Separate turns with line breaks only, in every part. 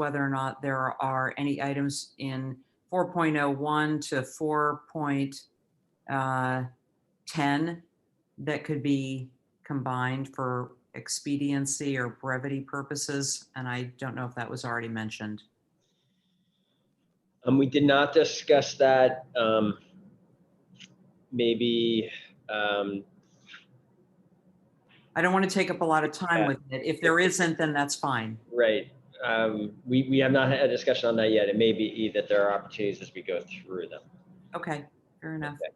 whether or not there are any items in 4.01 to 4.10 that could be combined for expediency or brevity purposes. And I don't know if that was already mentioned.
We did not discuss that. Maybe.
I don't want to take up a lot of time with it. If there isn't, then that's fine.
Right. We have not had a discussion on that yet. It may be that there are opportunities as we go through them.
Okay, fair enough.
Okay.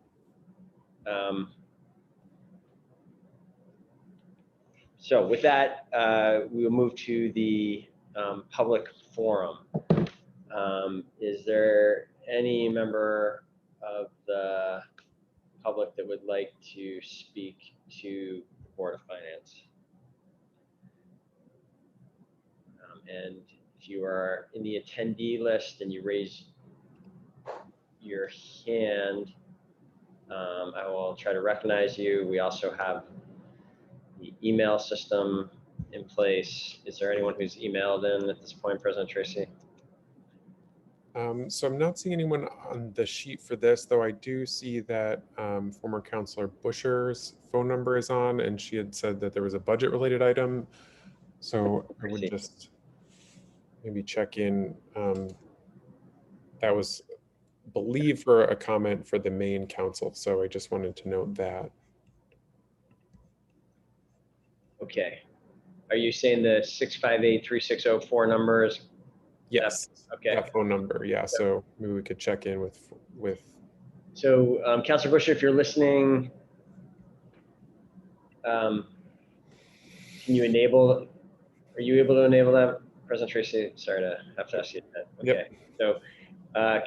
So with that, we will move to the public forum. Is there any member of the public that would like to speak to the Board of Finance? And if you are in the attendee list and you raise your hand, I will try to recognize you. We also have the email system in place. Is there anyone who's emailed in at this point, President Tracy?
So I'm not seeing anyone on the sheet for this, though I do see that former Councilor Busher's phone number is on, and she had said that there was a budget-related item. So I would just maybe check in. That was, I believe, for a comment for the main council. So I just wanted to note that.
Okay. Are you saying the 658-3604 number is?
Yes.
Okay.
That phone number. Yeah. So maybe we could check in with.
So Councilor Busher, if you're listening, can you enable? Are you able to enable that, President Tracy? Sorry to have to ask you that. Okay. Yep. So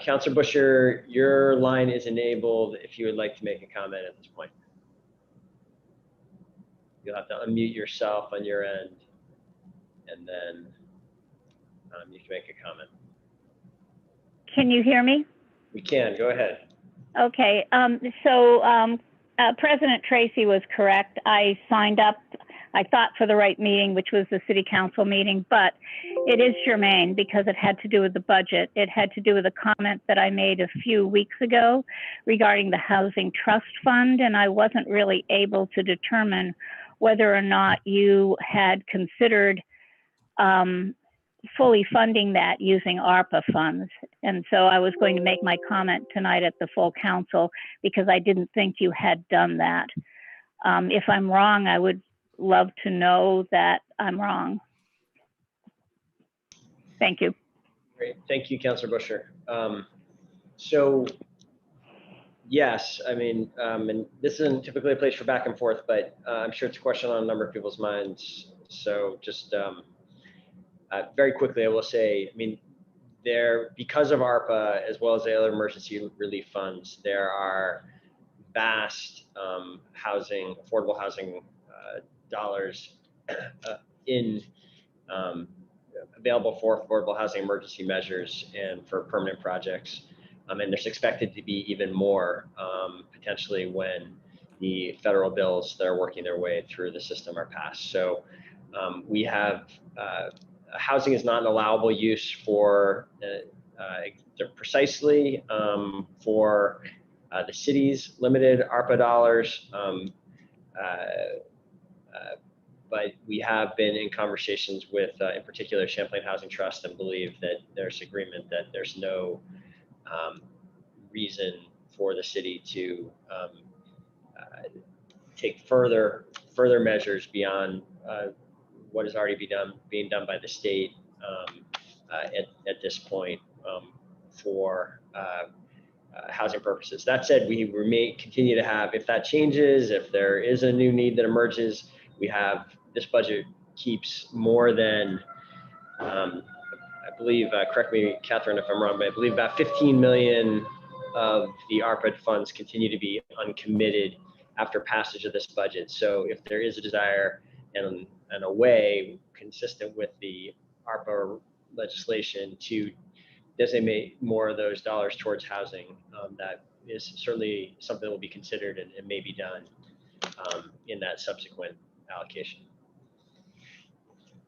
Councilor Busher, your line is enabled if you would like to make a comment at this point. You'll have to unmute yourself on your end, and then you can make a comment.
Can you hear me?
We can. Go ahead.
Okay. President Tracy was correct. I signed up, I thought, for the right meeting, which was the City Council meeting, but it is germane because it had to do with the budget. It had to do with a comment that I made a few weeks ago regarding the Housing Trust Fund, and I wasn't really able to determine whether or not you had considered fully funding that using ARPA funds. And so I was going to make my comment tonight at the full council because I didn't think you had done that. If I'm wrong, I would love to know that I'm wrong. Thank you.
Great. Thank you, Councilor Busher. So yes, I mean, and this isn't typically a place for back and forth, but I'm sure it's a question on a number of people's minds. So just very quickly, I will say, I mean, because of ARPA, as well as the other emergency relief funds, there are vast affordable housing dollars available for affordable housing emergency measures and for permanent projects. And there's expected to be even more potentially when the federal bills that are working their way through the system are passed. So we have housing is not an allowable use for precisely for the city's limited ARPA dollars. But we have been in conversations with, in particular, Champlain Housing Trust, and believe that there's agreement that there's no reason for the city to take further measures beyond what has already being done by the state at this point for housing purposes. That said, we continue to have, if that changes, if there is a new need that emerges, this budget keeps more than, I believe, correct me, Catherine, if I'm wrong, but I believe about 15 million of the ARPA funds continue to be uncommitted after passage of this budget. So if there is a desire and a way consistent with the ARPA legislation to designate more of those dollars towards housing, that is certainly something that will be considered and may be done in that subsequent allocation.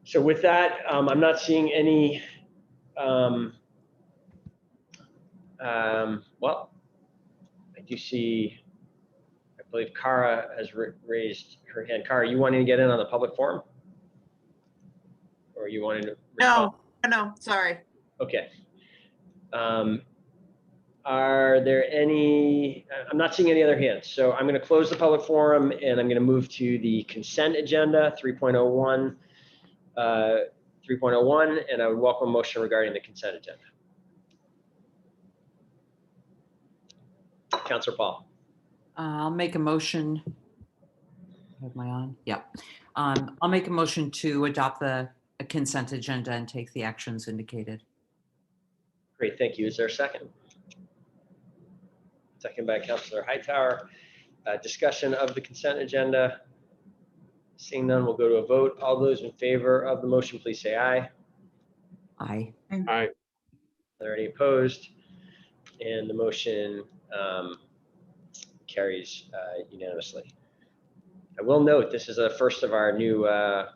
So with that, I'm not seeing any Well, I do see, I believe Cara has raised her hand. Cara, you wanting to get in on the public forum? Or you wanting to respond?
No, sorry.
Okay. Are there any, I'm not seeing any other hands, so I'm going to close the public forum and I'm going to move to the consent agenda 3.01, 3.01, and I would welcome a motion regarding the consent agenda. Councilor Paul.
I'll make a motion. Have my on? Yeah. I'll make a motion to adopt the consent agenda and take the actions indicated.
Great, thank you. Is there a second? Second by Councilor Hightower. Discussion of the consent agenda. Seeing none, we'll go to a vote. All those in favor of the motion, please say aye.
Aye.
Aye.
Are there any opposed? And the motion carries unanimously. I will note this is the first of our new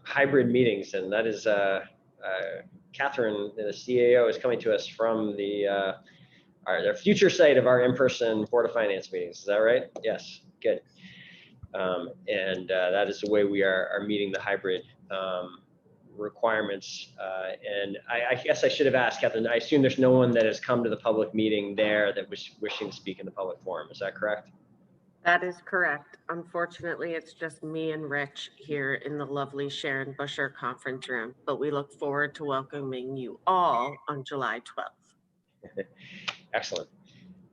hybrid meetings, and that is Catherine, the CAO, is coming to us from the their future site of our in-person Board of Finance meetings. Is that right? Yes, good. And that is the way we are meeting the hybrid requirements. And I guess I should have asked, Catherine, I assume there's no one that has come to the public meeting there that was wishing to speak in the public forum. Is that correct?
That is correct. Unfortunately, it's just me and Rich here in the lovely Sharon Busher conference room, but we look forward to welcoming you all on July 12th.
Excellent.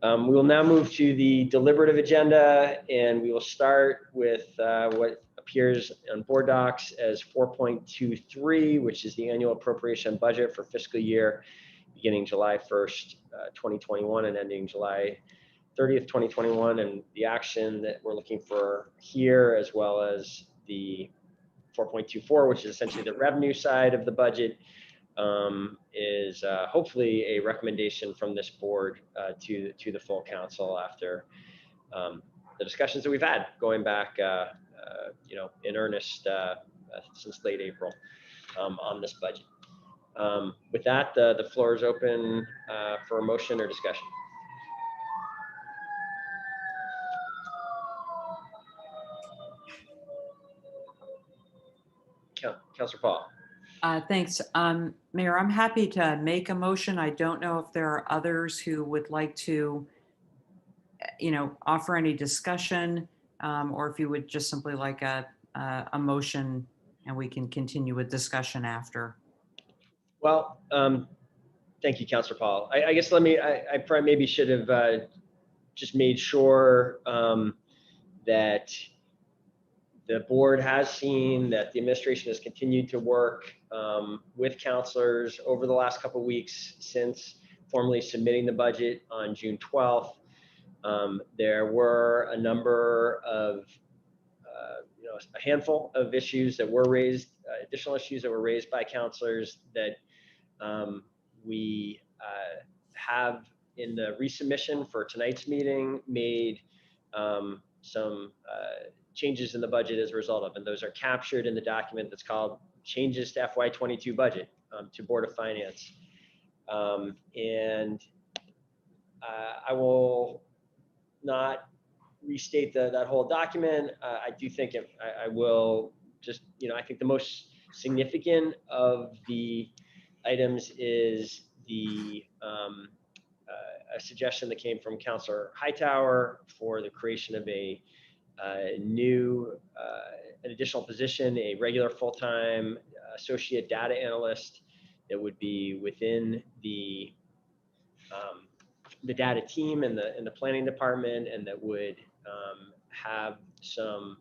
We will now move to the deliberative agenda, and we will start with what appears on board docs as 4.23, which is the annual appropriation budget for fiscal year beginning July 1st, 2021 and ending July 30th, 2021. And the action that we're looking for here, as well as the 4.24, which is essentially the revenue side of the budget, is hopefully a recommendation from this board to the full council after the discussions that we've had going back, in earnest since late April on this budget. With that, the floor is open for a motion or discussion. Councilor Paul.
Thanks. Mayor, I'm happy to make a motion. I don't know if there are others who would like to, offer any discussion, or if you would just simply like a motion and we can continue with discussion after.
Well, thank you, Councilor Paul. I guess I probably maybe should have just made sure that the board has seen that the administration has continued to work with councilors over the last couple of weeks since formally submitting the budget on June 12th. There were a number of, a handful of issues that were raised, additional issues that were raised by councilors that we have in the resubmission for tonight's meeting made some changes in the budget as a result of, and those are captured in the document that's called Changes to FY22 Budget to Board of Finance. And I will not restate that whole document. I do think I will just, I think the most significant of the items is the a suggestion that came from Councilor Hightower for the creation of a new, an additional position, a regular full-time associate data analyst that would be within the data team and the planning department, and that would have some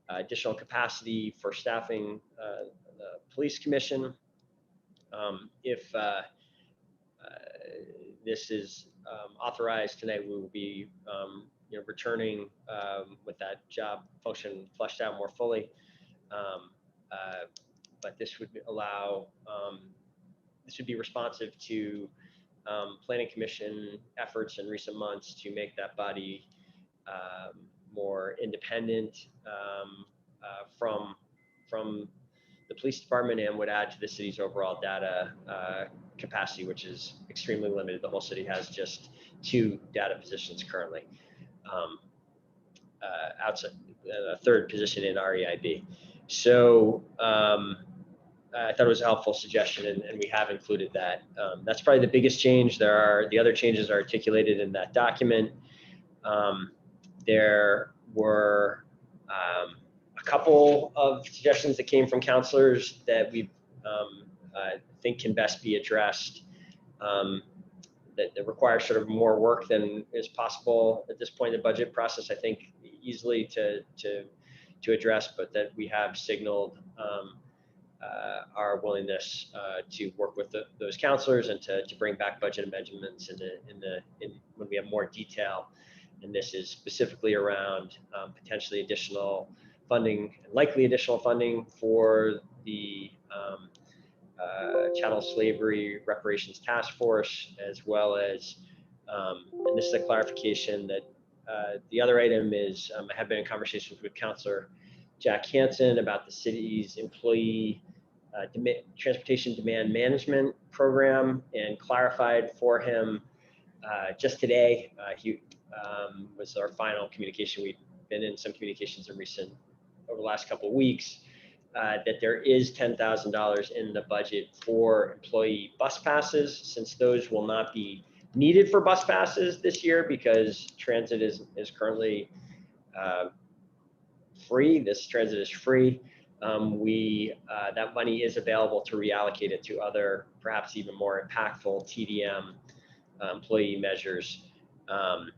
additional capacity for staffing the police commission. If this is authorized tonight, we will be returning with that job function fleshed out more fully. But this would allow, this would be responsive to planning commission efforts in recent months to make that body more independent from the police department and would add to the city's overall data capacity, which is extremely limited. The whole city has just 2 data positions currently. Outside a 3rd position in REIB. So I thought it was a helpful suggestion, and we have included that. That's probably the biggest change. The other changes are articulated in that document. There were a couple of suggestions that came from councilors that we think can best be addressed. That require sort of more work than is possible at this point in the budget process, I think, easily to address, but that we have signaled our willingness to work with those councilors and to bring back budget amendments when we have more detail. And this is specifically around potentially additional funding, likely additional funding for the Chattel Slavery Reparations Task Force, as well as, and this is a clarification that the other item is, I have been in conversations with Councilor Jack Hansen about the city's employee transportation demand management program, and clarified for him just today. He was our final communication. We've been in some communications over the last couple of weeks. That there is $10,000 in the budget for employee bus passes, since those will not be needed for bus passes this year because transit is currently free. This transit is free. That money is available to reallocate it to other, perhaps even more impactful TDM employee measures. I'm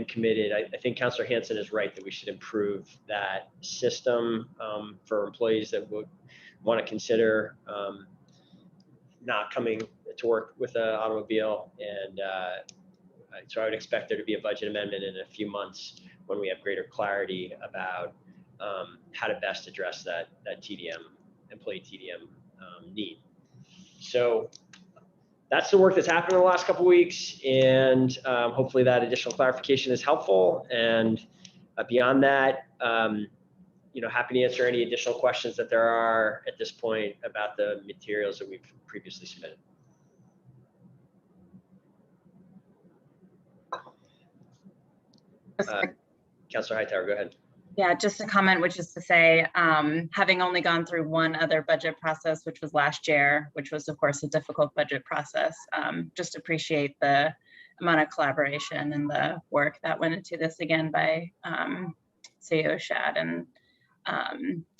committed. I think Councilor Hansen is right that we should improve that system for employees that would want to consider not coming to work with an automobile. And so I would expect there to be a budget amendment in a few months when we have greater clarity about how to best address that employee TDM need. So that's the work that's happened in the last couple of weeks, and hopefully that additional clarification is helpful. And beyond that, happy to answer any additional questions that there are at this point about the materials that we've previously submitted. Councilor Hightower, go ahead.
Yeah, just a comment, which is to say, having only gone through one other budget process, which was last year, which was, of course, a difficult budget process, just appreciate the amount of collaboration and the work that went into this again by CEO Shad and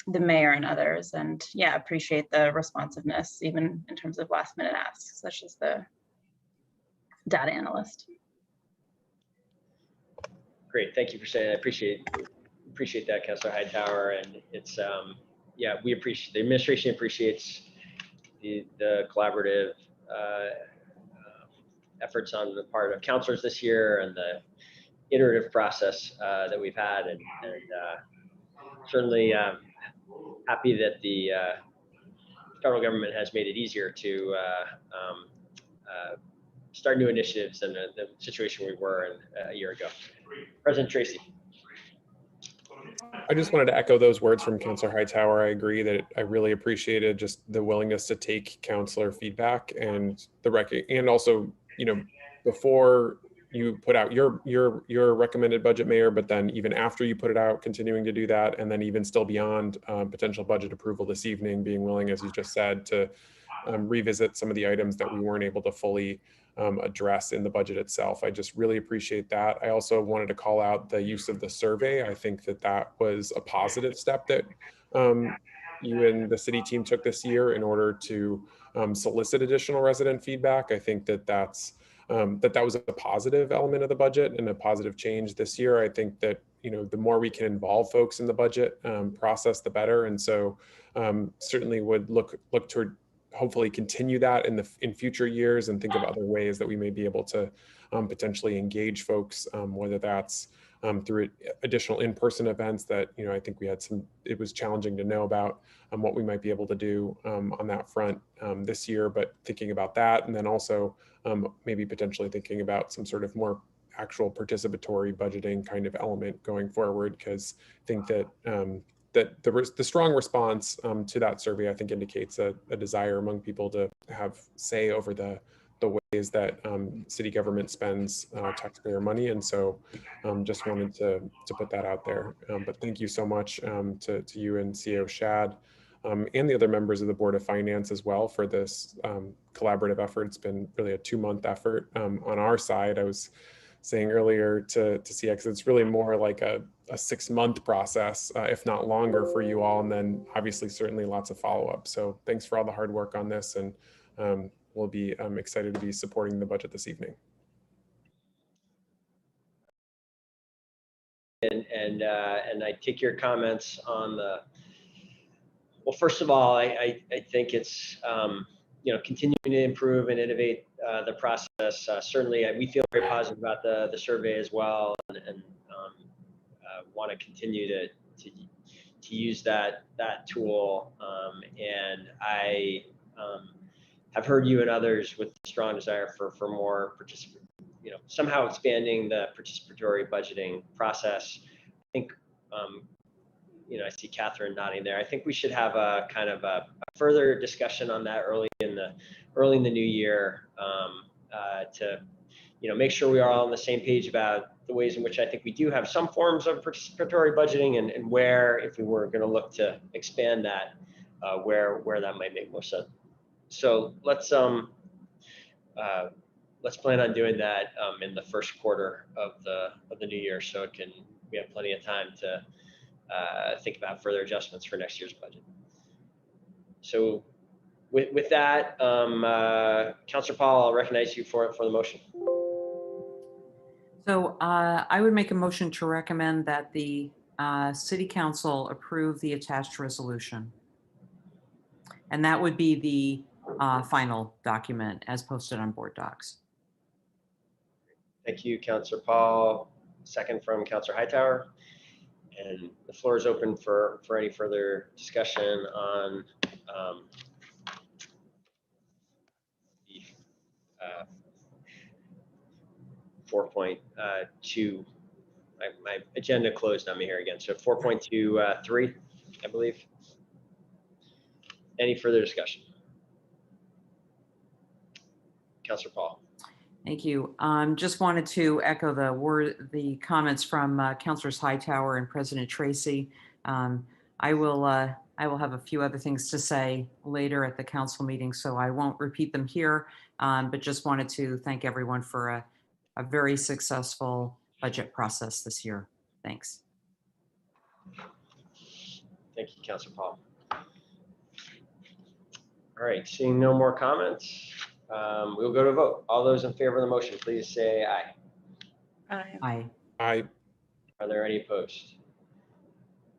the mayor and others. And yeah, appreciate the responsiveness, even in terms of last minute asks, such as the data analyst.
Great, thank you for saying that. I appreciate that, Councilor Hightower. And it's yeah, the administration appreciates the collaborative efforts on the part of councilors this year and the iterative process that we've had, and certainly happy that the federal government has made it easier to start new initiatives than the situation we were in a year ago. President Tracy.
I just wanted to echo those words from Councilor Hightower. I agree that I really appreciated just the willingness to take councilor feedback and and also, before you put out your recommended budget, Mayor, but then even after you put it out, continuing to do that, and then even still beyond potential budget approval this evening, being willing, as you just said, to revisit some of the items that we weren't able to fully address in the budget itself. I just really appreciate that. I also wanted to call out the use of the survey. I think that was a positive step that you and the city team took this year in order to solicit additional resident feedback. I think that was a positive element of the budget and a positive change this year. I think that the more we can involve folks in the budget process, the better. And so certainly would look toward hopefully continue that in future years and think of other ways that we may be able to potentially engage folks, whether that's through additional in-person events that, I think it was challenging to know about what we might be able to do on that front this year, but thinking about that. And then also maybe potentially thinking about some sort of more actual participatory budgeting kind of element going forward, because I think that that the strong response to that survey, I think, indicates a desire among people to have say over the ways that city government spends taxpayer money. And so just wanted to put that out there. But thank you so much to you and CEO Shad and the other members of the Board of Finance as well for this collaborative effort. It's been really a 2-month effort on our side. I was saying earlier to CX, it's really more like a 6-month process, if not longer for you all. And then obviously certainly lots of follow-up. So thanks for all the hard work on this. And we'll be excited to be supporting the budget this evening.
And I take your comments on the, well, first of all, I think it's, continuing to improve and innovate the process. Certainly, we feel very positive about the survey as well, and want to continue to use that tool. And I have heard you and others with strong desire for more somehow expanding the participatory budgeting process. I think, I see Catherine nodding there. I think we should have a kind of a further discussion on that early in the new year to, make sure we are all on the same page about the ways in which I think we do have some forms of participatory budgeting and where, if we were going to look to expand that, where that might make more sense. So let's plan on doing that in the first quarter of the new year, so we have plenty of time to think about further adjustments for next year's budget. So with that, Councilor Paul, I'll recognize you for the motion.
So I would make a motion to recommend that the City Council approve the attached resolution. And that would be the final document as posted on board docs.
Thank you, Councilor Paul. Second from Councilor Hightower. And the floor is open for any further discussion on the 4.2. My agenda closed on me here again. So 4.23, I believe. Any further discussion? Councilor Paul.
Thank you. Just wanted to echo the comments from Councilors Hightower and President Tracy. I will have a few other things to say later at the council meeting, so I won't repeat them here, but just wanted to thank everyone for a very successful budget process this year. Thanks.
Thank you, Councilor Paul. All right, seeing no more comments, we'll go to vote. All those in favor of the motion, please say aye.
Aye.
Aye.
Aye.
Are there any opposed?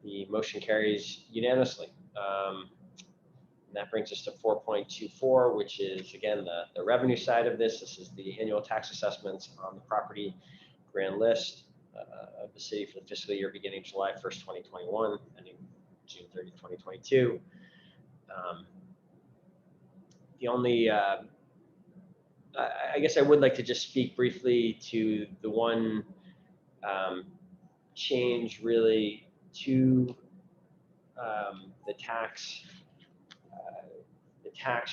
The motion carries unanimously. And that brings us to 4.24, which is, again, the revenue side of this. This is the annual tax assessments on the property grand list of the city for the fiscal year beginning July 1st, 2021, ending June 30, 2022. The only, I guess I would like to just speak briefly to the one change really to the tax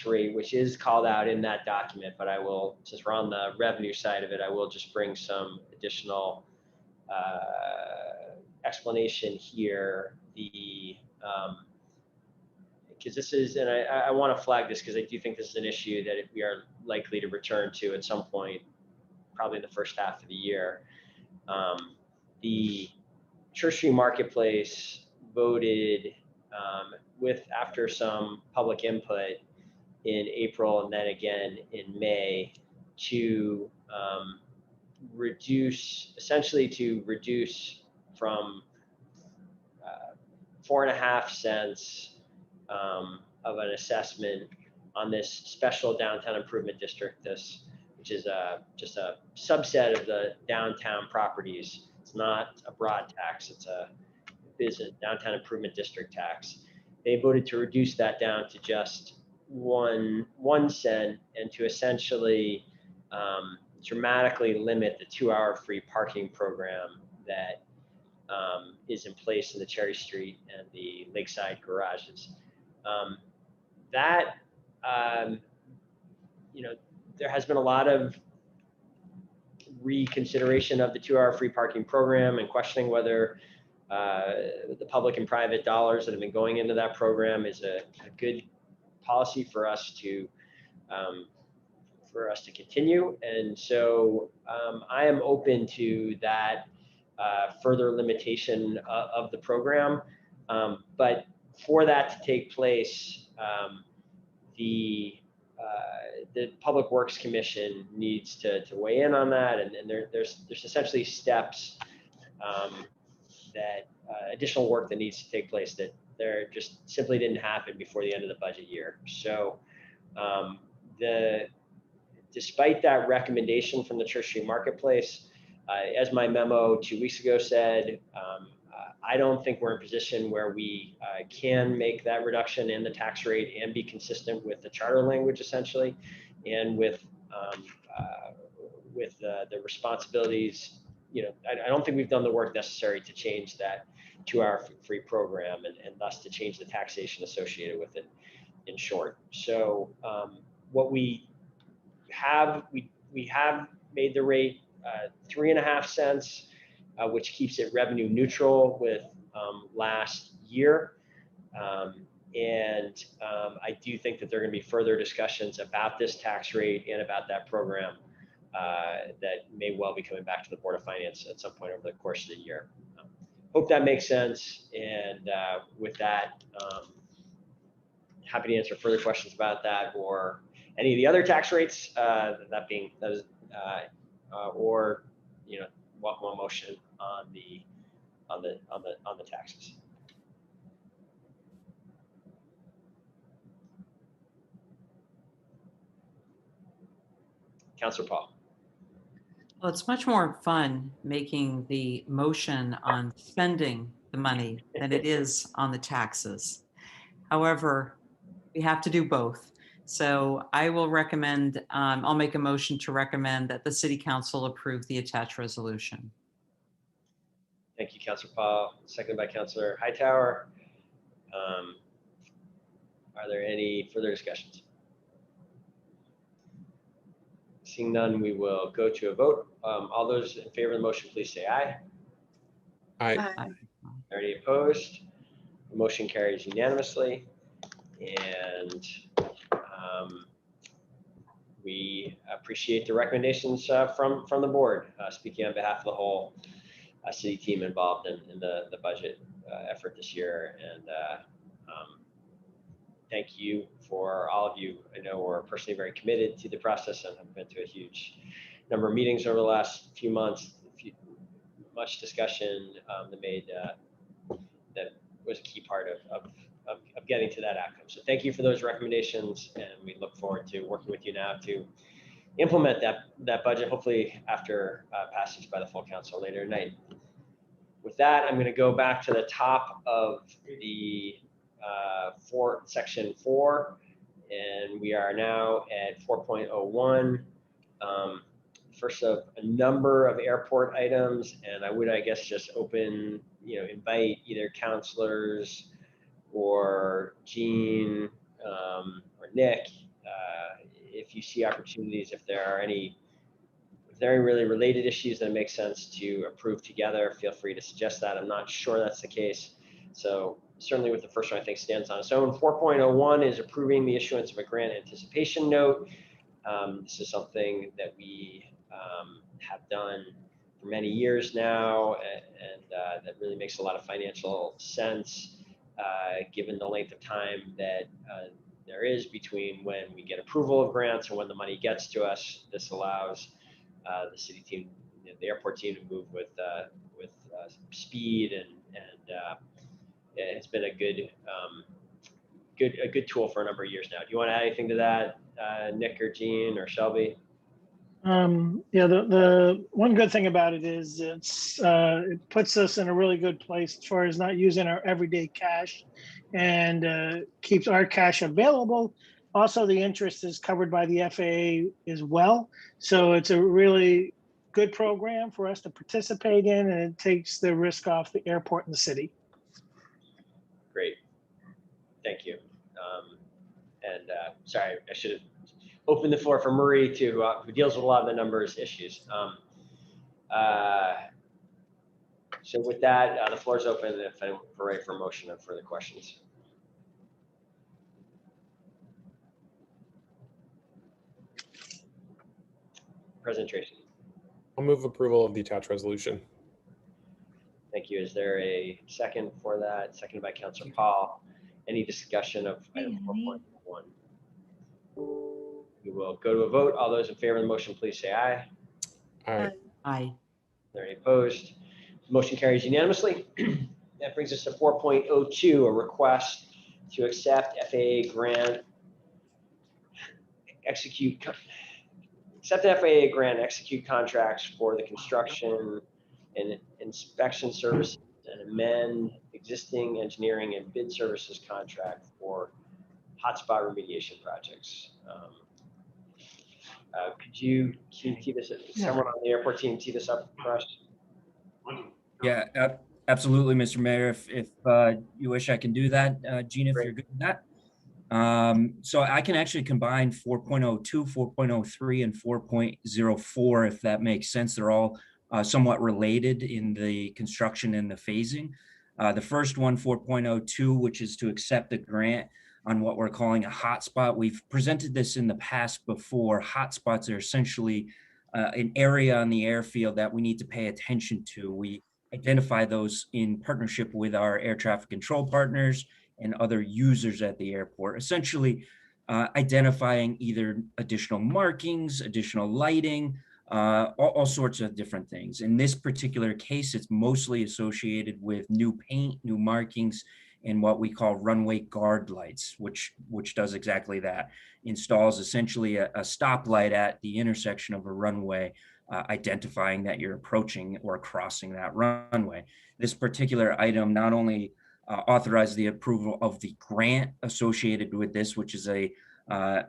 rate, which is called out in that document, but I will, since we're on the revenue side of it, I will just bring some additional explanation here. Because this is, and I want to flag this because I do think this is an issue that we are likely to return to at some point, probably in the first half of the year. The Church Street Marketplace voted after some public input in April and then again in May to reduce from 4.5 cents of an assessment on this special downtown improvement district, which is just a subset of the downtown properties. It's not a broad tax, it's a business downtown improvement district tax. They voted to reduce that down to just 1 cent and to essentially dramatically limit the 2-hour free parking program that is in place in the Cherry Street and the Lakeside garages. That, there has been a lot of reconsideration of the 2-hour free parking program and questioning whether the public and private dollars that have been going into that program is a good policy for us to continue. And so I am open to that further limitation of the program. But for that to take place, the Public Works Commission needs to weigh in on that, and there's essentially steps that additional work that needs to take place that there just simply didn't happen before the end of the budget year. So despite that recommendation from the Church Street Marketplace, as my memo 2 weeks ago said, I don't think we're in a position where we can make that reduction in the tax rate and be consistent with the charter language, essentially, and with the responsibilities. I don't think we've done the work necessary to change that 2-hour free program and thus to change the taxation associated with it, in short. So what we have made the rate 3.5 cents, which keeps it revenue neutral with last year. And I do think that there are going to be further discussions about this tax rate and about that program that may well be coming back to the Board of Finance at some point over the course of the year. Hope that makes sense. And with that, happy to answer further questions about that or any of the other tax rates. Or welcome a motion on the taxes. Councilor Paul.
Well, it's much more fun making the motion on spending the money than it is on the taxes. However, we have to do both. So I will recommend, I'll make a motion to recommend that the City Council approve the attached resolution.
Thank you, Councilor Paul. Seconded by Councilor Hightower. Are there any further discussions? Seeing none, we will go to a vote. All those in favor of the motion, please say aye.
Aye.
Aye.
Any opposed? The motion carries unanimously. And we appreciate the recommendations from the board, speaking on behalf of the whole city team involved in the budget effort this year. And thank you for all of you. I know we're personally very committed to the process and have been to a huge number of meetings over the last few months, much discussion that was a key part of getting to that outcome. So thank you for those recommendations, and we look forward to working with you now to implement that budget, hopefully after passage by the full council later tonight. With that, I'm going to go back to the top of the section 4, and we are now at 4.01. First of a number of airport items, and I would, I guess, just invite either councilors or Jean or Nick, if you see opportunities, if there are any really related issues that make sense to approve together, feel free to suggest that. I'm not sure that's the case. So certainly with the first one, I think stands on its own. 4.01 is approving the issuance of a grant anticipation note. This is something that we have done for many years now, and that really makes a lot of financial sense, given the length of time that there is between when we get approval of grants and when the money gets to us. This allows the city team, the airport team, to move with speed, and it's been a good tool for a number of years now. Do you want to add anything to that, Nick or Jean or Shelby?
Yeah, the one good thing about it is it puts us in a really good place as far as not using our everyday cash, and keeps our cash available. Also, the interest is covered by the FAA as well. So it's a really good program for us to participate in, and it takes the risk off the airport and the city.
Great. Thank you. Sorry, I should have opened the floor for Marie to, who deals with a lot of the numbers issues. So with that, the floor is open if I'm ready for a motion and further questions. President Tracy.
I'll move approval of the attached resolution.
Thank you. Is there a second for that? Seconded by Councilor Paul. Any discussion of item 4.1? We will go to a vote. All those in favor of the motion, please say aye.
Aye.
Aye.
Are there any opposed? Motion carries unanimously. That brings us to 4.02, a request to accept FAA grant, execute contracts for the construction and inspection services and amend existing engineering and bid services contract for hotspot remediation projects. Could you tee this up? Someone on the airport team tee this up for us?
Yeah, absolutely, Mr. Mayor. If you wish, I can do that. Gina, if
Great.
you're good with that. So I can actually combine 4.02, 4.03, and 4.04, if that makes sense. They're all somewhat related in the construction and the phasing. The first one, 4.02, which is to accept a grant on what we're calling a hotspot. We've presented this in the past before. Hotspots are essentially an area on the airfield that we need to pay attention to. We identify those in partnership with our air traffic control partners and other users at the airport, essentially identifying either additional markings, additional lighting, all sorts of different things. In this particular case, it's mostly associated with new paint, new markings, and what we call runway guard lights, which does exactly that. Installs essentially a stoplight at the intersection of a runway, identifying that you're approaching or crossing that runway. This particular item not only authorized the approval of the grant associated with this, which is a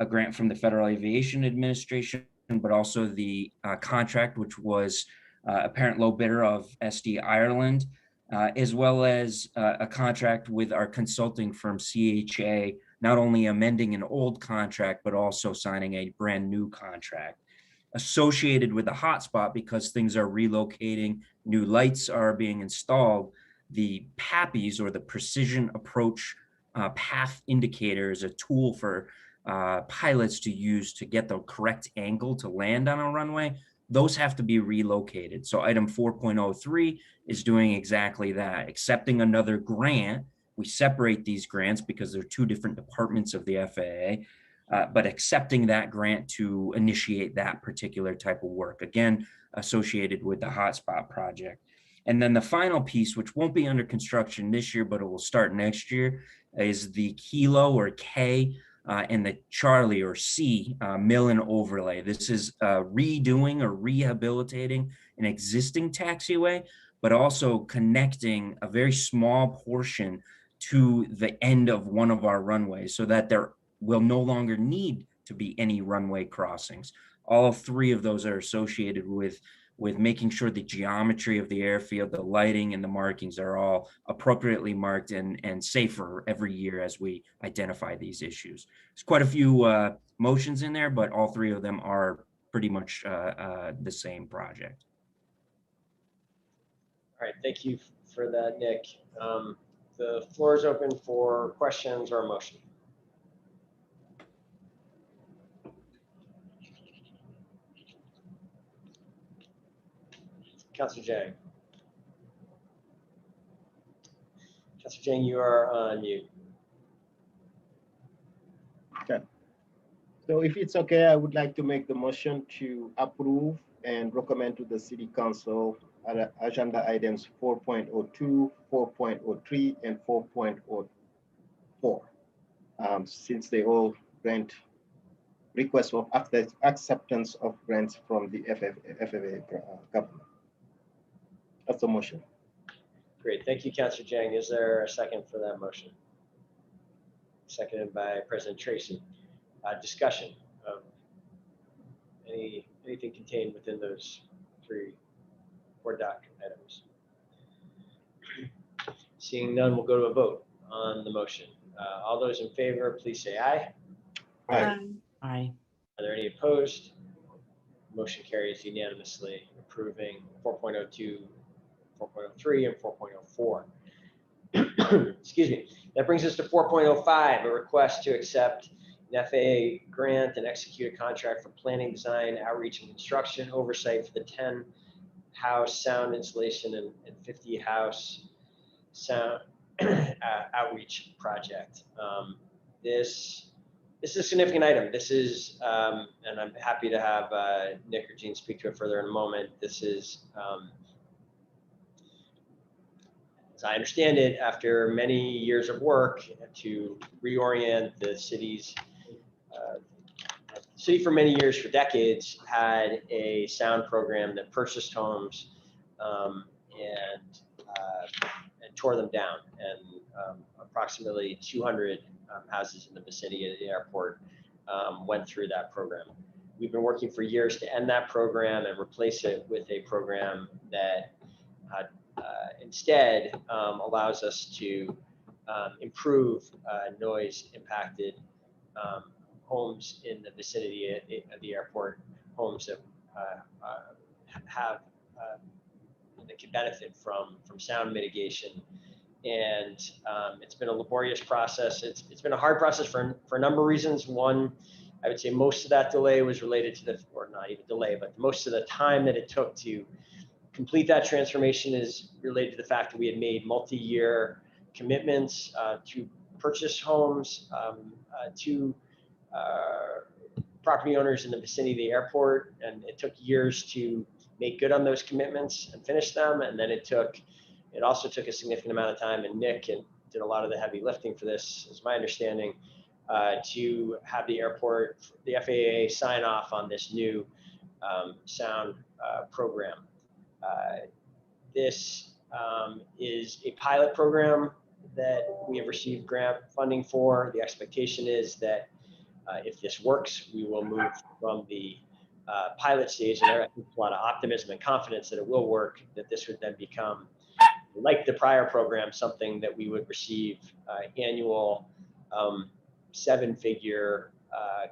grant from the Federal Aviation Administration, but also the contract, which was apparent low bidder of SD Ireland, as well as a contract with our consulting firm CHA, not only amending an old contract, but also signing a brand new contract associated with the hotspot. Because things are relocating, new lights are being installed, the PAPIs, or the precision approach path indicator, is a tool for pilots to use to get the correct angle to land on a runway. Those have to be relocated. So item 4.03 is doing exactly that, accepting another grant. We separate these grants because they're two different departments of the FAA, but accepting that grant to initiate that particular type of work, again, associated with the hotspot project. And then the final piece, which won't be under construction this year, but it will start next year, is the Kilo, or K, and the Charlie, or C, mill and overlay. This is redoing or rehabilitating an existing taxiway, but also connecting a very small portion to the end of one of our runways so that there will no longer need to be any runway crossings. All three of those are associated with making sure the geometry of the airfield, the lighting, and the markings are all appropriately marked and safer every year as we identify these issues. There's quite a few motions in there, but all three of them are pretty much the same project.
All right, thank you for that, Nick. The floor is open for questions or a motion. Councilor Jang. Councilor Jang, you are on mute.
Okay. So if it's okay, I would like to make the motion to approve and recommend to the City Council agenda items 4.02, 4.03, and 4.04, since they all grant requests of acceptance of grants from the FAA government. That's the motion.
Great, thank you, Councilor Jang. Is there a second for that motion? Seconded by President Tracy. Discussion of anything contained within those board doc items? Seeing none, we'll go to a vote on the motion. All those in favor, please say aye.
Aye.
Aye.
Are there any opposed? Motion carries unanimously, approving 4.02, 4.03, and 4.04. Excuse me. That brings us to 4.05, a request to accept an FAA grant and execute a contract for planning, design, outreach, and construction oversight for the 10-house sound installation and 50-house sound outreach project. This is a significant item. This is, and I'm happy to have Nick or Jean speak to it further in a moment. This is, as I understand it, after many years of work to reorient the city's, the city for many years, for decades, had a sound program that purchased homes and tore them down. And approximately 200 houses in the vicinity of the airport went through that program. We've been working for years to end that program and replace it with a program that instead allows us to improve noise impacted homes in the vicinity of the airport, homes that have that can benefit from sound mitigation. And it's been a laborious process. It's been a hard process for a number of reasons. One, I would say most of that delay was related to or not even delay, but most of the time that it took to complete that transformation is related to the fact that we had made multi-year commitments to purchase homes to property owners in the vicinity of the airport. And it took years to make good on those commitments and finish them. And then it also took a significant amount of time, and Nick did a lot of the heavy lifting for this, is my understanding, to have the airport, the FAA sign off on this new sound program. This is a pilot program that we have received grant funding for. The expectation is that if this works, we will move from the pilot stage, and there is a lot of optimism and confidence that it will work, that this would then become, like the prior program, something that we would receive annual 7-figure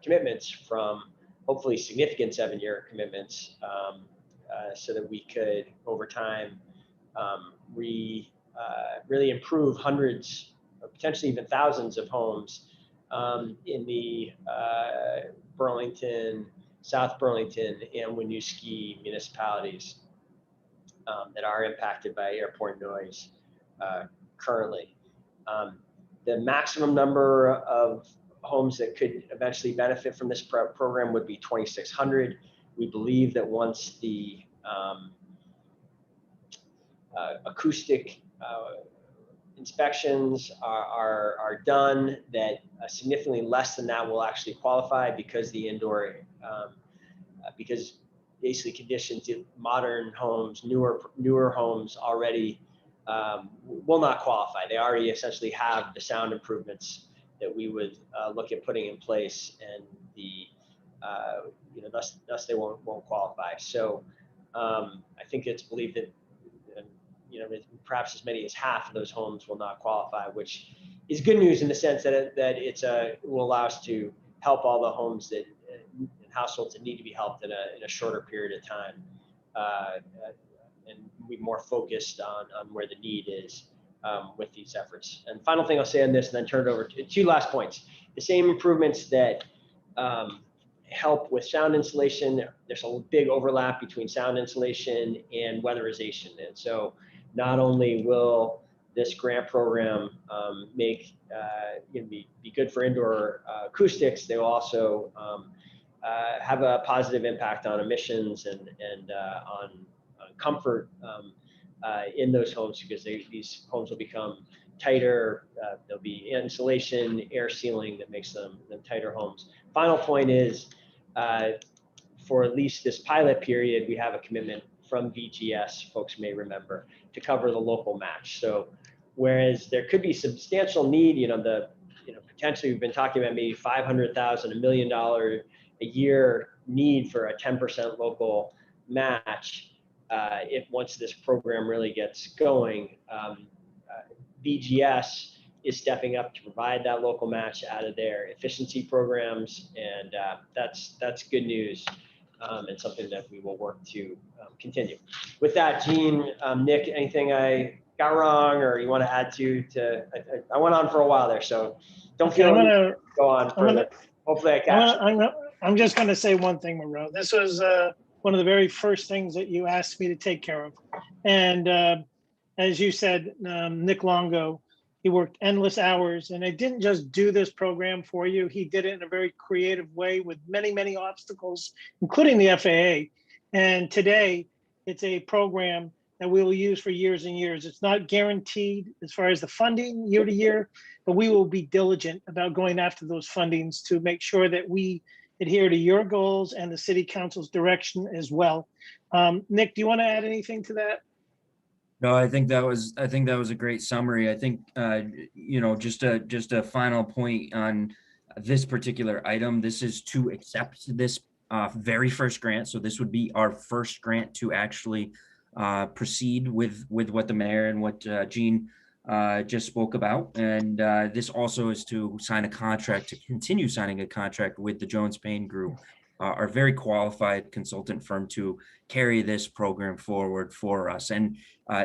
commitments from, hopefully significant 7-year commitments, so that we could over time really improve hundreds, or potentially even thousands of homes in the Burlington, South Burlington, and Winooski municipalities that are impacted by airport noise currently. The maximum number of homes that could eventually benefit from this program would be 2,600. We believe that once the acoustic inspections are done, that significantly less than that will actually qualify, because the indoor, because basically conditions in modern homes, newer homes already will not qualify. They already essentially have the sound improvements that we would look at putting in place, and the thus they won't qualify. So I think it's believed that perhaps as many as half of those homes will not qualify, which is good news in the sense that it will allow us to help all the homes that households that need to be helped in a shorter period of time, and be more focused on where the need is with these efforts. And final thing I'll say on this, and then turn it over to 2 last points. The same improvements that help with sound insulation, there's a big overlap between sound insulation and weatherization. And so not only will this grant program be good for indoor acoustics, they will also have a positive impact on emissions and on comfort in those homes, because these homes will become tighter. There'll be insulation, air sealing that makes them tighter homes. Final point is, for at least this pilot period, we have a commitment from VGS, folks may remember, to cover the local match. So whereas there could be substantial need, potentially we've been talking about maybe $500,000, $1 million a year need for a 10% local match. if once this program really gets going, BGS is stepping up to provide that local match out of their efficiency programs, and that's good news, and something that we will work to continue. With that, Jean, Nick, anything I got wrong or you want to add to? I went on for a while there, so don't feel go on further. Hopefully I catch.
I'm just going to say one thing, Monroe. This was one of the very first things that you asked me to take care of, and as you said, Nick Longo, he worked endless hours, and I didn't just do this program for you. He did it in a very creative way with many, many obstacles, including the FAA. And today, it's a program that we will use for years and years. It's not guaranteed as far as the funding year to year, but we will be diligent about going after those fundings to make sure that we adhere to your goals and the city council's direction as well. Nick, do you want to add anything to that?
No, I think that was a great summary. I think you know, just a final point on this particular item. This is to accept this very first grant. So this would be our first grant to actually proceed with what the mayor and what Jean just spoke about. And this also is to sign a contract, to continue signing a contract with the Jones Payne Group, our very qualified consultant firm, to carry this program forward for us. And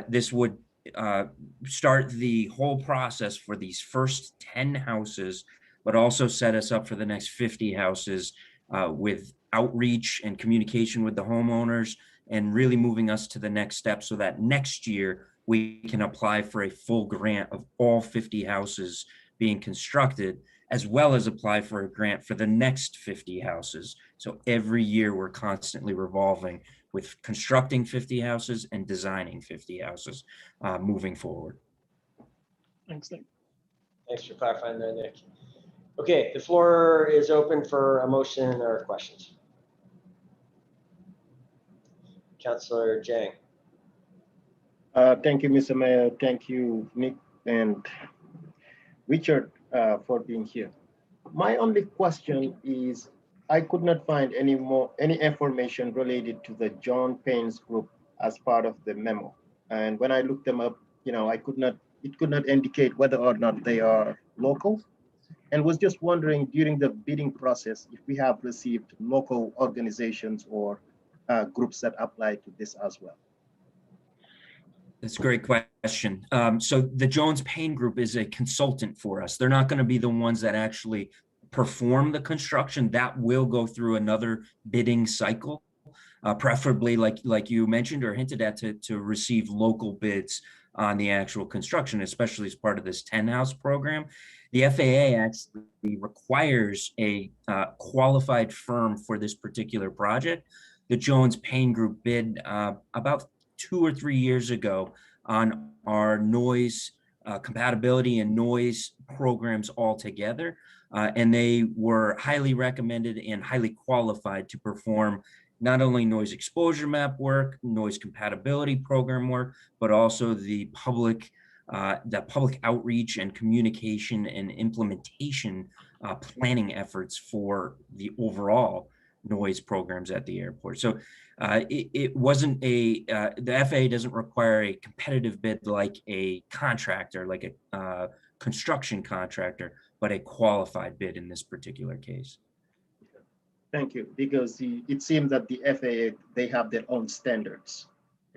this would start the whole process for these first 10 houses, but also set us up for the next 50 houses with outreach and communication with the homeowners, and really moving us to the next step so that next year we can apply for a full grant of all 50 houses being constructed, as well as apply for a grant for the next 50 houses. So every year we're constantly revolving with constructing 50 houses and designing 50 houses moving forward.
Thanks, Nick.
Thanks for clarifying that, Nick. Okay, the floor is open for a motion or questions. Councilor Jang.
Thank you, Mr. Mayor. Thank you, Nick and Richard, for being here. My only question is, I could not find any information related to the John Payne's group as part of the memo. And when I looked them up, you know, it could not indicate whether or not they are local. And was just wondering during the bidding process if we have received local organizations or groups that apply to this as well.
That's a great question. So the Jones Payne Group is a consultant for us. They're not going to be the ones that actually perform the construction. That will go through another bidding cycle, preferably like you mentioned or hinted at, to receive local bids on the actual construction, especially as part of this 10-house program. The FAA actually requires a qualified firm for this particular project. The Jones Payne Group bid about 2 or 3 years ago on our noise compatibility and noise programs altogether. And they were highly recommended and highly qualified to perform not only noise exposure map work, noise compatibility program work, but also the public outreach and communication and implementation planning efforts for the overall noise programs at the airport. So it wasn't the FAA doesn't require a competitive bid like a contractor, like a construction contractor, but a qualified bid in this particular case.
Thank you, because it seems that the FAA, they have their own standards,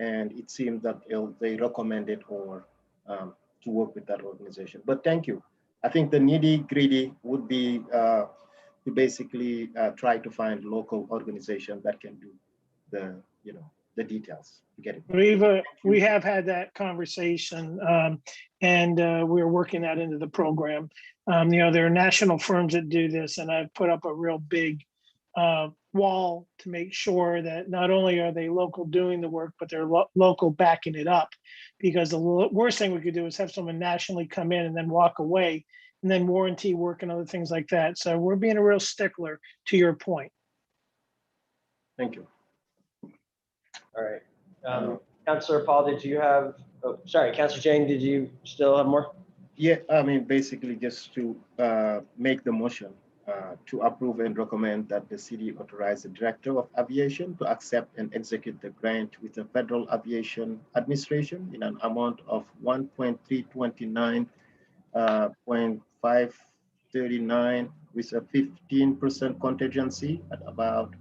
and it seems that they recommend it or to work with that organization. But thank you. I think the nitty-gritty would be to basically try to find local organization that can do the details to get it.
We have had that conversation, and we're working that into the program. There are national firms that do this, and I've put up a real big wall to make sure that not only are they local doing the work, but they're local backing it up. Because the worst thing we could do is have someone nationally come in and then walk away, and then warranty work and other things like that. So we're being a real stickler to your point.
Thank you.
All right. Councilor Paul, did you have, sorry, Councilor Jang, did you still have more?
Yeah, I mean, basically just to make the motion to approve and recommend that the city authorize the Director of Aviation to accept and execute the grant with the Federal Aviation Administration in an amount of $1.329.539 with a 15% contingency at about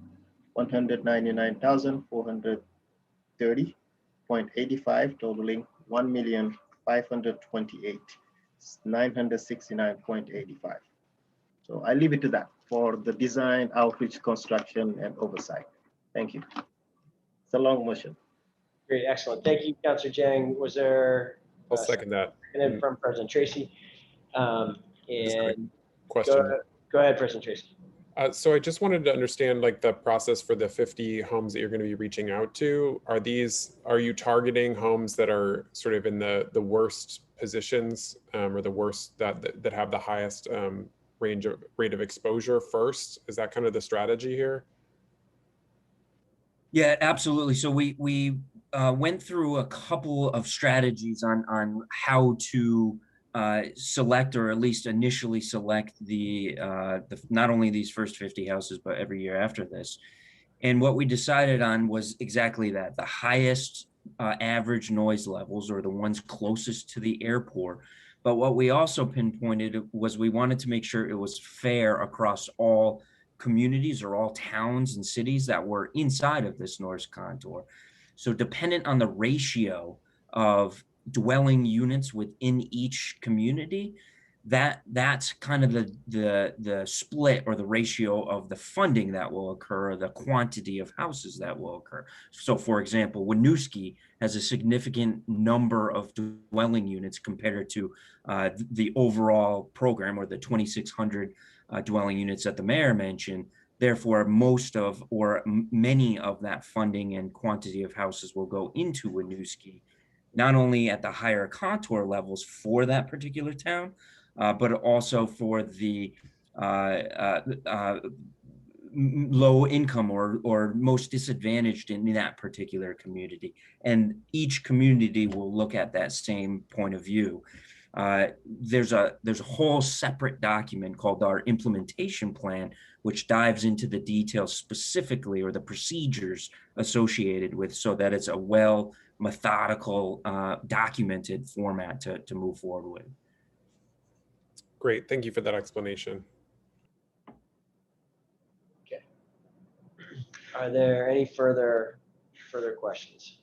$199,430.85, totaling $1,528,969.85. So I leave it to that for the design, outreach, construction, and oversight. Thank you. It's a long motion.
Great, excellent. Thank you, Councilor Jang. Was there?
I'll second that.
Seconded from President Tracy. And
Question.
Go ahead, President Tracy.
So I just wanted to understand like the process for the 50 homes that you're going to be reaching out to. Are you targeting homes that are sort of in the worst positions or the worst that have the highest rate of exposure first? Is that kind of the strategy here?
Yeah, absolutely. So we went through a couple of strategies on how to select, or at least initially select the not only these first 50 houses, but every year after this. And what we decided on was exactly that: the highest average noise levels, or the ones closest to the airport. But what we also pinpointed was we wanted to make sure it was fair across all communities or all towns and cities that were inside of this noise contour. So dependent on the ratio of dwelling units within each community, that's kind of the split or the ratio of the funding that will occur, the quantity of houses that will occur. So for example, Winooski has a significant number of dwelling units compared to the overall program, or the 2,600 dwelling units that the mayor mentioned. Therefore, most of, or many of that funding and quantity of houses will go into Winooski, not only at the higher contour levels for that particular town, but also for the low income or most disadvantaged in that particular community. And each community will look at that same point of view. There's a whole separate document called our implementation plan, which dives into the details specifically, or the procedures associated with, so that it's a well methodical, documented format to move forward with.
Great, thank you for that explanation.
Okay. Are there any further questions?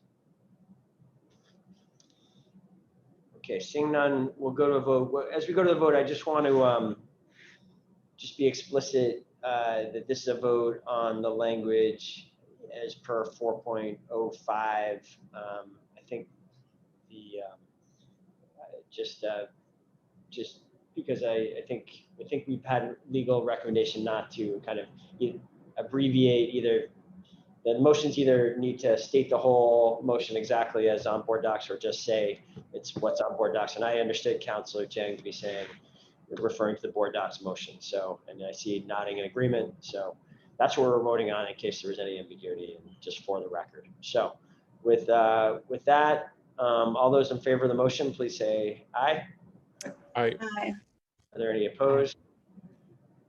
Okay, seeing none, we'll go to a vote. As we go to the vote, I just want to just be explicit that this is a vote on the language as per 4.05. I think the just because I think we've had legal recommendation not to kind of abbreviate either. The motions either need to state the whole motion exactly as on board docs, or just say it's what's on board docs. And I understood Councilor Jang to be saying, referring to the board docs motion. So, and I see nodding in agreement. So that's what we're voting on, in case there was any ambiguity, and just for the record. So with that, all those in favor of the motion, please say aye.
Aye.
Aye.
Are there any opposed?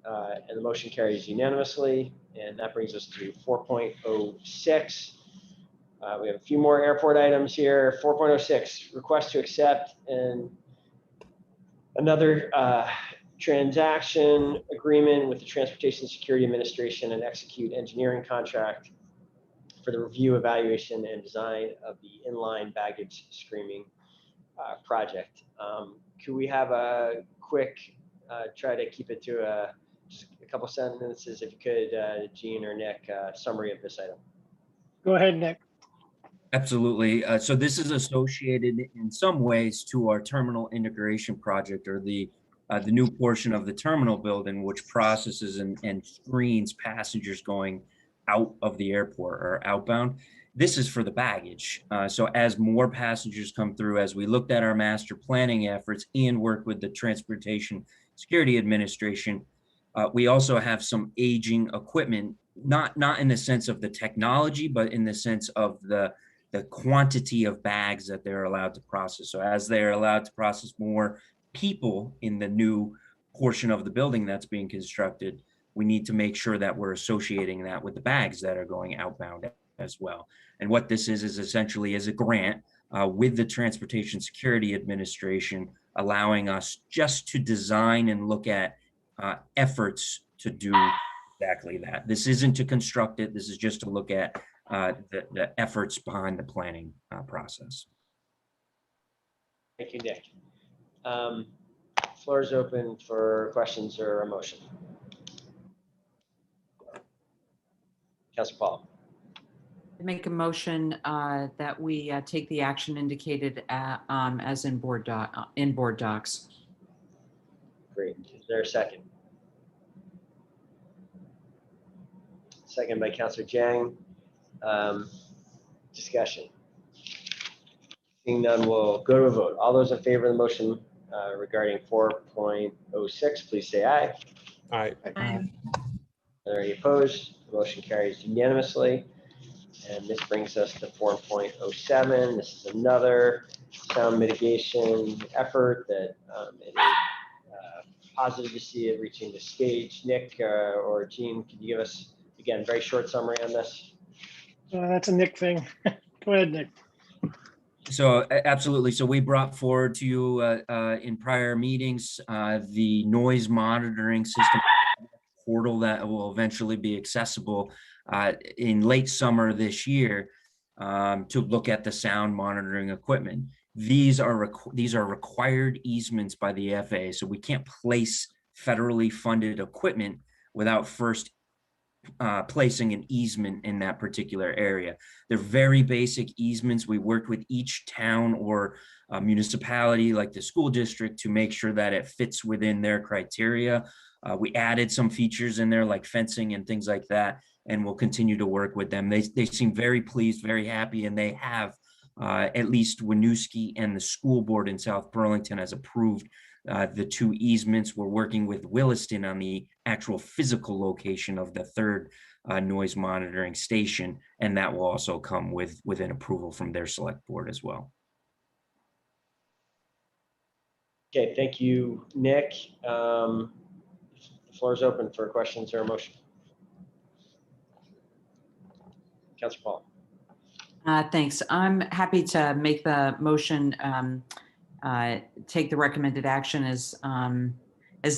And the motion carries unanimously. And that brings us to 4.06. We have a few more airport items here. 4.06, request to accept and another transaction agreement with the Transportation Security Administration and execute engineering contract for the review, evaluation, and design of the inline baggage screening project. Could we have a quick, try to keep it to just a couple sentences, if you could, Gene or Nick, summary of this item.
Go ahead, Nick.
Absolutely. So this is associated in some ways to our terminal integration project, or the new portion of the terminal building, which processes and screens passengers going out of the airport or outbound. This is for the baggage. So as more passengers come through, as we looked at our master planning efforts and worked with the Transportation Security Administration, we also have some aging equipment, not in the sense of the technology, but in the sense of the quantity of bags that they're allowed to process. So as they're allowed to process more people in the new portion of the building that's being constructed, we need to make sure that we're associating that with the bags that are going outbound as well. And what this is essentially is a grant with the Transportation Security Administration, allowing us just to design and look at efforts to do exactly that. This isn't to construct it. This is just to look at the efforts behind the planning process.
Thank you, Nick. Floor is open for questions or a motion. Councilor Paul.
I make a motion that we take the action indicated as in board docs.
Great. Is there a second? Second by Councilor Jang. Discussion. Seeing none, we'll go to a vote. All those in favor of the motion regarding 4.06, please say aye.
Aye.
Aye.
Are there any opposed? The motion carries unanimously. And this brings us to 4.07. This is another sound mitigation effort that it is positive to see it reaching the stage. Nick or Jean, can you give us, again, very short summary on this?
That's a Nick thing. Go ahead, Nick.
So absolutely. So we brought forward to you in prior meetings the noise monitoring system portal that will eventually be accessible in late summer this year to look at the sound monitoring equipment. These are required easements by the FAA, so we can't place federally funded equipment without first placing an easement in that particular area. They're very basic easements. We worked with each town or municipality like the school district to make sure that it fits within their criteria. We added some features in there like fencing and things like that, and we'll continue to work with them. They seem very pleased, very happy, and they have at least Winooski and the school board in South Burlington has approved the 2 easements. We're working with Williston on the actual physical location of the 3rd noise monitoring station, and that will also come with an approval from their select board as well.
Okay, thank you, Nick. The floor is open for questions or a motion. Councilor Paul.
Thanks. I'm happy to make the motion, take the recommended action as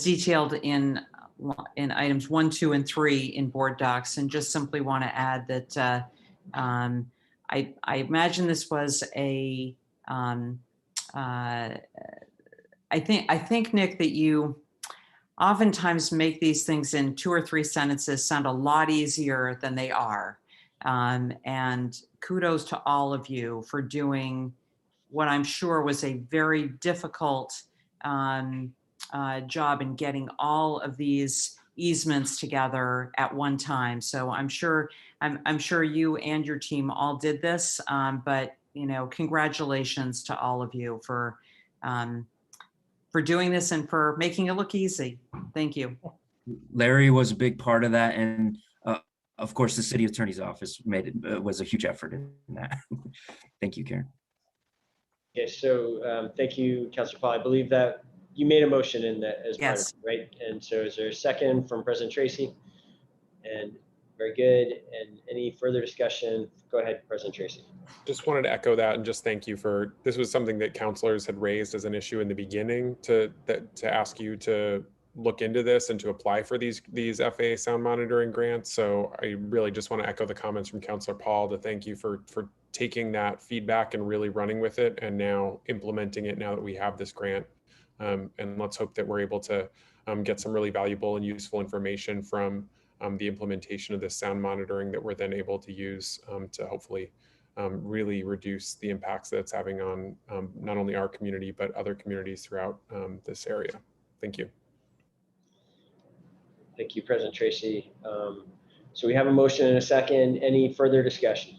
detailed in items 1, 2, and 3 in board docs, and just simply want to add that I imagine this was a I think Nick, that you oftentimes make these things in 2 or 3 sentences sound a lot easier than they are. And kudos to all of you for doing what I'm sure was a very difficult job in getting all of these easements together at one time. So I'm sure you and your team all did this, but congratulations to all of you for doing this and for making it look easy. Thank you.
Larry was a big part of that, and of course, the city attorney's office made it was a huge effort in that. Thank you, Karen.
Okay, so thank you, Councilor Paul. I believe that you made a motion in that as part of it, right? And so is there a second from President Tracy? And very good. And any further discussion? Go ahead, President Tracy.
Just wanted to echo that and just thank you for, this was something that councilors had raised as an issue in the beginning to ask you to look into this and to apply for these FAA sound monitoring grants. So I really just want to echo the comments from Councilor Paul to thank you for taking that feedback and really running with it and now implementing it now that we have this grant. And let's hope that we're able to get some really valuable and useful information from the implementation of this sound monitoring that we're then able to use to hopefully really reduce the impacts that it's having on not only our community, but other communities throughout this area. Thank you.
Thank you, President Tracy. So we have a motion and a second. Any further discussion?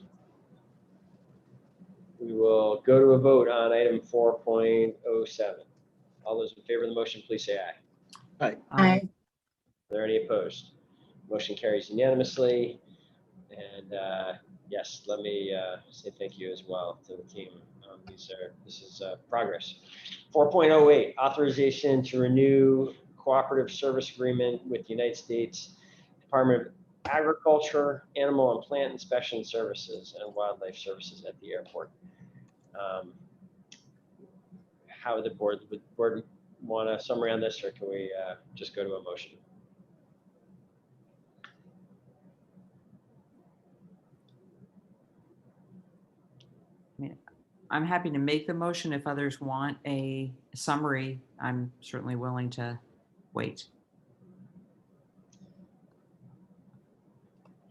We will go to a vote on item 4.07. All those in favor of the motion, please say aye.
Aye.
Aye.
Are there any opposed? Motion carries unanimously. And yes, let me say thank you as well to the team. This is progress. 4.08, authorization to renew cooperative service agreement with the United States Department of Agriculture, Animal and Plant Inspection Services, and Wildlife Services at the airport. How would the board want a summary on this, or can we just go to a motion?
I'm happy to make the motion. If others want a summary, I'm certainly willing to wait.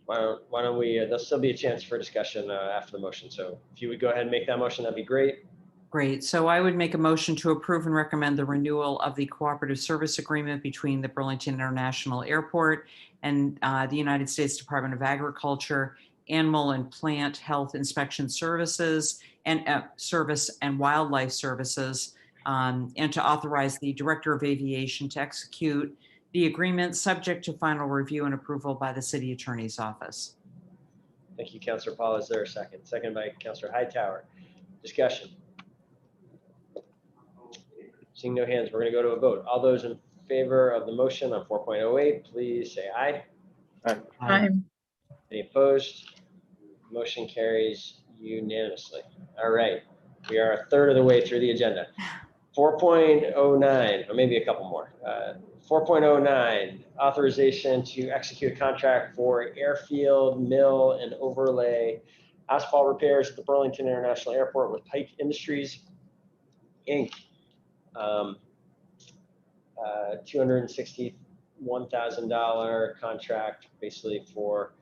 Why don't we, there'll still be a chance for discussion after the motion. So if you would go ahead and make that motion, that'd be great.
Great. So I would make a motion to approve and recommend the renewal of the cooperative service agreement between the Burlington International Airport and the United States Department of Agriculture, Animal and Plant Health Inspection Services, and Service and Wildlife Services, and to authorize the Director of Aviation to execute the agreement subject to final review and approval by the City Attorney's Office.
Thank you, Councilor Paul. Is there a second? Second by Councilor Hightower. Discussion. Seeing no hands, we're going to go to a vote. All those in favor of the motion on 4.08, please say aye.
Aye.
Any opposed? Motion carries unanimously. All right, we are a third of the way through the agenda. 4.09, or maybe a couple more. 4.09, authorization to execute a contract for airfield, mill, and overlay asphalt repairs at the Burlington International Airport with Pike Industries, Inc. $261,000 contract basically for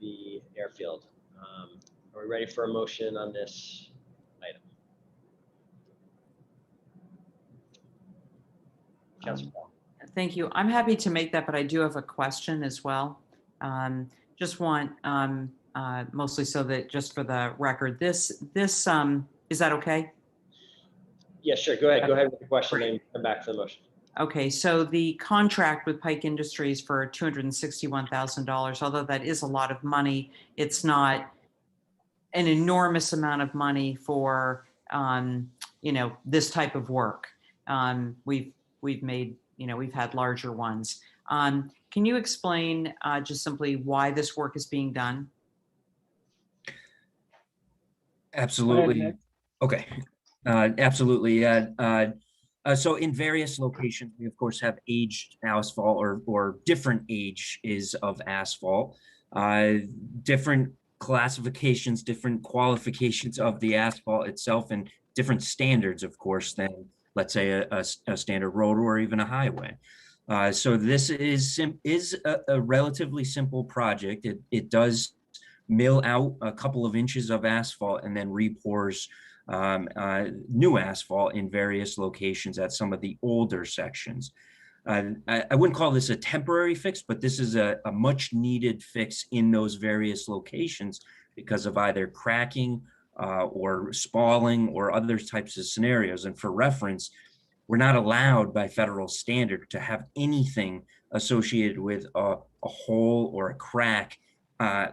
the airfield. Are we ready for a motion on this item? Councilor Paul.
Thank you. I'm happy to make that, but I do have a question as well. Just want, mostly so that just for the record, this is that okay?
Yeah, sure. Go ahead. Go ahead with the question and come back to the motion.
Okay, so the contract with Pike Industries for $261,000, although that is a lot of money, it's not an enormous amount of money for this type of work. We've made, we've had larger ones. Can you explain just simply why this work is being done?
Absolutely. Okay. Absolutely. So in various locations, we of course have aged asphalt or different ages of asphalt, different classifications, different qualifications of the asphalt itself, and different standards, of course, than let's say a standard road or even a highway. So this is a relatively simple project. It does mill out a couple of inches of asphalt and then repours new asphalt in various locations at some of the older sections. I wouldn't call this a temporary fix, but this is a much needed fix in those various locations because of either cracking or spalling or other types of scenarios. And for reference, we're not allowed by federal standard to have anything associated with a hole or a crack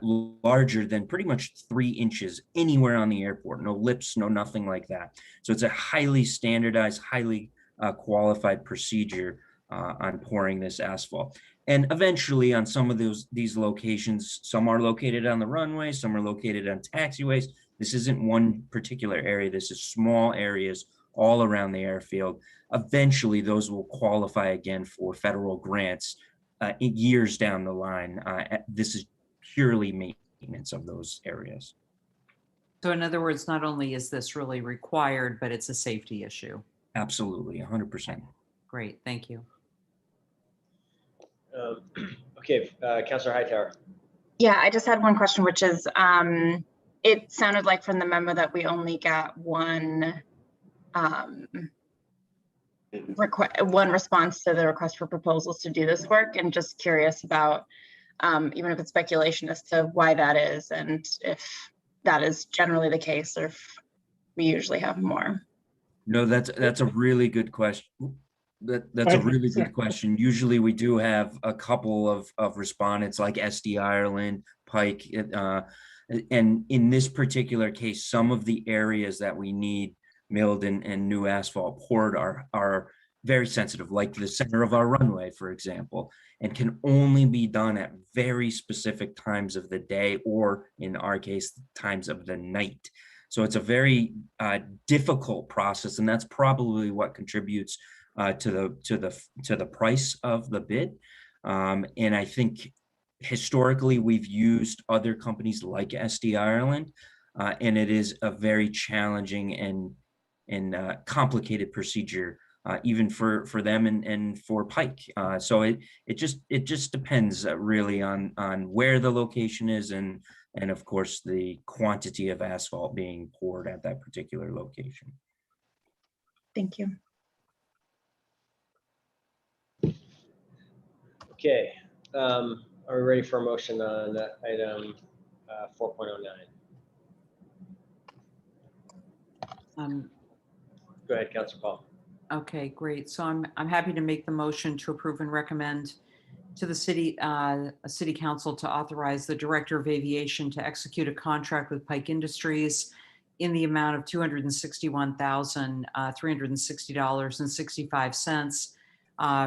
larger than pretty much 3 inches anywhere on the airport. No lips, no nothing like that. So it's a highly standardized, highly qualified procedure on pouring this asphalt. And eventually on some of these locations, some are located on the runway, some are located on taxiways. This isn't one particular area. This is small areas all around the airfield. Eventually those will qualify again for federal grants years down the line. This is purely maintenance of those areas.
So in other words, not only is this really required, but it's a safety issue.
Absolutely, 100%.
Great, thank you.
Okay, Councilor Hightower.
Yeah, I just had one question, which is, it sounded like from the memo that we only got one response to the request for proposals to do this work, and just curious about, even if it's speculation as to why that is, and if that is generally the case, or if we usually have more.
No, that's a really good question. That's a really good question. Usually we do have a couple of respondents like SD Ireland, Pike, and in this particular case, some of the areas that we need milled and new asphalt poured are very sensitive, like the center of our runway, for example, and can only be done at very specific times of the day, or in our case, times of the night. So it's a very difficult process, and that's probably what contributes to the price of the bid. And I think historically we've used other companies like SD Ireland, and it is a very challenging and complicated procedure, even for them and for Pike. So it just depends really on where the location is, and of course the quantity of asphalt being poured at that particular location.
Thank you.
Okay, are we ready for a motion on item 4.09? Go ahead, Councilor Paul.
Okay, great. So I'm happy to make the motion to approve and recommend to the city council to authorize the director of aviation to execute a contract with Pike Industries in the amount of $261,360.65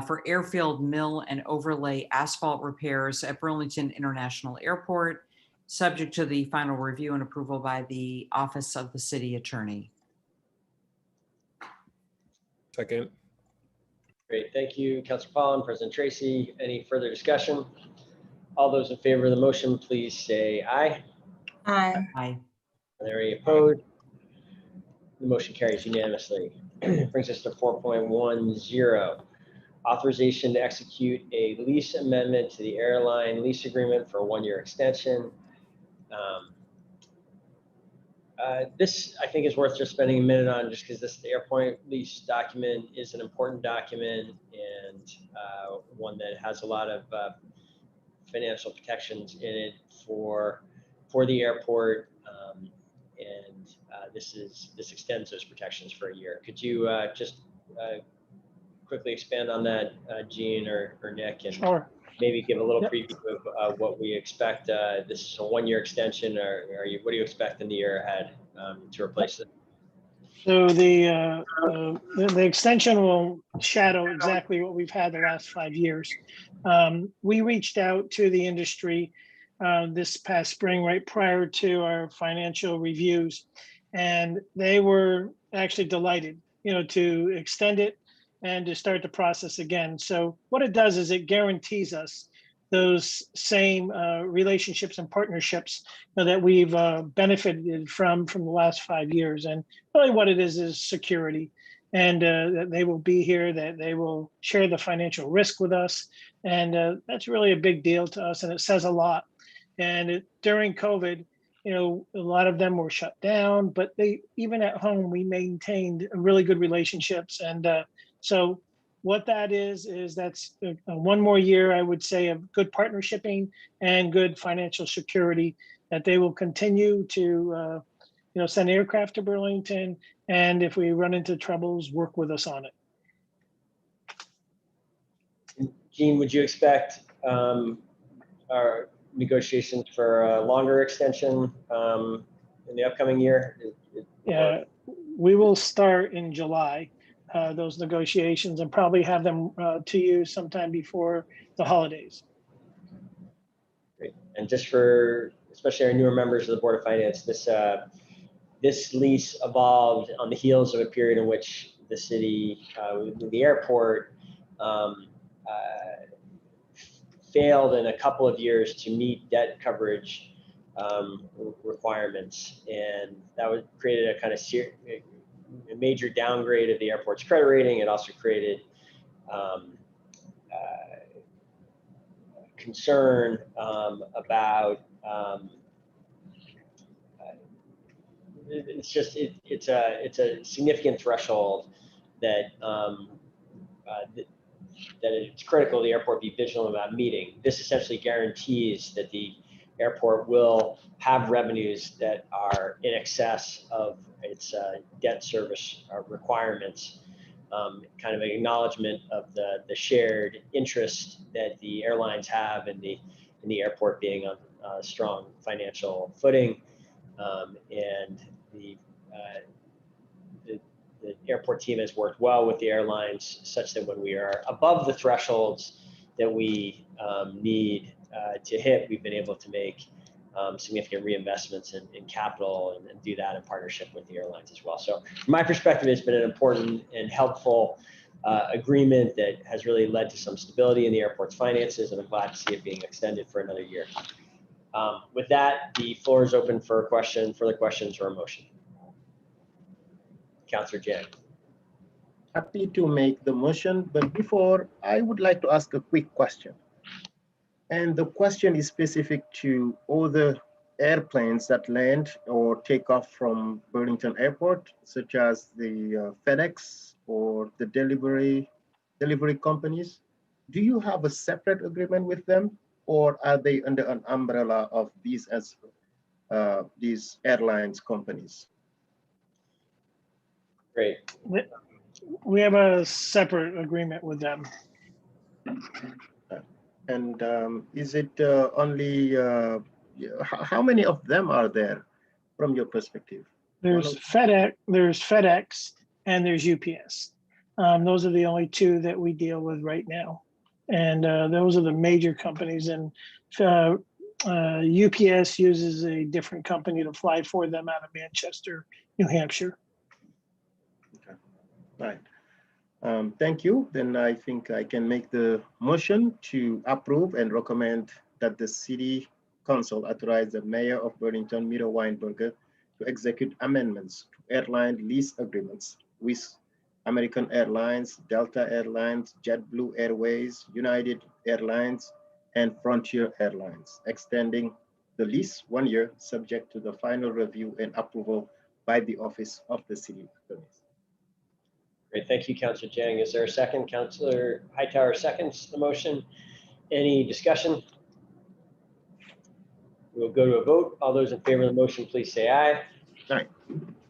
for airfield mill and overlay asphalt repairs at Burlington International Airport, subject to the final review and approval by the Office of the City Attorney.
Second.
Great, thank you, Councilor Paul and President Tracy. Any further discussion? All those in favor of the motion, please say aye.
Aye.
Aye.
Are there any opposed? The motion carries unanimously. Brings us to 4.10, authorization to execute a lease amendment to the airline lease agreement for a 1-year extension. This, I think, is worth just spending a minute on, just because the airport lease document is an important document, and one that has a lot of financial protections in it for the airport, and this extends those protections for a year. Could you just quickly expand on that, Gene or Nick, and
Sure.
maybe give a little
Yep.
preview of what we expect? This is a 1-year extension, or what do you expect in the year ahead to replace it?
So the extension will shadow exactly what we've had the last 5 years. We reached out to the industry this past spring, right prior to our financial reviews, and they were actually delighted, to extend it and to start the process again. So what it does is it guarantees us those same relationships and partnerships that we've benefited from the last 5 years. And really what it is security, and that they will be here, that they will share the financial risk with us. And that's really a big deal to us, and it says a lot. And during COVID, a lot of them were shut down, but even at home, we maintained really good relationships. And so what that is that's 1 more year, I would say, of good partnershiping and good financial security, that they will continue to send aircraft to Burlington, and if we run into troubles, work with us on it.
Gene, would you expect our negotiations for a longer extension in the upcoming year?
Yeah, we will start in July, those negotiations, and probably have them to you sometime before the holidays.
Great. And just for especially our newer members of the Board of Finance, this lease evolved on the heels of a period in which the city, the airport, failed in a couple of years to meet debt coverage requirements, and that created a kind of a major downgrade of the airport's credit rating. It also created concern about it's a significant threshold that that it's critical the airport be vigilant about meeting. This essentially guarantees that the airport will have revenues that are in excess of its debt service requirements, kind of an acknowledgement of the shared interest that the airlines have in the airport being on a strong financial footing, and the the airport team has worked well with the airlines such that when we are above the thresholds that we need to hit, we've been able to make significant reinvestments in capital and do that in partnership with the airlines as well. So from my perspective, it's been an important and helpful agreement that has really led to some stability in the airport's finances, and I'm glad to see it being extended for another year. With that, the floor is open for further questions or a motion. Councillor Jang.
Happy to make the motion, but before, I would like to ask a quick question. And the question is specific to all the airplanes that land or take off from Burlington Airport, such as the FedEx or the delivery companies. Do you have a separate agreement with them, or are they under an umbrella of these airlines companies?
Great.
We have a separate agreement with them.
And is it only, how many of them are there from your perspective?
There's FedEx, and there's UPS. Those are the only two that we deal with right now. And those are the major companies. And UPS uses a different company to fly for them out of Manchester, New Hampshire.
Okay, right. Thank you. Then I think I can make the motion to approve and recommend that the City Council authorize the Mayor of Burlington, Miro Weinberger, to execute amendments to airline lease agreements with American Airlines, Delta Airlines, JetBlue Airways, United Airlines, and Frontier Airlines, extending the lease 1 year, subject to the final review and approval by the Office of the City Attorney.
Great, thank you, Councillor Jang. Is there a second? Councillor Hightower seconds the motion. Any discussion? We'll go to a vote. All those in favor of the motion, please say aye.
Aye.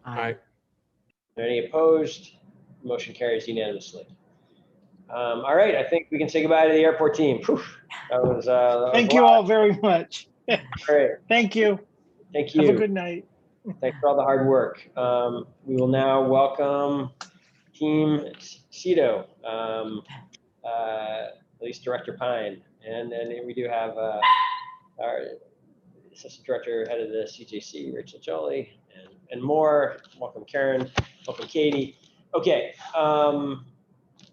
Aye.
Are there any opposed? Motion carries unanimously. All right, I think we can say goodbye to the airport team. Whew, that was
Thank you all very much.
Great.
Thank you.
Thank you.
Have a good night.
Thanks for all the hard work. We will now welcome Team CEDO, Lease Director Pine, and then we do have our Assistant Director, Head of the CJC, Rachel Jolie, and more. Welcome, Karen. Welcome, Katie. Okay,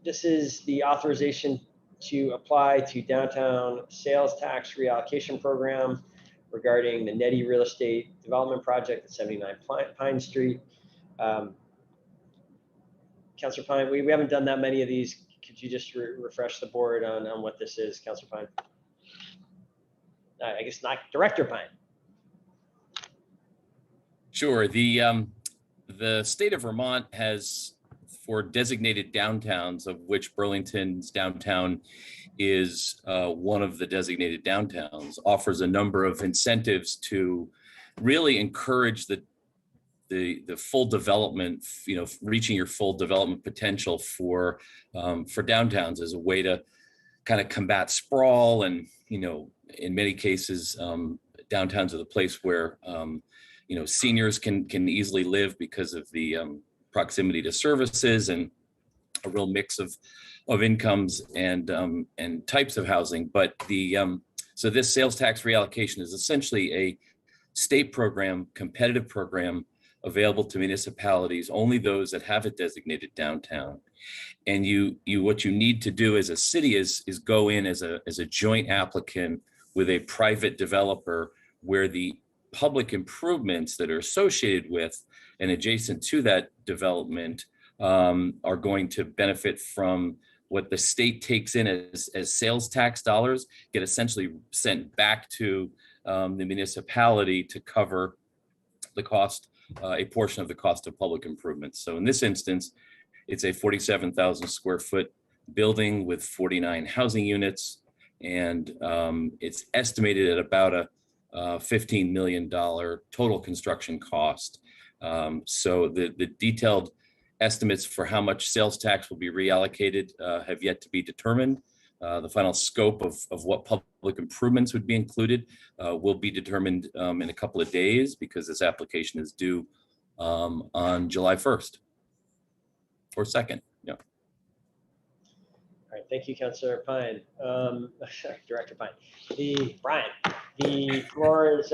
this is the authorization to apply to downtown sales tax reallocation program regarding the Nettie Real Estate Development Project at 79 Pine Street. Councillor Pine, we haven't done that many of these. Could you just refresh the board on what this is, Councillor Pine? I guess not Director Pine.
Sure. The state of Vermont has, for designated downtowns, of which Burlington's downtown is one of the designated downtowns, offers a number of incentives to really encourage the full development, reaching your full development potential for downtowns as a way to kind of combat sprawl. And, in many cases, downtowns are the place where, seniors can easily live because of the proximity to services and a real mix of incomes and types of housing. But so this sales tax reallocation is essentially a state program, competitive program, available to municipalities, only those that have a designated downtown. And what you need to do as a city is go in as a joint applicant with a private developer, where the public improvements that are associated with and adjacent to that development are going to benefit from what the state takes in as sales tax dollars, get essentially sent back to the municipality to cover the cost, a portion of the cost of public improvements. So in this instance, it's a 47,000 square foot building with 49 housing units, and it's estimated at about a $15 million total construction cost. So the detailed estimates for how much sales tax will be reallocated have yet to be determined. The final scope of what public improvements would be included will be determined in a couple of days, because this application is due on July 1st. for second. Yeah.
All right, thank you, Councilor Pine. Director Pine. Brian, the floor is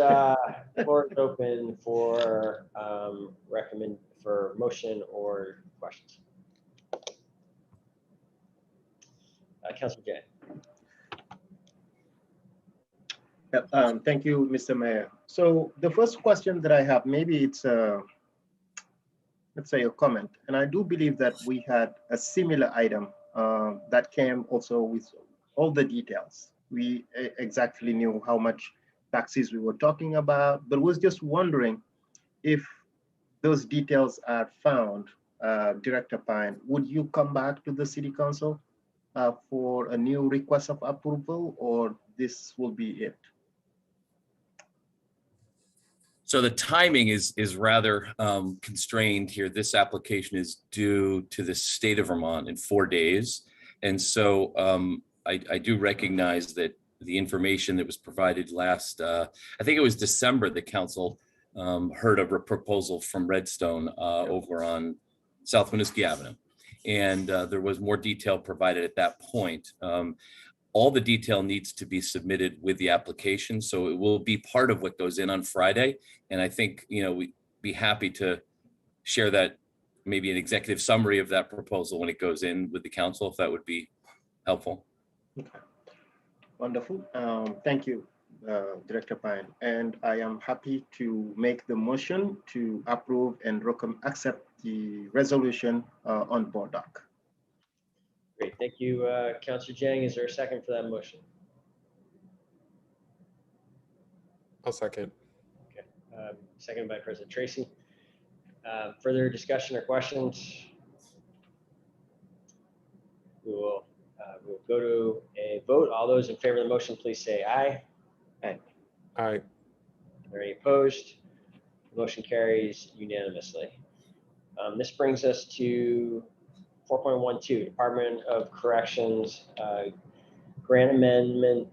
open for motion or questions. Councilor Jay.
Thank you, Mr. Mayor. So the first question that I have, maybe it's let's say a comment, and I do believe that we had a similar item that came also with all the details. We exactly knew how much taxes we were talking about, but was just wondering if those details are found, Director Pine, would you come back to the City Council for a new request of approval, or this will be it?
So the timing is rather constrained here. This application is due to the state of Vermont in 4 days. And so I do recognize that the information that was provided last, I think it was December, the council heard of a proposal from Redstone over on South Winooski Avenue. And there was more detail provided at that point. All the detail needs to be submitted with the application. So it will be part of what goes in on Friday. And I think, we'd be happy to share that, maybe an executive summary of that proposal when it goes in with the council, if that would be helpful.
Okay. Wonderful. Thank you, Director Pine. And I am happy to make the motion to approve and accept the resolution on board doc.
Great, thank you, Councilor Jang. Is there a second for that motion?
I'll second.
Okay, seconded by President Tracy. Further discussion or questions? We'll go to a vote. All those in favor of the motion, please say aye. Aye.
Aye.
Are any opposed? The motion carries unanimously. This brings us to 4.12, Department of Corrections grant amendment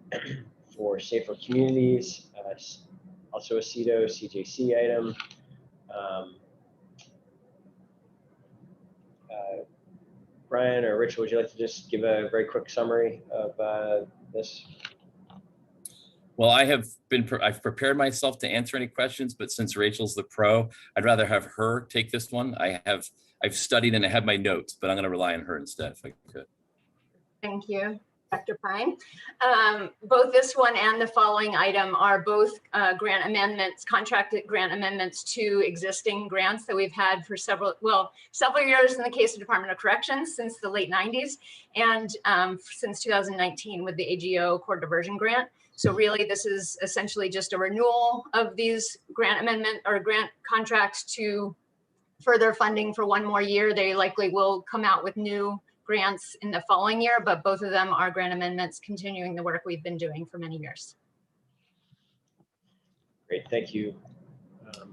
for safer communities, also a CJC item. Brian or Rich, would you like to just give a very quick summary of this?
Well, I've prepared myself to answer any questions, but since Rachel's the pro, I'd rather have her take this one. I've studied and I have my notes, but I'm going to rely on her instead if I could.
Thank you, Dr. Pine. Both this one and the following item are both grant amendments, contracted grant amendments to existing grants that we've had for several years in the case of Department of Corrections since the late 90s, and since 2019 with the AGO Court Diversion Grant. So really, this is essentially just a renewal of these grant amendment or grant contracts to further funding for one more year. They likely will come out with new grants in the following year, but both of them are grant amendments continuing the work we've been doing for many years.
Great, thank you for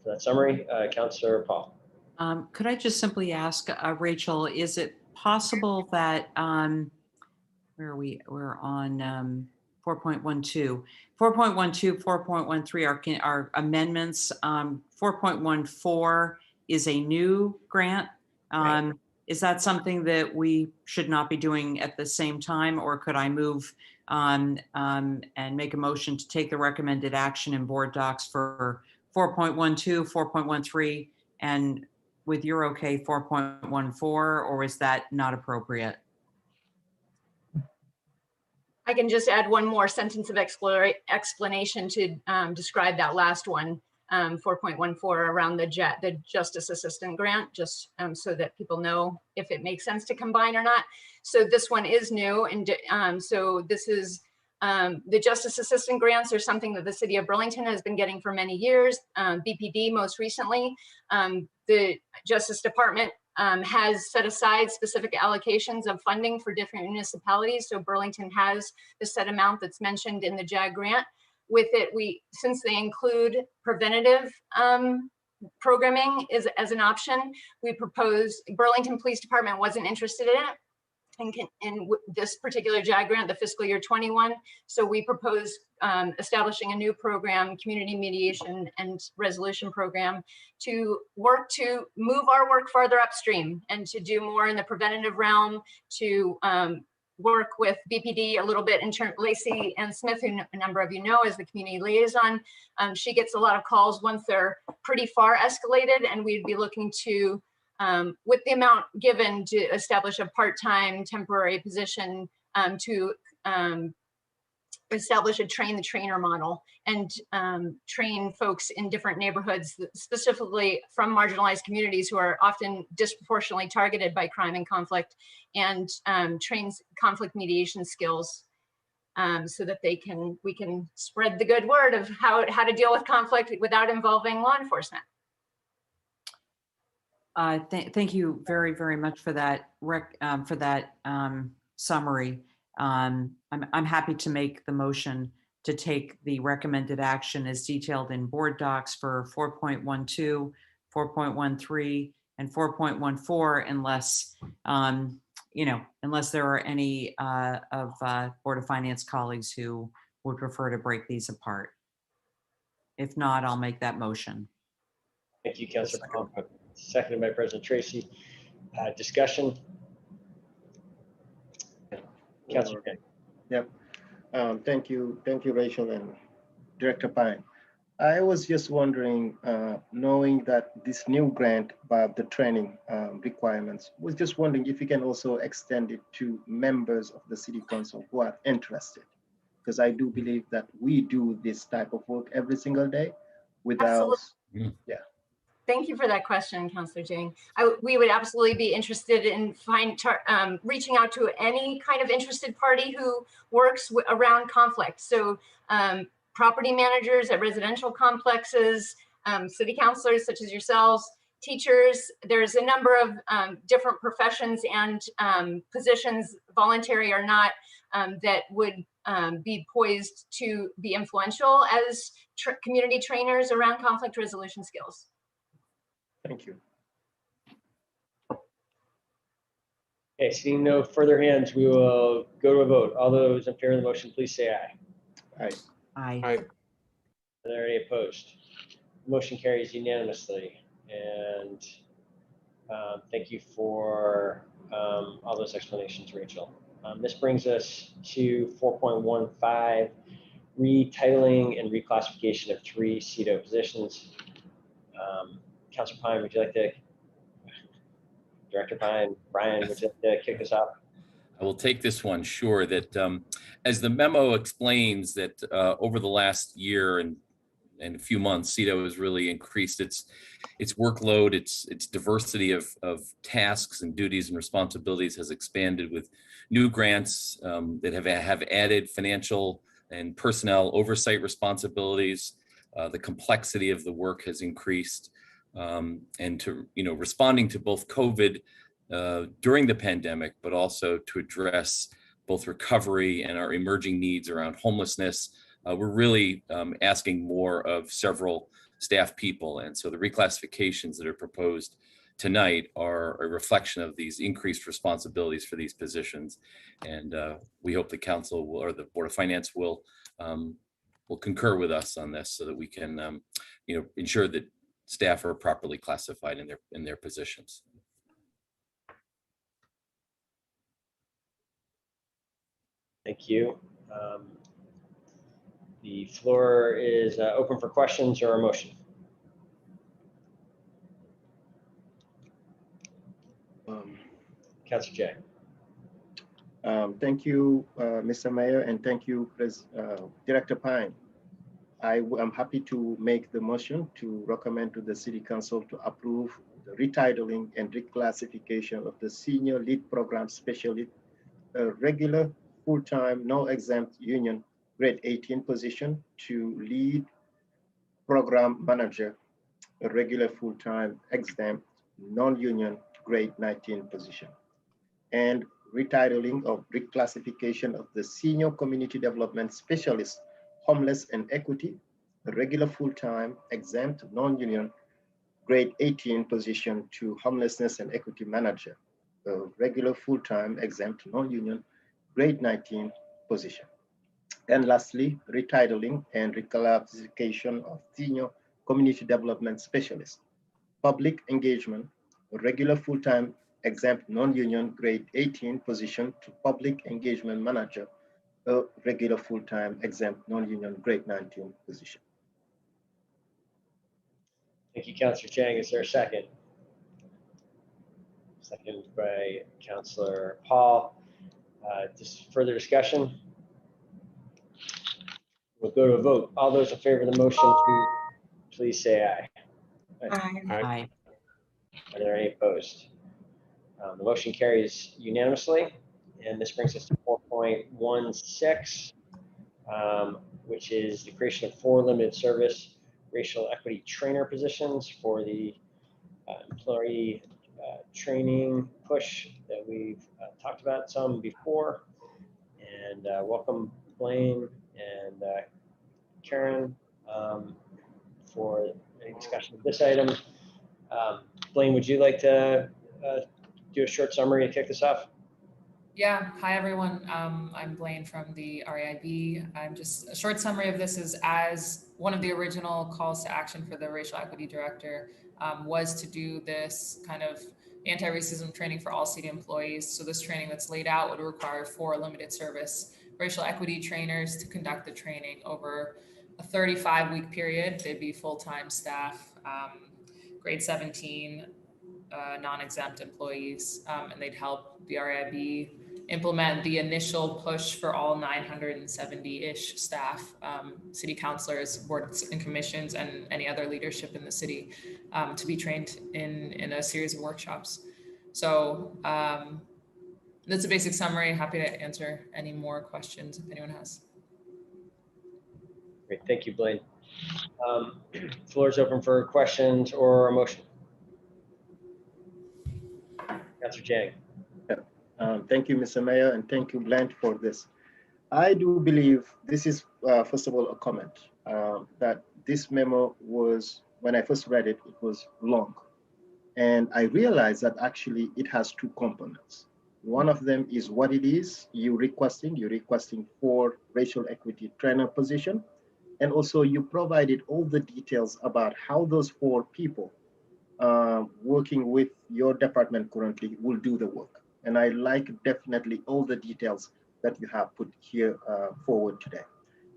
that summary. Councilor Paul.
Could I just simply ask, Rachel, is it possible that, where are we? We're on 4.12. 4.12, 4.13 are amendments. 4.14 is a new grant.
Right.
Is that something that we should not be doing at the same time, or could I move and make a motion to take the recommended action in board docs for 4.12, 4.13, and with your okay, 4.14, or is that not appropriate?
I can just add one more sentence of explanation to describe that last one, 4.14, around the Justice Assistant Grant, just so that people know if it makes sense to combine or not. So this one is new, and so this is the Justice Assistant Grants are something that the City of Burlington has been getting for many years. BPD most recently, the Justice Department has set aside specific allocations of funding for different municipalities. So Burlington has the set amount that's mentioned in the JAG grant. With it, since they include preventative programming as an option, we proposed, Burlington Police Department wasn't interested in it. this particular JAG grant, the fiscal year 21. So we propose establishing a new program, community mediation and resolution program, to work to move our work farther upstream and to do more in the preventative realm, to work with BPD a little bit in turn. Lacey and Smith, who a number of you know as the community liaison, she gets a lot of calls once they're pretty far escalated, and we'd be looking to, with the amount given, to establish a part-time temporary position to establish a train the trainer model and train folks in different neighborhoods, specifically from marginalized communities who are often disproportionately targeted by crime and conflict, and trains conflict mediation skills so that we can spread the good word of how to deal with conflict without involving law enforcement.
Thank you very, very much for that, summary. I'm happy to make the motion to take the recommended action as detailed in board docs for 4.12, 4.13, and 4.14, unless unless there are any of Board of Finance colleagues who would prefer to break these apart. If not, I'll make that motion.
Thank you, Councilor Palm. Seconded by President Tracy. Discussion. Councilor King.
Yep. Thank you, Rachel and Director Pine. I was just wondering, knowing that this new grant about the training requirements, was just wondering if you can also extend it to members of the City Council who are interested, because I do believe that we do this type of work every single day without,
Absolutely.
Yeah.
Thank you for that question, Councilor Jing. We would absolutely be interested in reaching out to any kind of interested party who works around conflict. So property managers at residential complexes, city councilors such as yourselves, teachers. There's a number of different professions and positions, voluntary or not, that would be poised to be influential as community trainers around conflict resolution skills.
Thank you.
Okay, seeing no further hands, we will go to a vote. All those in favor of the motion, please say aye.
Aye.
Aye.
Aye.
Are there any opposed? Motion carries unanimously. And thank you for all those explanations, Rachel. This brings us to 4.15, retitling and reclassification of 3 CEDO positions. Councilor Pine, would you like to, Director Pine, Brian, would you like to kick this off?
I will take this one, sure. That as the memo explains, that over the last year and a few months, CEDO has really increased its workload, its diversity of tasks and duties and responsibilities has expanded with new grants that have added financial and personnel oversight responsibilities. The complexity of the work has increased, and to responding to both COVID during the pandemic, but also to address both recovery and our emerging needs around homelessness. We're really asking more of several staff people. And so the reclassifications that are proposed tonight are a reflection of these increased responsibilities for these positions. And we hope the council will, or the Board of Finance will concur with us on this so that we can ensure that staff are properly classified in their positions.
Thank you. The floor is open for questions or a motion. Councilor Jay.
Thank you, Mr. Mayor, and thank you, Director Pine. I'm happy to make the motion to recommend to the City Council to approve the retitling and reclassification of the Senior Lead Program Specialist, a regular full-time, no exempt union grade 18 position, to Lead Program Manager, a regular full-time exempt non-union grade 19 position, and retitling of reclassification of the Senior Community Development Specialist, Homeless and Equity, a regular full-time exempt non-union grade 18 position, to Homelessness and Equity Manager, a regular full-time exempt non-union grade 19 position. And lastly, retitling and reclassification of senior community development specialist, public engagement, regular full-time exempt non-union grade 18 position to public engagement manager, a regular full-time exempt non-union grade 19 position.
Thank you, Councillor Chang. Is there a second? Second by Councillor Paul. Just further discussion? We'll go to a vote. All those in favor of the motion, please say aye.
Aye.
Are there any opposed? The motion carries unanimously. And this brings us to 4.16, which is the creation of 4 limited service racial equity trainer positions for the employee training push that we've talked about some before. And welcome Blaine and Karen for any discussion of this item. Blaine, would you like to do a short summary to kick this off?
Yeah, hi everyone. I'm Blaine from the REIB. I'm just a short summary of this is as one of the original calls to action for the racial equity director was to do this kind of anti-racism training for all city employees. So this training that's laid out would require 4 limited service racial equity trainers to conduct the training over a 35-week period. They'd be full-time staff, grade 17, non-exempt employees, and they'd help the REIB implement the initial push for all 970-ish staff, city councilors, boards and commissions, and any other leadership in the city to be trained in a series of workshops. So that's a basic summary. Happy to answer any more questions if anyone has.
Great, thank you, Blaine. Floor is open for questions or a motion. Councillor Chang.
Thank you, Mr. Mayor, and thank you, Blaine, for this. I do believe this is, first of all, a comment that this memo was, when I first read it, it was long. And I realized that actually it has 2 components. One of them is what it is you're requesting for racial equity trainer position. And also you provided all the details about how those 4 people working with your department currently will do the work. And I like definitely all the details that you have put here forward today.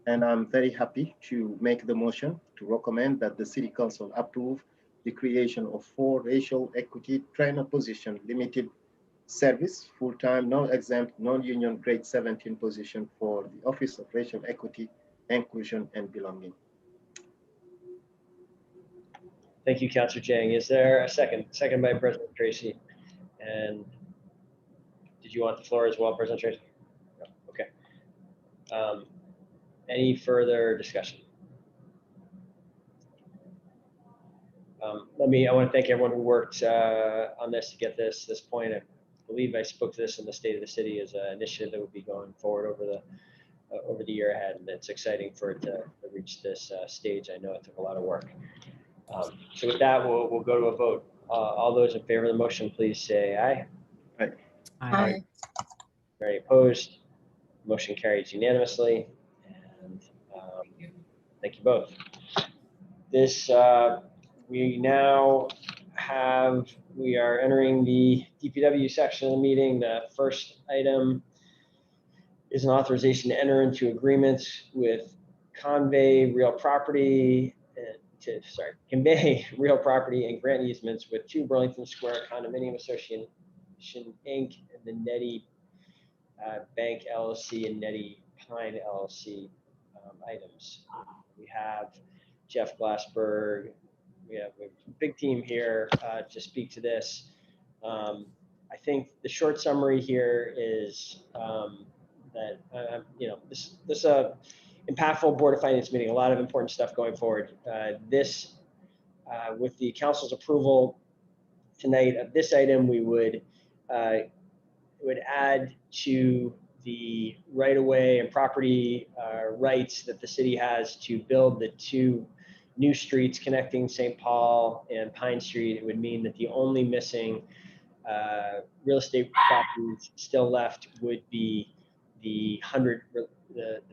And I'm very happy to make the motion to recommend that the City Council approve the creation of 4 racial equity trainer position, limited service, full-time, non-exempt, non-union grade 17 position for the Office of Racial Equity, Inclusion, and Belonging.
Thank you, Councillor Chang. Is there a second? Second by President Tracy. And did you want the floor as well, President Tracy? No. Okay. Any further discussion? I want to thank everyone who worked on this to get this point. I believe I spoke to this in the State of the City as an initiative that would be going forward over the year ahead, and it's exciting for it to reach this stage. I know it took a lot of work. So with that, we'll go to a vote. All those in favor of the motion, please say aye.
Aye.
Aye.
Any opposed? Motion carries unanimously. And thank you both. This we are entering the DPW section of the meeting. The first item is an authorization to enter into agreements with convey real property and grant easements with 2 Burlington Square Condominium Association Inc. and the Nettie Bank LLC and Nettie Pine LLC items. We have Jeff Glassberg. We have a big team here to speak to this. I think the short summary here is that this is a impactful Board of Finance meeting, a lot of important stuff going forward. With the council's approval tonight of this item, we would add to the right-of-way and property rights that the city has to build the 2 new streets connecting St. Paul and Pine Street. It would mean that the only missing real estate properties still left would be the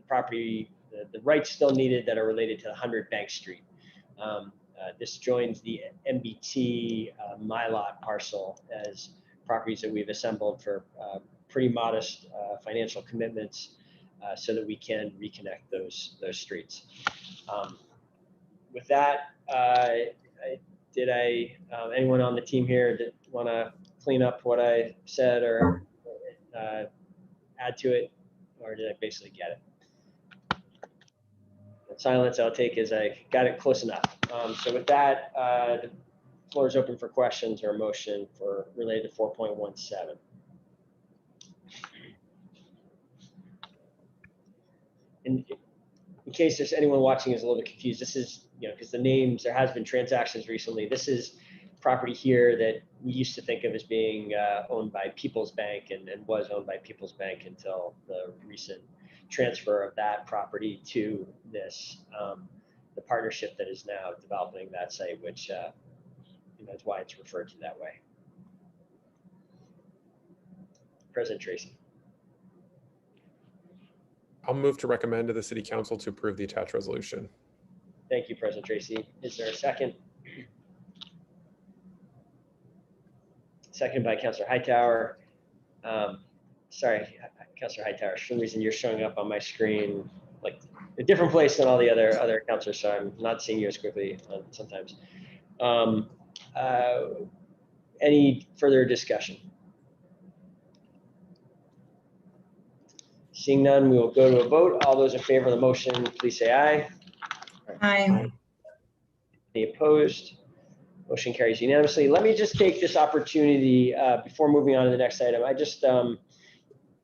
property, the rights still needed that are related to 100 Bank Street. This joins the MBT my lot parcel as properties that we've assembled for pretty modest financial commitments so that we can reconnect those streets. With that, anyone on the team here that want to clean up what I said or add to it, or did I basically get it? The silence I'll take as I got it close enough. So with that, the floor is open for questions or a motion for related to 4.17. In case there's anyone watching is a little bit confused, this is, because the names, there has been transactions recently. This is property here that we used to think of as being owned by People's Bank and was owned by People's Bank until the recent transfer of that property to this, the partnership that is now developing that site, which is why it's referred to that way. President Tracy.
I'll move to recommend to the City Council to approve the attached resolution.
Thank you, President Tracy. Is there a second? Seconded by Councilor Hightower. Sorry, Councilor Hightower, for some reason you're showing up on my screen like a different place than all the other councilors, so I'm not seeing you as quickly sometimes. Any further discussion? Seeing none, we will go to a vote. All those in favor of the motion, please say aye.
Aye.
Any opposed? Motion carries unanimously. Let me just take this opportunity before moving on to the next item. I just,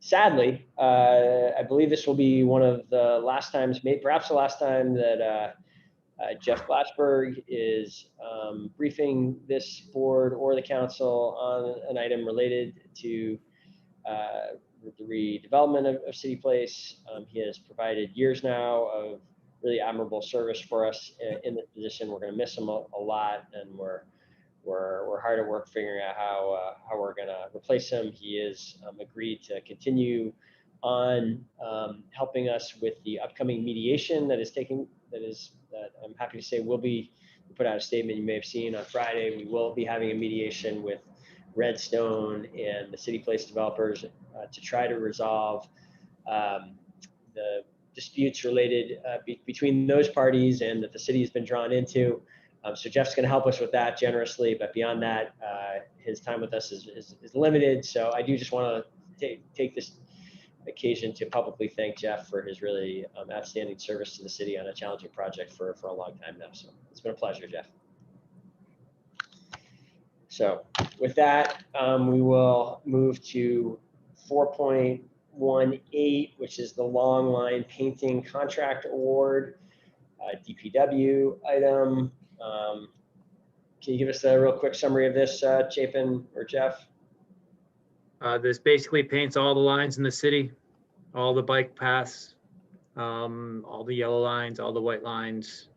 sadly, I believe this will be one of the last times, perhaps the last time that Jeff Glassberg is briefing this board or the council on an item related to the redevelopment of City Place. He has provided years now of really admirable service for us in this position. We're going to miss him a lot, and we're hard at work figuring out how we're going to replace him. He has agreed to continue on helping us with the upcoming mediation that I'm happy to say will be put out a statement you may have seen on Friday. We will be having a mediation with Redstone and the City Place developers to try to resolve the disputes related between those parties and that the city has been drawn into. So Jeff's going to help us with that generously, but beyond that, his time with us is limited. So I do just want to take this occasion to publicly thank Jeff for his really outstanding service to the city on a challenging project for a long time now. So it's been a pleasure, Jeff. So with that, we will move to 4.18, which is the long line painting contract award, DPW item. Can you give us a real quick summary of this, Chapin or Jeff?
This basically paints all the lines in the city, all the bike paths, all the yellow lines, all the white lines,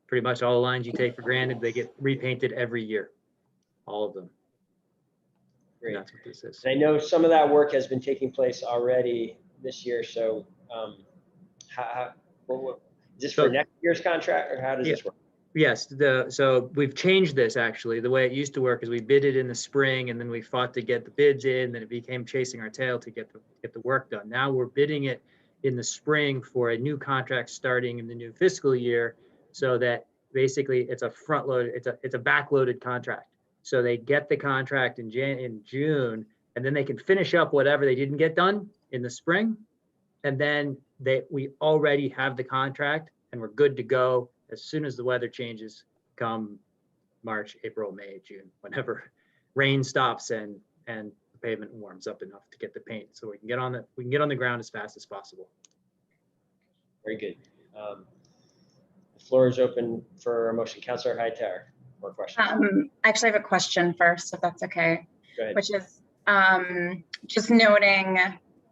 pretty much all the lines you take for granted, they get repainted every year, all of them.
Great.
And that's what this is.
And I know some of that work has been taking place already this year. So is this for next year's contract, or how does this work?
Yes, so we've changed this actually. The way it used to work is we bid it in the spring and then we fought to get the bids in, then it became chasing our tail to get the work done. Now we're bidding it in the spring for a new contract starting in the new fiscal year, so that basically it's a front load, it's a backloaded contract. So they get the contract in June, and then they can finish up whatever they didn't get done in the spring. And then we already have the contract and we're good to go as soon as the weather changes come March, April, May, June, whenever rain stops and the pavement warms up enough to get the paint, so we can get on the ground as fast as possible.
Very good. The floor is open for a motion. Councilor Hightower, more questions?
Actually, I have a question first, if that's okay.
Go ahead.
Which is just noting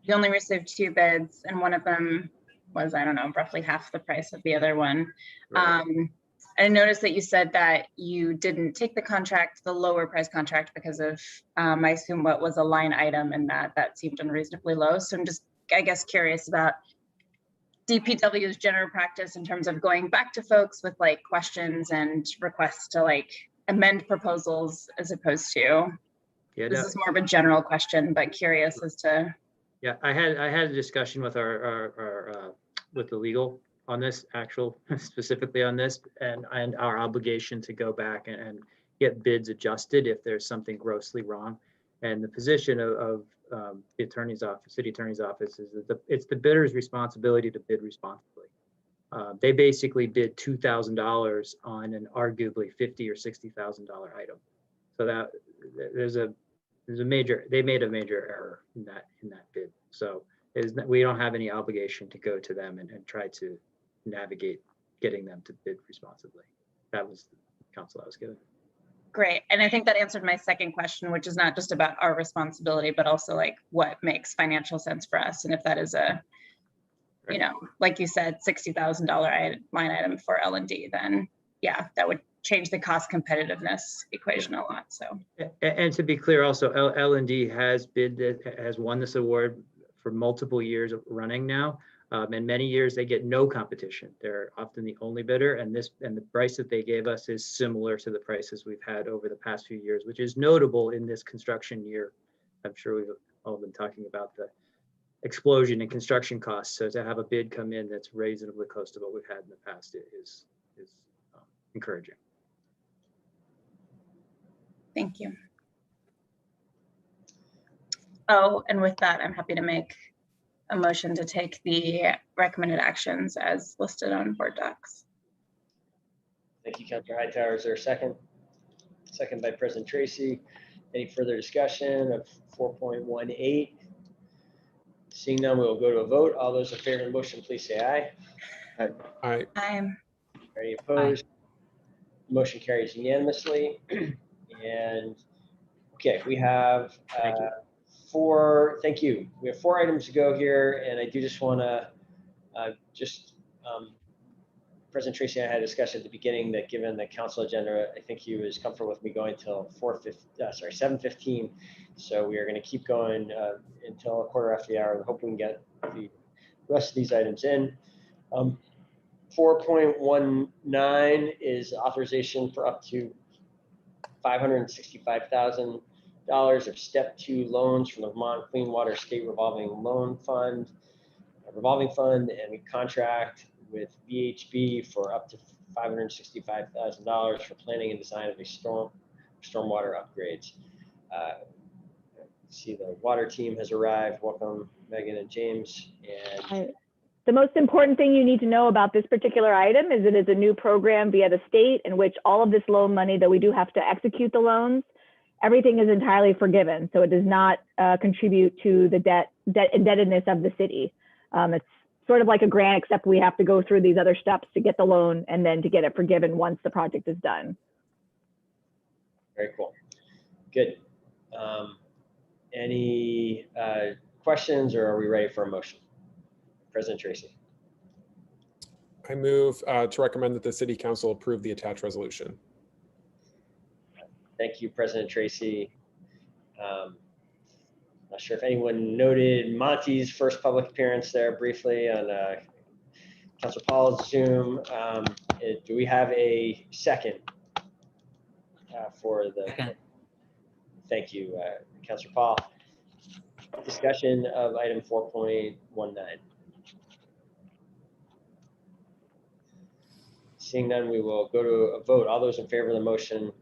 you only received 2 bids, and one of them was, I don't know, roughly half the price of the other one.
Right.
I noticed that you said that you didn't take the contract, the lower price contract, because of, I assume what was a line item, and that seemed unreasonably low. So I'm just, I guess, curious about DPW's general practice in terms of going back to folks with like questions and requests to like amend proposals, as opposed to, this is more of a general question, but curious as to.
Yeah, I had a discussion with our with the legal on this, specifically on this, and our obligation to go back and get bids adjusted if there's something grossly wrong. And the position of the attorney's office, city attorney's office, is that it's the bidder's responsibility to bid responsibly. They basically bid $2,000 on an arguably $50,000 or $60,000 item. So that they made a major error in that bid. So we don't have any obligation to go to them and try to navigate getting them to bid responsibly. That was the counsel I was given.
Great. And I think that answered my second question, which is not just about our responsibility, but also like what makes financial sense for us. And if that is a, you know, like you said, $60,000 line item for L&D, then yeah, that would change the cost competitiveness equation a lot. So,
and to be clear, also L&D has won this award for multiple years running now. And many years they get no competition. They're often the only bidder, and the price that they gave us is similar to the prices we've had over the past few years, which is notable in this construction year. I'm sure we've all been talking about the explosion in construction costs. So to have a bid come in that's reasonably close to what we've had in the past is encouraging.
thank you. Oh, and with that, I'm happy to make a motion to take the recommended actions as listed on board docs.
Thank you, Councilor Hightower. Is there a second? Second by President Tracy. Any further discussion of 4.18? Seeing none, we will go to a vote. All those in favor of the motion, please say aye.
Aye.
Any opposed? Motion carries unanimously. And okay, we have thank you. We have 4 items to go here, and I do just want to President Tracy and I had a discussion at the beginning that given the council agenda, I think he was comfortable with me going till 7:15. So we are going to keep going until a quarter after the hour. We're hoping we can get the rest of these items in. 4.19 is authorization for up to $565,000 of step 2 loans from the Vermont Clean Water State Revolving Fund, and we contract with VHB for up to $565,000 for planning and design of a stormwater upgrades. See the water team has arrived. Welcome, Megan and James. And
the most important thing you need to know about this particular item is it is a new program via the state in which all of this loan money that we do have to execute the loans, everything is entirely forgiven. So it does not contribute to the debt indebtedness of the city. It's sort of like a grant, except we have to go through these other steps to get the loan and then to get it forgiven once the project is done.
Very cool. Good. Any questions, or are we ready for a motion? President Tracy.
I move to recommend that the City Council approve the attached resolution.
Thank you, President Tracy. Not sure if anyone noted Monty's first public appearance there briefly on Councilor Paul's Zoom. Do we have a second for the?
Second.
Thank you, Councilor Paul. Discussion of item 4.19. Seeing none, we will go to a vote. All those in favor of the motion,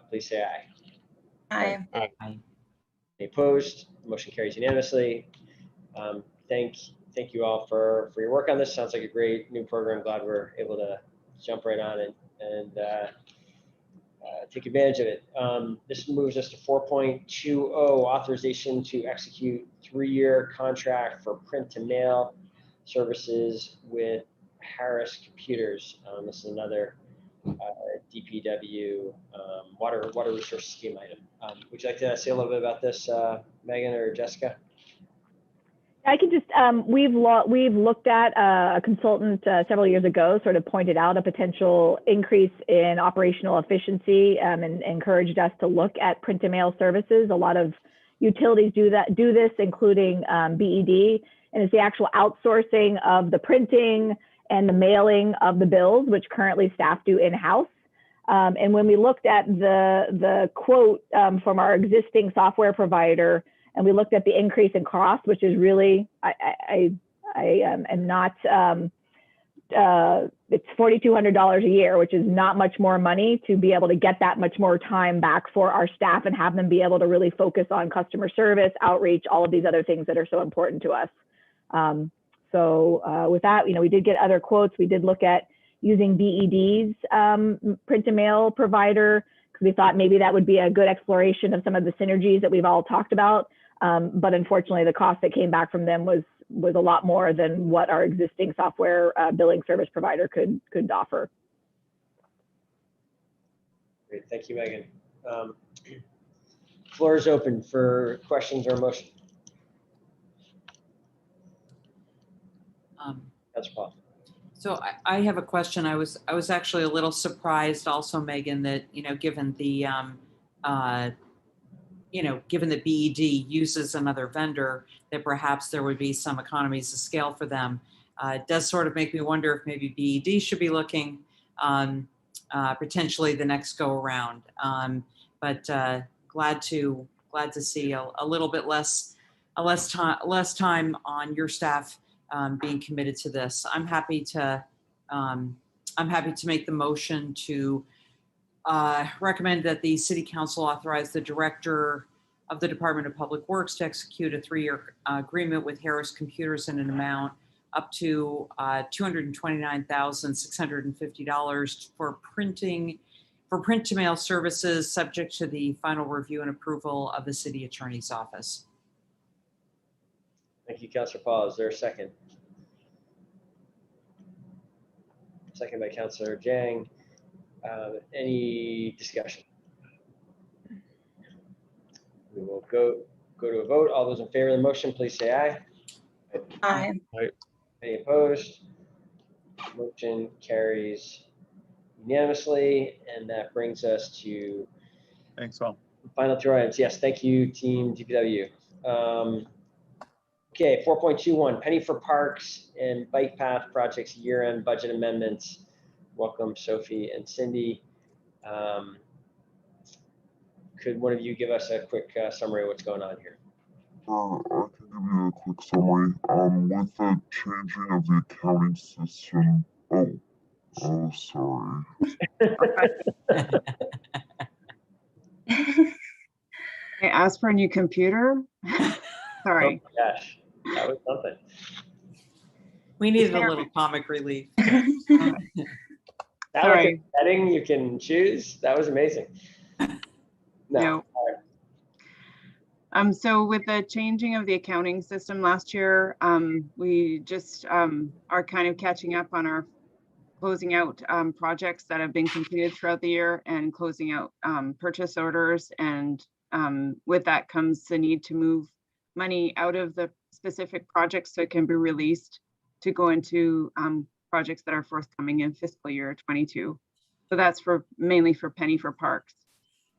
please say aye.
Aye.
Aye.
Any opposed? Motion carries unanimously. Thank you all for your work on this. Sounds like a great new program. Glad we're able to jump right on it and take advantage of it. This moves us to 4.20, authorization to execute 3-year contract for print to mail services with Harris Computers. This is another DPW water resource scheme item. Would you like to say a little bit about this, Megan or Jessica?
I can just, we've looked at a consultant several years ago, sort of pointed out a potential increase in operational efficiency and encouraged us to look at print to mail services. A lot of utilities do this, including BED, and it's the actual outsourcing of the printing and the mailing of the bills, which currently staff do in-house. And when we looked at the quote from our existing software provider, and we looked at the increase in cost, which is really, I am not, it's $4,200 a year, which is not much more money to be able to get that much more time back for our staff and have them be able to really focus on customer service, outreach, all of these other things that are so important to us. So with that, we did get other quotes. We did look at using BED's print and mail provider, because we thought maybe that would be a good exploration of some of the synergies that we've all talked about. But unfortunately, the cost that came back from them was a lot more than what our existing software billing service provider could offer.
Great, thank you, Megan. Floor is open for questions or motion. That's Paul.
So I have a question. I was actually a little surprised also, Megan, that, given the, given that BED uses another vendor, that perhaps there would be some economies of scale for them. It does sort of make me wonder if maybe BED should be looking potentially the next go around. But glad to see a little bit less time on your staff being committed to this. I'm happy to make the motion to recommend that the City Council authorize the Director of the Department of Public Works to execute a 3-year agreement with Harris Computers in an amount up to $229,650 for print to mail services, subject to the final review and approval of the City Attorney's Office.
Thank you, Councilor Paul. Is there a second? Second by Councilor Jang. Any discussion? We will go to a vote. All those in favor of the motion, please say aye.
Aye.
Any opposed? Motion carries unanimously, and that brings us to
Thanks all.
final 2 items. Yes, thank you, team DPW. Okay, 4.21, penny for parks and bike path projects year-end budget amendments. Welcome, Sophie and Cindy. Could one of you give us a quick summary of what's going on here?
I can give you a quick summary. With the changing of the accounting system. Oh, sorry.
I asked for a new computer. Sorry.
Oh my gosh, that was something.
We needed a little comic relief.
That was a setting you can choose. That was amazing. No.
So with the changing of the accounting system last year, we just are kind of catching up on our closing out projects that have been completed throughout the year and closing out purchase orders. And with that comes the need to move money out of the specific projects so it can be released to go into projects that are forthcoming in fiscal year 22. So that's mainly for penny for parks.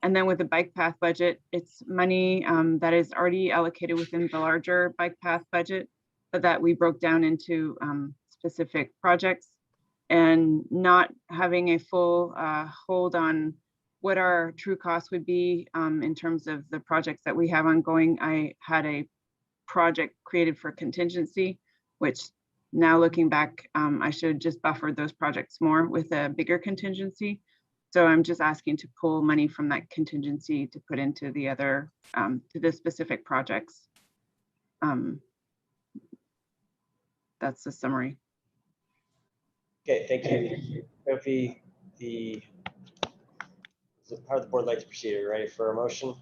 And then with the bike path budget, it's money that is already allocated within the larger bike path budget, but that we broke down into specific projects, and not having a full hold on what our true cost would be in terms of the projects that we have ongoing. I had a project created for contingency, which now looking back, I should have just buffered those projects more with a bigger contingency. So I'm just asking to pull money from that contingency to put into the other, to the specific projects. That's the summary.
Okay, thank you, Sophie. The part of the board like to proceed. Are you ready for a motion?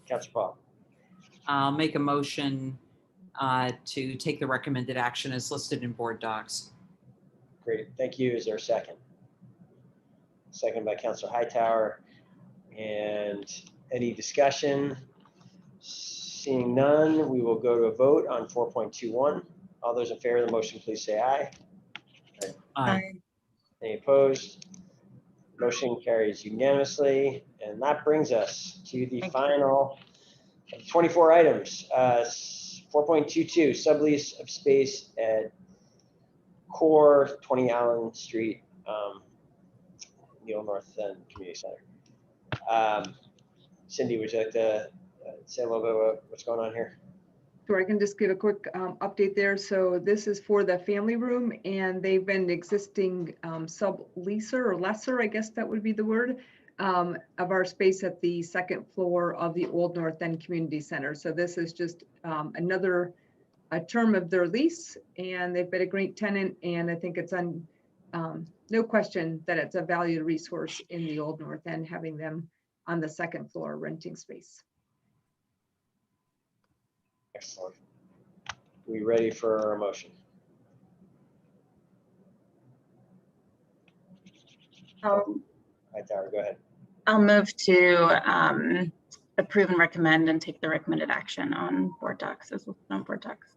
Councilor Paul.
I'll make a motion to take the recommended action as listed in board docs.
Great, thank you. Is there a second? second by Councilor Hightower. And any discussion? Seeing none, we will go to a vote on 4.21. All those in favor of the motion, please say aye.
Aye.
Any opposed? Motion carries unanimously. And that brings us to the final 24 items. 4.22, sublease of space at Core 20 Allen Street, Neil North End Community Center. Cindy, would you like to say a little bit about what's going on here?
Sure, I can just give a quick update there. So this is for the family room, and they've been existing subleaser or lesser, I guess that would be the word, of our space at the second floor of the Old North End Community Center. So this is just another term of their lease, and they've been a great tenant, and I think it's on no question that it's a valued resource in the Old North End, having them on the second floor renting space.
Excellent. We ready for a motion? Hightower, go ahead.
I'll move to approve and recommend and take the recommended action on board docs as well as on board docs.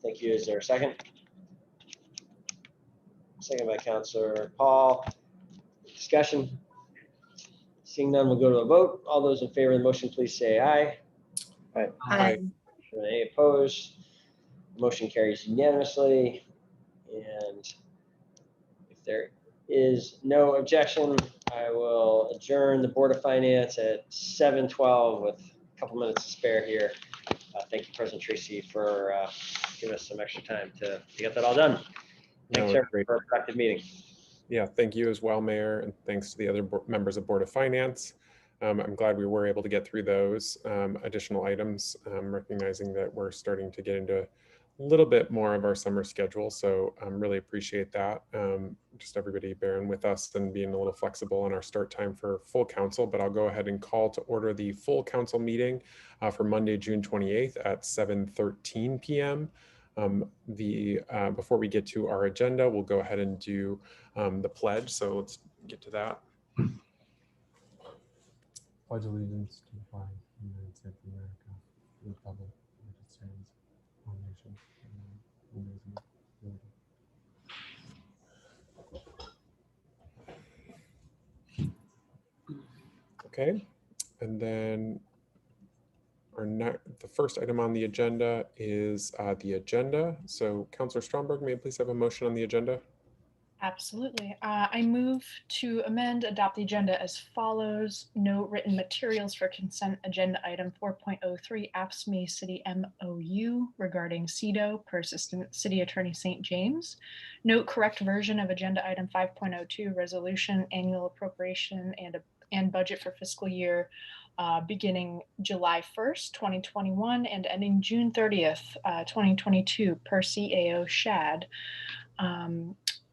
Thank you. Is there a second? Second by Councilor Paul. Discussion? Seeing none, we'll go to a vote. All those in favor of the motion, please say aye.
Aye.
Any opposed? Motion carries unanimously. And if there is no objection, I will adjourn the Board of Finance at 7:12 with a couple minutes to spare here. Thank you, President Tracy, for giving us some extra time to get that all done. Thanks,
No,
for a productive meeting.
Yeah, thank you as well, Mayor, and thanks to the other members of Board of Finance. I'm glad we were able to get through those additional items, recognizing that we're starting to get into a little bit more of our summer schedule. So really appreciate that. Just everybody bearing with us and being a little flexible on our start time for full council, but I'll go ahead and call to order the full council meeting for Monday, June 28th at 7:13 p.m. Before we get to our agenda, we'll go ahead and do the pledge. So let's get to that. Pledge allegiance to the flag of the United States of America, the republic for which it stands, one nation, indivisible. Okay, and then the first item on the agenda is the agenda. So Councilor Stromberg, may I please have a motion on the agenda?
Absolutely. I move to amend, adopt the agenda as follows. No written materials for consent agenda item 4.03 AFSCME City MOU regarding CEDO per Assistant City Attorney St. James. Note correct version of agenda item 5.02 resolution annual appropriation and budget for fiscal year beginning July 1st, 2021 and ending June 30th, 2022 per CAO SHAD.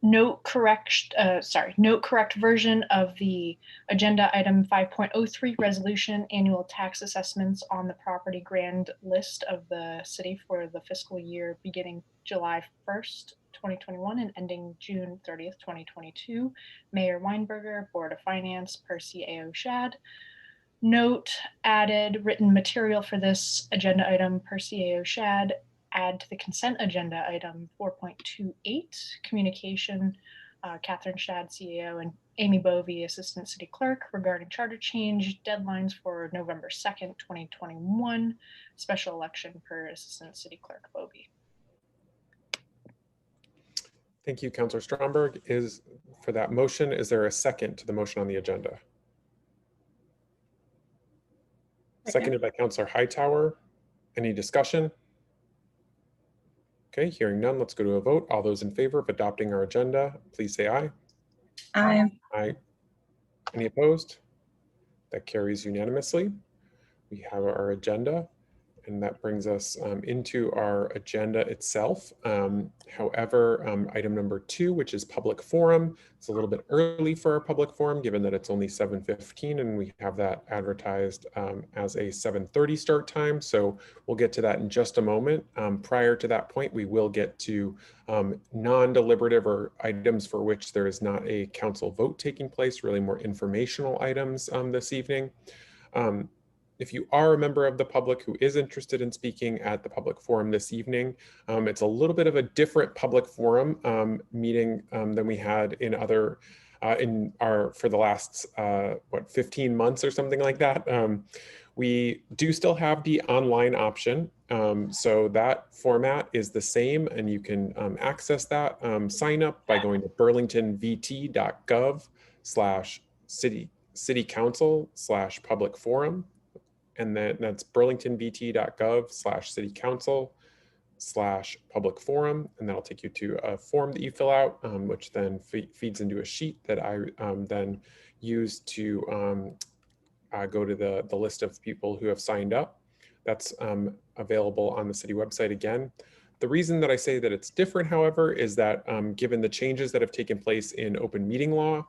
Note correct version of the agenda item 5.03 resolution annual tax assessments on the property grand list of the city for the fiscal year beginning July 1st, 2021 and ending June 30th, 2022. Mayor Weinberger, Board of Finance per CAO SHAD. Note added written material for this agenda item per CAO SHAD. Add to the consent agenda item 4.28 communication, Catherine Shad, CAO, and Amy Bovey, Assistant City Clerk, regarding charter change deadlines for November 2nd, 2021, special election per Assistant City Clerk Bovey.
Thank you, Councilor Stromberg. For that motion, is there a second to the motion on the agenda? Seconded by Councilor Hightower. Any discussion? Okay, hearing none, let's go to a vote. All those in favor of adopting our agenda, please say aye.
Aye.
Aye. Any opposed? That carries unanimously. We have our agenda. and that brings us into our agenda itself. However, item number 2, which is public forum, it's a little bit early for our public forum, given that it's only 7:15 and we have that advertised as a 7:30 start time. So we'll get to that in just a moment. Prior to that point, we will get to non-deliberative or items for which there is not a council vote taking place, really more informational items this evening. If you are a member of the public who is interested in speaking at the public forum this evening, it's a little bit of a different public forum meeting than we had in other for the last 15 months or something like that. We do still have the online option, so that format is the same, and you can access that. Sign up by going to burlingtonvt.gov/city-council/public forum. And then that's burlingtonvt.gov/city-council/public forum. And that'll take you to a form that you fill out, which then feeds into a sheet that I then use to go to the list of people who have signed up. That's available on the city website again. The reason that I say that it's different, however, is that given the changes that have taken place in open meeting law,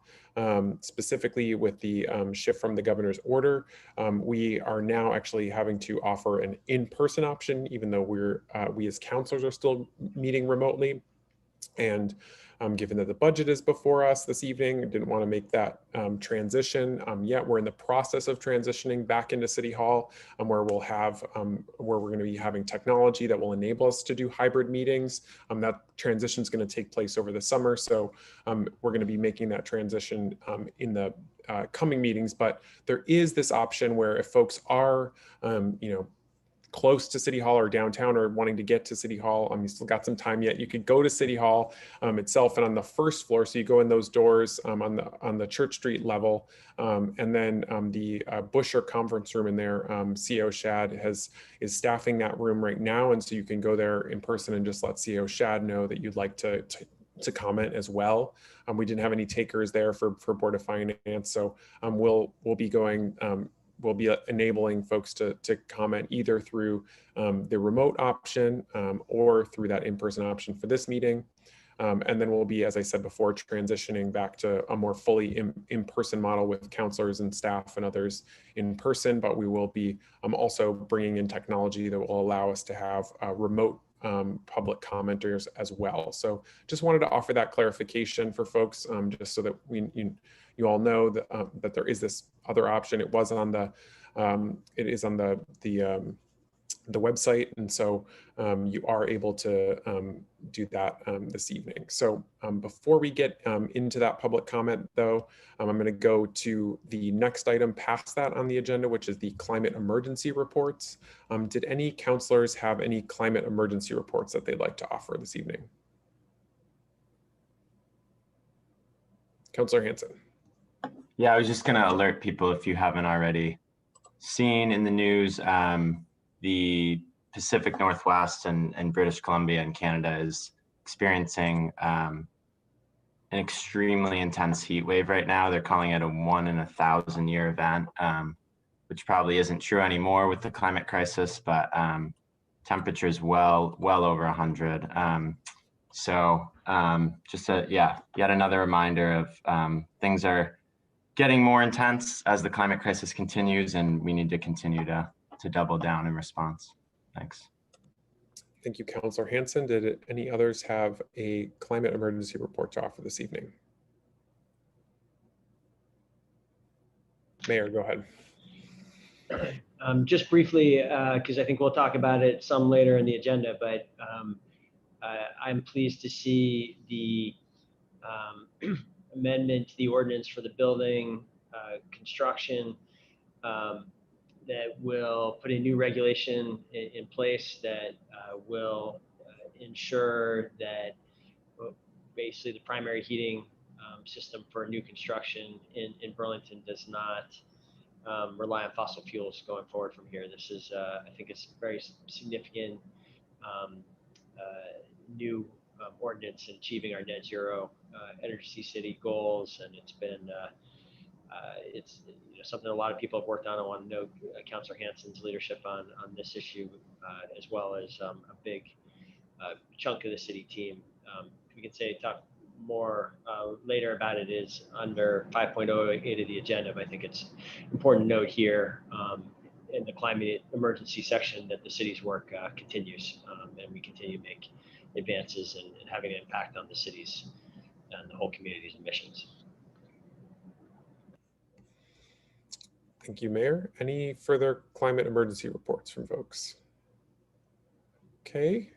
specifically with the shift from the governor's order, we are now actually having to offer an in-person option, even though we as councilors are still meeting remotely. And given that the budget is before us this evening, I didn't want to make that transition yet. We're in the process of transitioning back into City Hall, where we'll have where we're going to be having technology that will enable us to do hybrid meetings. That transition is going to take place over the summer, so we're going to be making that transition in the coming meetings. But there is this option where if folks are, close to City Hall or downtown or wanting to get to City Hall, you still got some time yet, you could go to City Hall itself, and on the first floor, so you go in those doors on the Church Street level, and then the Busher conference room in there, CO Shad is staffing that room right now, and so you can go there in person and just let CO Shad know that you'd like to comment as well. We didn't have any takers there for Board of Finance, so we'll be going we'll be enabling folks to comment either through the remote option or through that in-person option for this meeting. And then we'll be, as I said before, transitioning back to a more fully in-person model with counselors and staff and others in person, but we will be also bringing in technology that will allow us to have remote public commenters as well. So just wanted to offer that clarification for folks, just so that you all know that, that there is this other option. It was on the it is on the website, and so you are able to do that this evening. So before we get into that public comment, though, I'm going to go to the next item past that on the agenda, which is the climate emergency reports. Did any councilors have any climate emergency reports that they'd like to offer this evening? Councilor Hanson.
Yeah, I was just going to alert people, if you haven't already seen in the news, the Pacific Northwest and British Columbia and Canada is experiencing an extremely intense heat wave right now. They're calling it a 1 in 1,000 year event, which probably isn't true anymore with the climate crisis, but temperatures well over 100. So just yet another reminder of things are getting more intense as the climate crisis continues, and we need to continue to double down in response. Thanks.
Thank you, Councilor Hanson. Did any others have a climate emergency report to offer this evening? Mayor, go ahead.
Just briefly, because I think we'll talk about it some later in the agenda, but I'm pleased to see the amendment to the ordinance for the building construction that will put a new regulation in place that will ensure that basically the primary heating system for new construction in Burlington does not rely on fossil fuels going forward from here. This is, I think it's very significant new ordinance in achieving our net zero energy city goals, and it's been it's something a lot of people have worked on. I want to note Councilor Hanson's leadership on this issue, as well as a big chunk of the city team. We can talk more later about it is under 5.08 of the agenda, but I think it's important to note here in the climate emergency section that the city's work continues, and we continue to make advances and having an impact on the cities and the whole community's emissions.
Thank you, Mayor. Any further climate emergency reports from folks? Okay,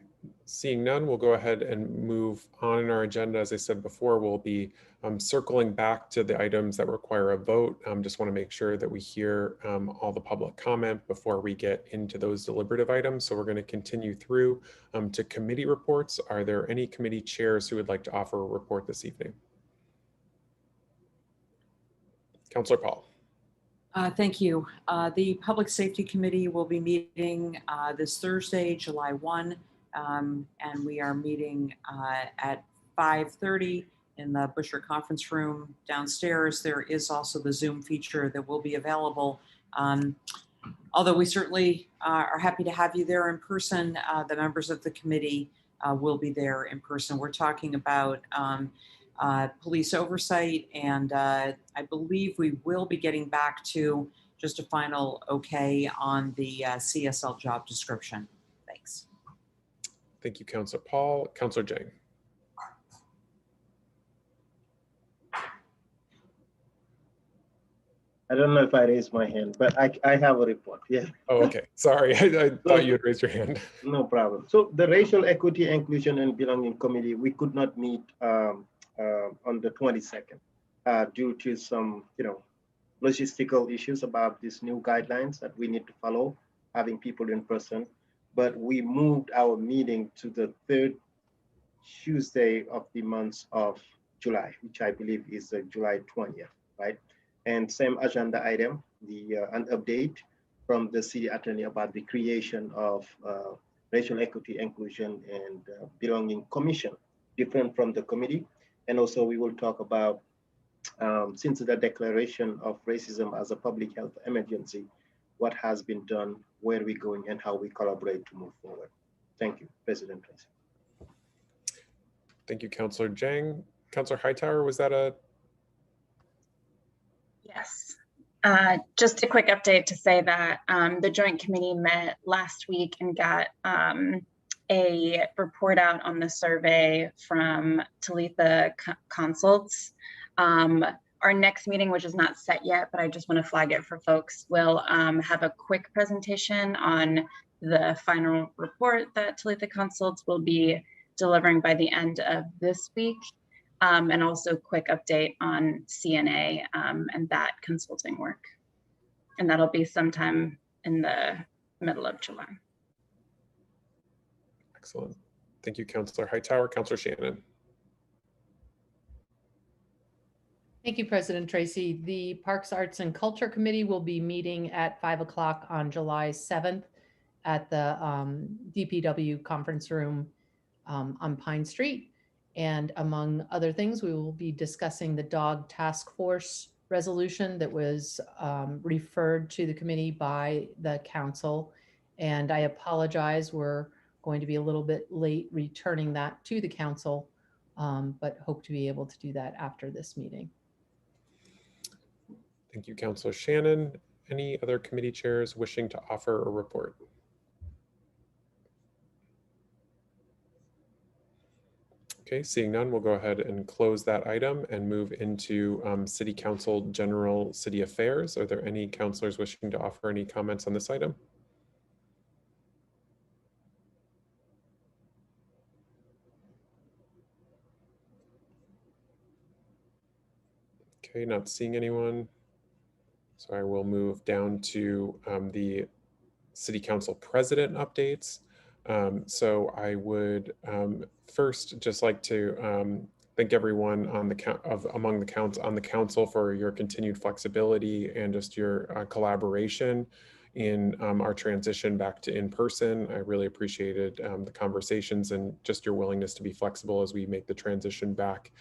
seeing none, we'll go ahead and move on in our agenda. As I said before, we'll be circling back to the items that require a vote. Just want to make sure that we hear all the public comment before we get into those deliberative items. So we're going to continue through to committee reports. Are there any committee chairs who would like to offer a report this evening? Councilor Paul.
Thank you. The Public Safety Committee will be meeting this Thursday, July 1, and we are meeting at 5:30 in the Busher Conference Room downstairs. There is also the Zoom feature that will be available. Although we certainly are happy to have you there in person, the members of the committee will be there in person. We're talking about police oversight, and I believe we will be getting back to just a final okay on the CSL job description. Thanks.
Thank you, Councilor Paul. Councilor Jang.
I don't know if I raised my hand, but I have a report. Yeah.
Oh, okay. Sorry, I thought you had raised your hand.
No problem. So the Racial Equity, Inclusion, and Belonging Committee, we could not meet on the 22nd due to some, logistical issues about these new guidelines that we need to follow, having people in person. But we moved our meeting to the third Tuesday of the month of July, which I believe is July 20th, right? And same agenda item, an update from the city attorney about the creation of Racial Equity, Inclusion, and Belonging Commission, different from the committee. And also we will talk about, since the declaration of racism as a public health emergency, what has been done, where we're going, and how we collaborate to move forward. Thank you, President Tracy.
Thank you, Councilor Jang. Councilor Hightower, was that a?
Yes. Just a quick update to say that the Joint Committee met last week and got a report out on the survey from Talitha Consults. Our next meeting, which is not set yet, but I just want to flag it for folks, will have a quick presentation on the final report that Talitha Consults will be delivering by the end of this week. And also quick update on CNA and that consulting work. And that'll be sometime in the middle of July.
Excellent. Thank you, Councilor Hightower. Councilor Shannon.
Thank you, President Tracy. The Parks, Arts, and Culture Committee will be meeting at 5 o'clock on July 7th at the DPW conference room on Pine Street. And among other things, we will be discussing the dog task force resolution that was referred to the committee by the council. And I apologize, we're going to be a little bit late returning that to the council, but hope to be able to do that after this meeting.
Thank you, Councilor Shannon. Any other committee chairs wishing to offer a report? Okay, seeing none, we'll go ahead and close that item and move into City Council General City Affairs. Are there any councilors wishing to offer any comments on this item? Okay, not seeing anyone. So I will move down to the City Council President updates. So I would first just like to thank everyone on the council for your continued flexibility and just your collaboration in our transition back to in-person. I really appreciated the conversations and just your willingness to be flexible as we make the transition back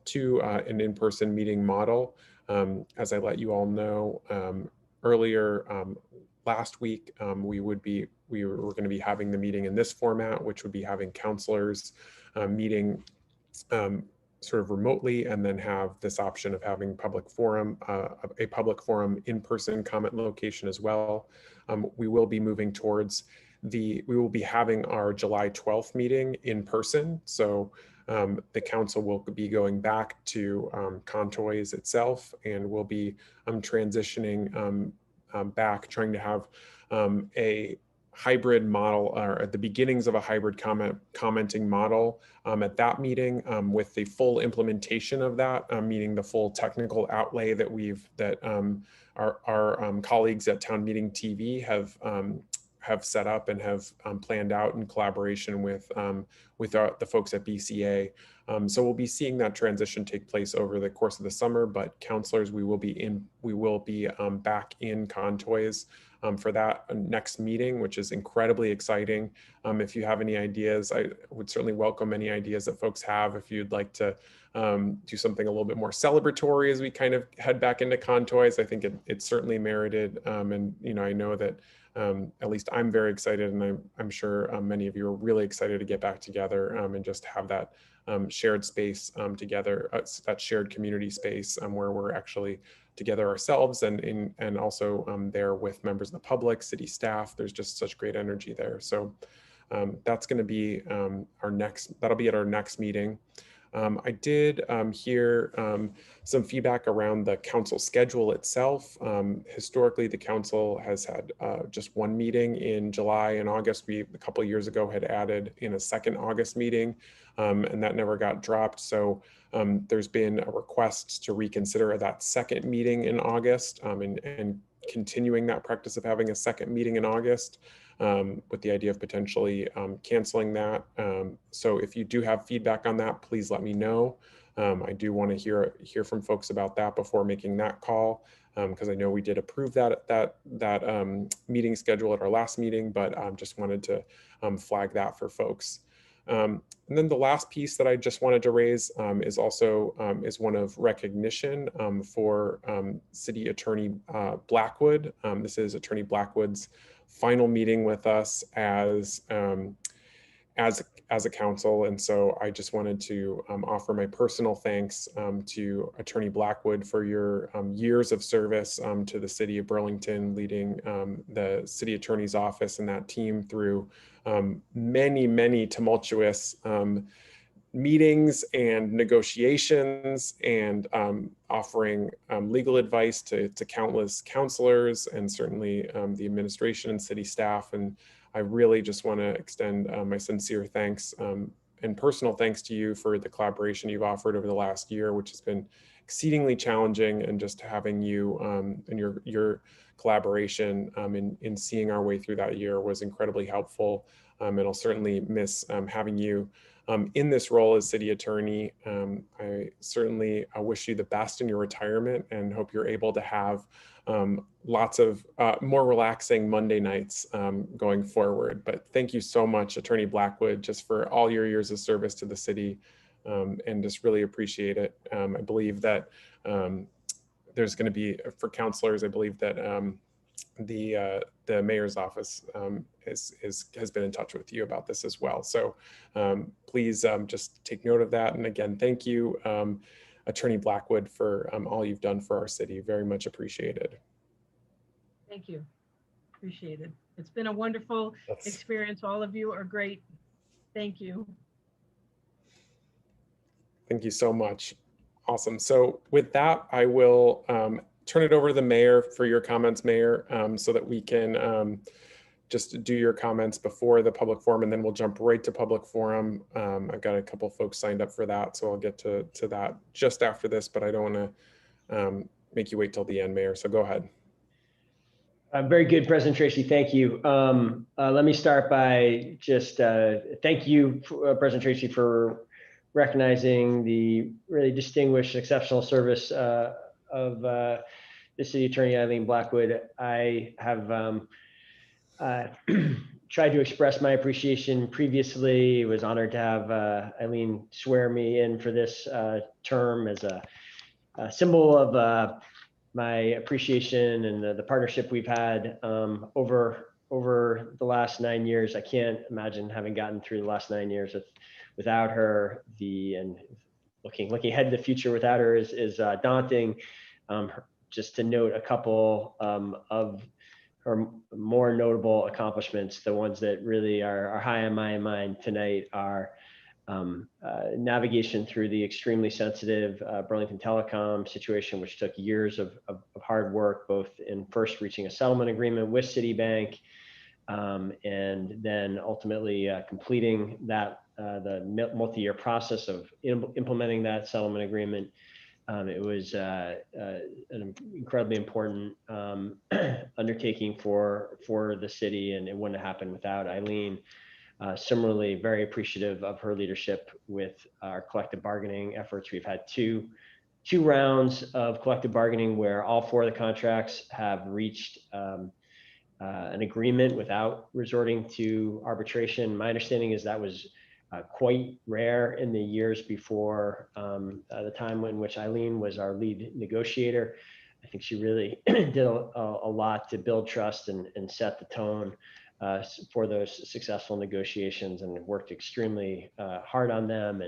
to an in-person meeting model. As I let you all know earlier last week, we were going to be having the meeting in this format, which would be having councilors meeting sort of remotely, and then have this option of having a public forum in-person comment location as well. We will be moving towards we will be having our July 12th meeting in person. So the council will be going back to Contoys itself, and we'll be transitioning back, trying to have a hybrid model, or at the beginnings of a hybrid commenting model at that meeting, with the full implementation of that, meaning the full technical outlay that our colleagues at Town Meeting TV have set up and have planned out in collaboration with the folks at BCA. So we'll be seeing that transition take place over the course of the summer, but councilors, we will be back in Contoys for that next meeting, which is incredibly exciting. If you have any ideas, I would certainly welcome any ideas that folks have. If you'd like to do something a little bit more celebratory as we kind of head back into Contoys, I think it's certainly merited. And I know that at least I'm very excited, and I'm sure many of you are really excited to get back together and just have that shared space together, that shared community space where we're actually together ourselves, and also there with members of the public, city staff. There's just such great energy there. So that's going to be that'll be at our next meeting. I did hear some feedback around the council schedule itself. Historically, the council has had just one meeting in July and August. We, a couple of years ago, had added in a second August meeting, and that never got dropped. So there's been a request to reconsider that second meeting in August, and continuing that practice of having a second meeting in August, with the idea of potentially canceling that. So if you do have feedback on that, please let me know. I do want to hear from folks about that before making that call, because I know we did approve that meeting schedule at our last meeting, but just wanted to flag that for folks. And then the last piece that I just wanted to raise is also is one of recognition for City Attorney Blackwood. This is Attorney Blackwood's final meeting with us as a council, and so I just wanted to offer my personal thanks to Attorney Blackwood for your years of service to the City of Burlington, leading the City Attorney's Office and that team through many tumultuous meetings and negotiations, and offering legal advice to countless councilors, and certainly the administration and city staff. And I really just want to extend my sincere thanks and personal thanks to you for the collaboration you've offered over the last year, which has been exceedingly challenging, and just having you and your collaboration in seeing our way through that year was incredibly helpful. And I'll certainly miss having you in this role as city attorney. I certainly wish you the best in your retirement, and hope you're able to have lots of more relaxing Monday nights going forward. But thank you so much, Attorney Blackwood, just for all your years of service to the city, and just really appreciate it. I believe that there's going to be, for councilors, I believe that the mayor's office has been in touch with you about this as well. So please just take note of that. And again, thank you, Attorney Blackwood, for all you've done for our city. Very much appreciated.
Thank you. Appreciate it. It's been a wonderful experience. All of you are great. Thank you.
Thank you so much. Awesome. So with that, I will turn it over to the mayor for your comments, Mayor, so that we can just do your comments before the public forum, and then we'll jump right to public forum. I've got a couple folks signed up for that, so I'll get to that just after this, but I don't want to make you wait till the end, Mayor, so go ahead.
Very good, President Tracy. Thank you. Let me start by just thank you, President Tracy, for recognizing the really distinguished, exceptional service of the City Attorney Eileen Blackwood. I have tried to express my appreciation previously. Was honored to have Eileen swear me in for this term as a symbol of my appreciation and the partnership we've had over the last 9 years. I can't imagine having gotten through the last 9 years without her. And looking ahead to the future without her is daunting. Just to note a couple of her more notable accomplishments, the ones that really are high on my mind tonight are navigation through the extremely sensitive Burlington Telecom situation, which took years of hard work, both in first reaching a settlement agreement with Citibank, and then ultimately completing that the multi-year process of implementing that settlement agreement. It was an incredibly important undertaking for the city, and it wouldn't have happened without Eileen. Similarly, very appreciative of her leadership with our collective bargaining efforts. We've had two rounds of collective bargaining where all 4 of the contracts have reached an agreement without resorting to arbitration. My understanding is that was quite rare in the years before the time in which Eileen was our lead negotiator. I think she really did a lot to build trust and set the tone for those successful negotiations, and worked extremely hard on them.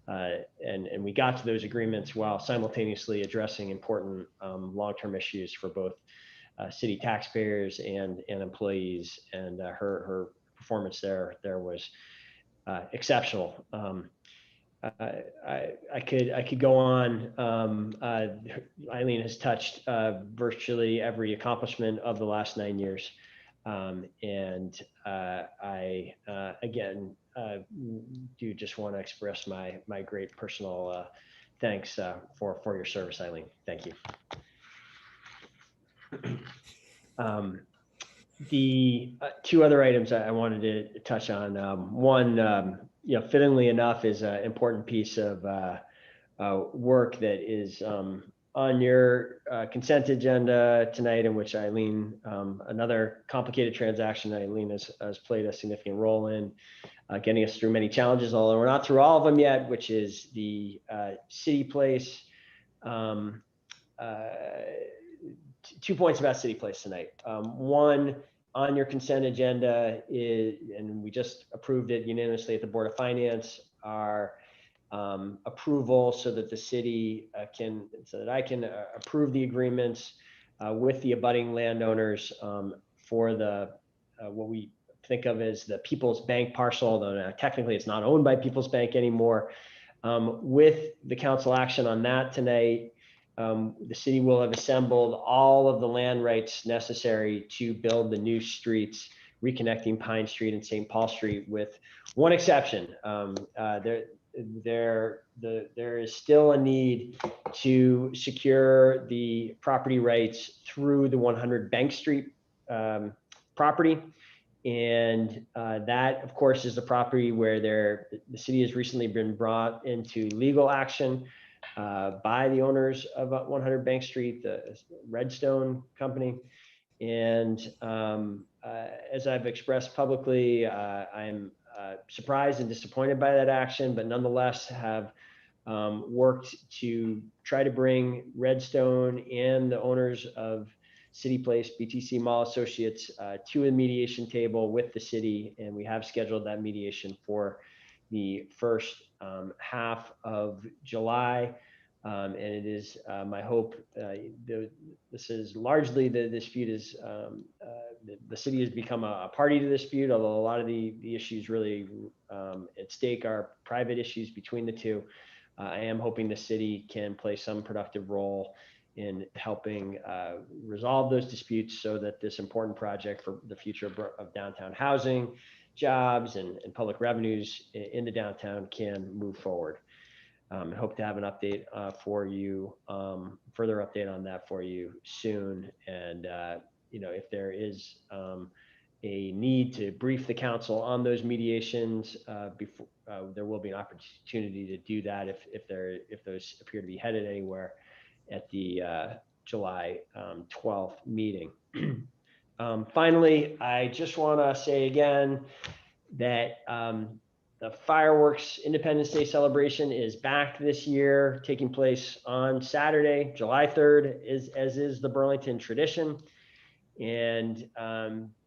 And we got to those agreements while simultaneously addressing important long-term issues for both city taxpayers and employees. And her performance there was exceptional. I could go on. Eileen has touched virtually every accomplishment of the last 9 years. And I again do just want to express my great personal thanks for your service, Eileen. Thank you. The 2 other items I wanted to touch on. One, fittingly enough, is an important piece of work that is on your consent agenda tonight, in which Eileen, another complicated transaction Eileen has played a significant role in, getting us through many challenges, although we're not through all of them yet, which is the City Place. 2 points about City Place tonight. One, on your consent agenda is, and we just approved it unanimously at the Board of Finance, our approval so that the city so that I can approve the agreements with the abutting landowners for the what we think of as the People's Bank parcel, although now technically it's not owned by People's Bank anymore. With the council action on that tonight, the city will have assembled all of the land rights necessary to build the new streets, reconnecting Pine Street and St. Paul Street, with one exception. There is still a need to secure the property rights through the 100 Bank Street property. And that, of course, is the property where the city has recently been brought into legal action by the owners of 100 Bank Street, the Redstone company. And as I've expressed publicly, I'm surprised and disappointed by that action, but nonetheless have worked to try to bring Redstone and the owners of City Place, BTC Mall Associates, to a mediation table with the city. And we have scheduled that mediation for the first half of July. And it is my hope, this is largely the dispute is, the city has become a party to the dispute, although a lot of the issues really at stake are private issues between the two. I am hoping the city can play some productive role in helping resolve those disputes so that this important project for the future of downtown housing, jobs, and public revenues in the downtown can move forward. I hope to have an update for you, further update on that for you soon. And if there is a need to brief the council on those mediations, before there will be an opportunity to do that if those appear to be headed anywhere at the July 12th meeting. Finally, I just want to say again that The fireworks Independence Day celebration is back this year, taking place on Saturday, July 3rd, as is the Burlington tradition. And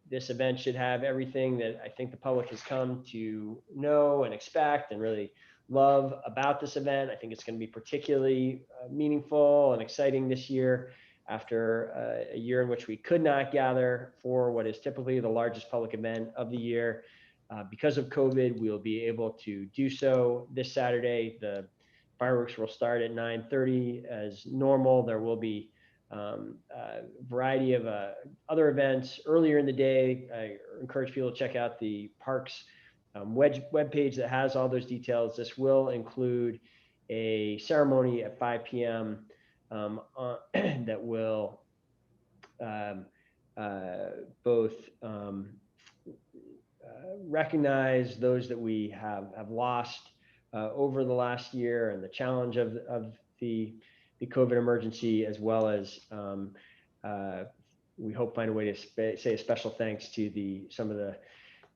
this event should have everything that I think the public has come to know and expect and really love about this event. I think it's going to be particularly meaningful and exciting this year after a year in which we could not gather for what is typically the largest public event of the year. Because of COVID, we'll be able to do so this Saturday. The fireworks will start at 9:30 as normal. There will be a variety of other events earlier in the day. I encourage people to check out the parks webpage that has all those details. This will include a ceremony at 5 p.m. That will both recognize those that we have lost over the last year and the challenge of the COVID emergency, as well as we hope find a way to say a special thanks to some of the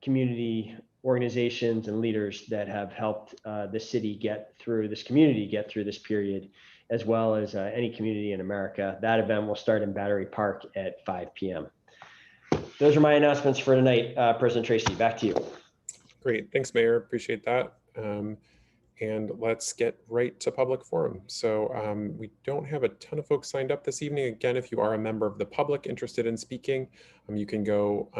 community organizations and leaders that have helped this community get through this period, as well as any community in America. That event will start in Battery Park at 5 p.m. Those are my announcements for tonight. President Tracy, back to you.
Great, thanks, Mayor. Appreciate that. And let's get right to public forum. So we don't have a ton of folks signed up this evening. Again, if you are a member of the public interested in speaking, you can go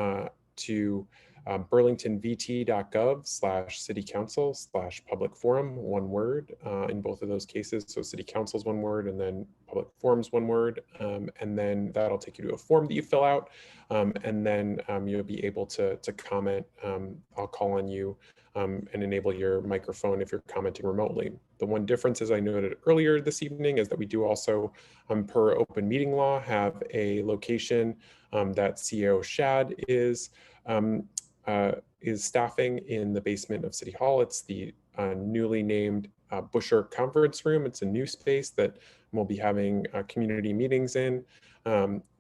to burlingtonvt.gov/citycouncil/public forum, one word in both of those cases. So city council's one word and then public forum's one word. And then that'll take you to a form that you fill out. And then you'll be able to comment. I'll call on you and enable your microphone if you're commenting remotely. The one difference, as I noted earlier this evening, is that we do also, per open meeting law, have a location that CEO Shad is staffing in the basement of City Hall. It's the newly named Busher Conference Room. It's a new space that we'll be having community meetings in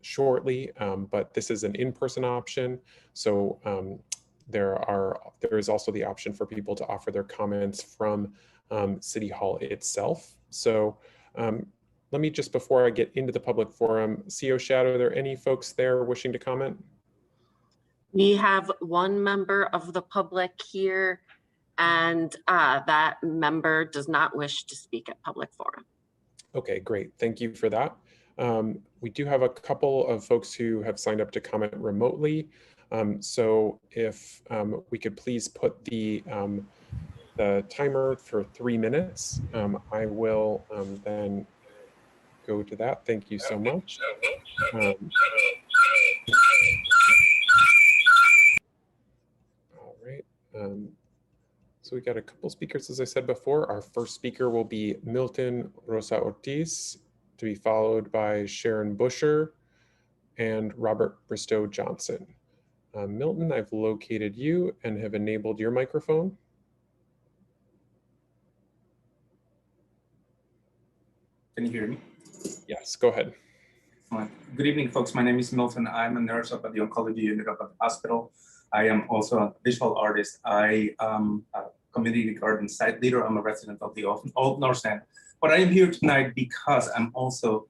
shortly, but this is an in-person option. So there is also the option for people to offer their comments from City Hall itself. So let me just, before I get into the public forum, CEO Shad, are there any folks there wishing to comment?
We have one member of the public here, and that member does not wish to speak at public forum.
Okay, great. Thank you for that. We do have a couple of folks who have signed up to comment remotely. So if we could please put the timer for 3 minutes, I will then go to that. Thank you so much. All right. So we got a couple speakers, as I said before. Our first speaker will be Milton Rosa Ortiz, to be followed by Sharon Busher and Robert Bristow Johnson. Milton, I've located you and have enabled your microphone.
Can you hear me?
Yes, go ahead.
Good evening, folks. My name is Milton. I'm a nurse up at the oncology unit of the hospital. I am also a visual artist. I am a community garden site leader. I'm a resident of the Old North End. But I am here tonight because I'm also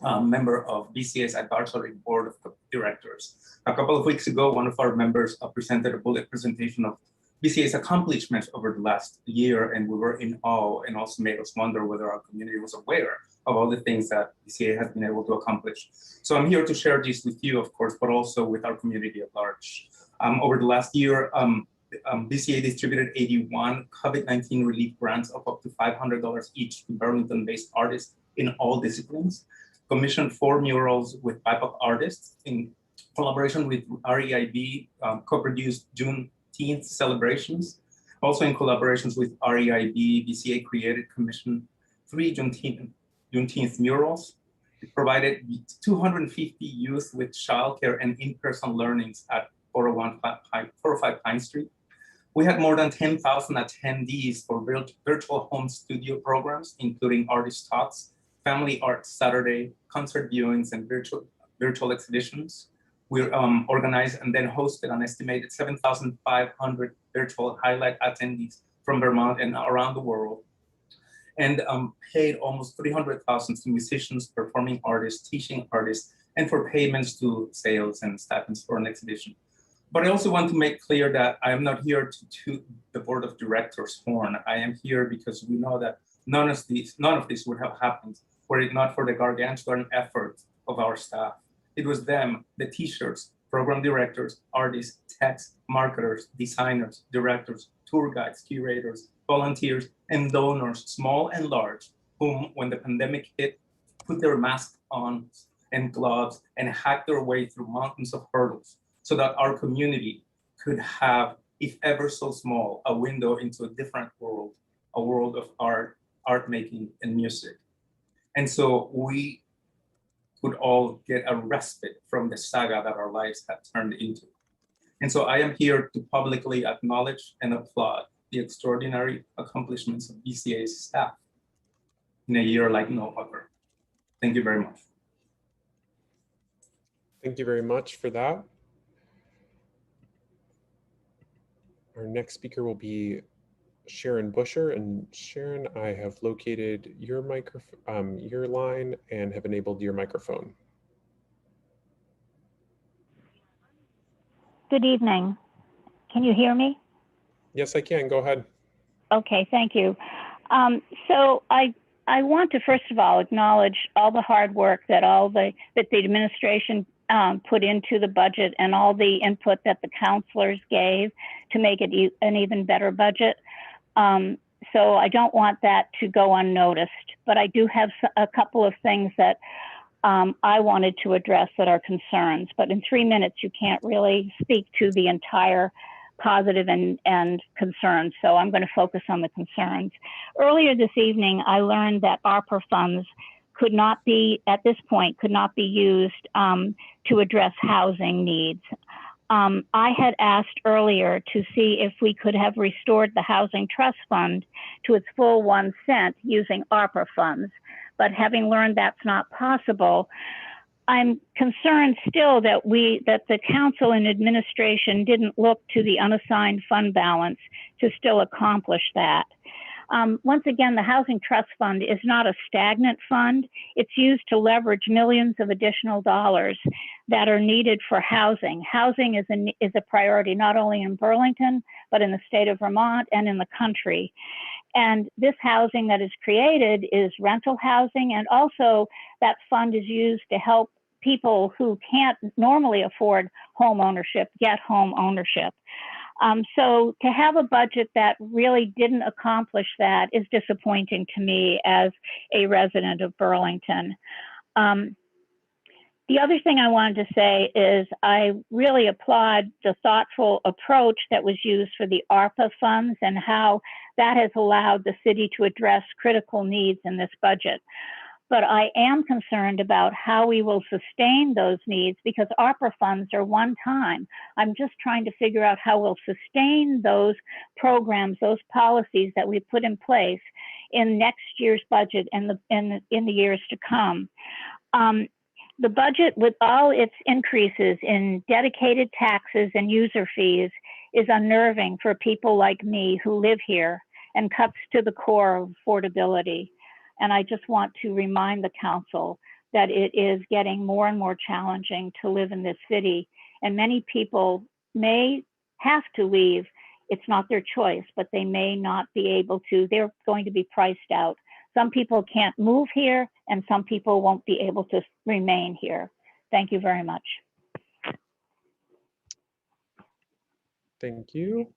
a member of BCA's advisory board of directors. A couple of weeks ago, one of our members presented a bullet presentation of BCA's accomplishments over the last year, and we were in awe, and also made us wonder whether our community was aware of all the things that BCA has been able to accomplish. So I'm here to share this with you, of course, but also with our community at large. Over the last year, BCA distributed 81 COVID-19 relief grants of up to $500 each to Burlington-based artists in all disciplines, commissioned 4 murals with BIPOC artists in collaboration with REIB, co-produced Juneteenth celebrations. Also in collaborations with REIB, BCA commissioned 3 Juneteenth murals. It provided 250 youth with childcare and in-person learnings at 405 Pine Street. We had more than 10,000 attendees for virtual home studio programs, including artist talks, family art Saturday, concert viewings, and virtual exhibitions. We organized and then hosted an estimated 7,500 virtual highlight attendees from Vermont and around the world, and paid almost 300,000 to musicians, performing artists, teaching artists, and for payments to sales and staffings for an exhibition. But I also want to make clear that I am not here to toot the board of directors' horn. I am here because we know that none of this would have happened were it not for the gargantuan effort of our staff. It was them, the teachers, program directors, artists, techs, marketers, designers, directors, tour guides, curators, volunteers, and donors, small and large, whom, when the pandemic hit, put their masks on and gloves and hacked their way through mountains of hurdles so that our community could have, if ever so small, a window into a different world, a world of art, art making, and music. And so we could all get a respite from the saga that our lives had turned into. And so I am here to publicly acknowledge and applaud the extraordinary accomplishments of BCA's staff in a year like no other. Thank you very much.
Thank you very much for that. Our next speaker will be Sharon Busher, and Sharon, I have located your microphone, your line, and have enabled your microphone.
Good evening. Can you hear me?
Yes, I can. Go ahead.
Okay, thank you. So I want to first of all acknowledge all the hard work that the administration put into the budget and all the input that the councilors gave to make it an even better budget. So I don't want that to go unnoticed, but I do have a couple of things that I wanted to address that are concerns. But in 3 minutes, you can't really speak to the entire positive and concerns. So I'm going to focus on the concerns. Earlier this evening, I learned that ARPA funds could not be, at this point, could not be used to address housing needs. I had asked earlier to see if we could have restored the Housing Trust Fund to its full 1 cent using ARPA funds, but having learned that's not possible, I'm concerned still that the council and administration didn't look to the unassigned fund balance to still accomplish that. Once again, the Housing Trust Fund is not a stagnant fund. It's used to leverage millions of additional dollars that are needed for housing. Housing is a priority not only in Burlington, but in the state of Vermont and in the country. And this housing that is created is rental housing, and also that fund is used to help people who can't normally afford home ownership get home ownership. So to have a budget that really didn't accomplish that is disappointing to me as a resident of Burlington. The other thing I wanted to say is I really applaud the thoughtful approach that was used for the ARPA funds and how that has allowed the city to address critical needs in this budget. But I am concerned about how we will sustain those needs because ARPA funds are one time. I'm just trying to figure out how we'll sustain those programs, those policies that we put in place in next year's budget and in the years to come. The budget, with all its increases in dedicated taxes and user fees, is unnerving for people like me who live here and cuts to the core of affordability. And I just want to remind the council that it is getting more and more challenging to live in this city. And many people may have to leave. It's not their choice, but they may not be able to. They're going to be priced out. Some people can't move here, and some people won't be able to remain here. Thank you very much.
Thank you.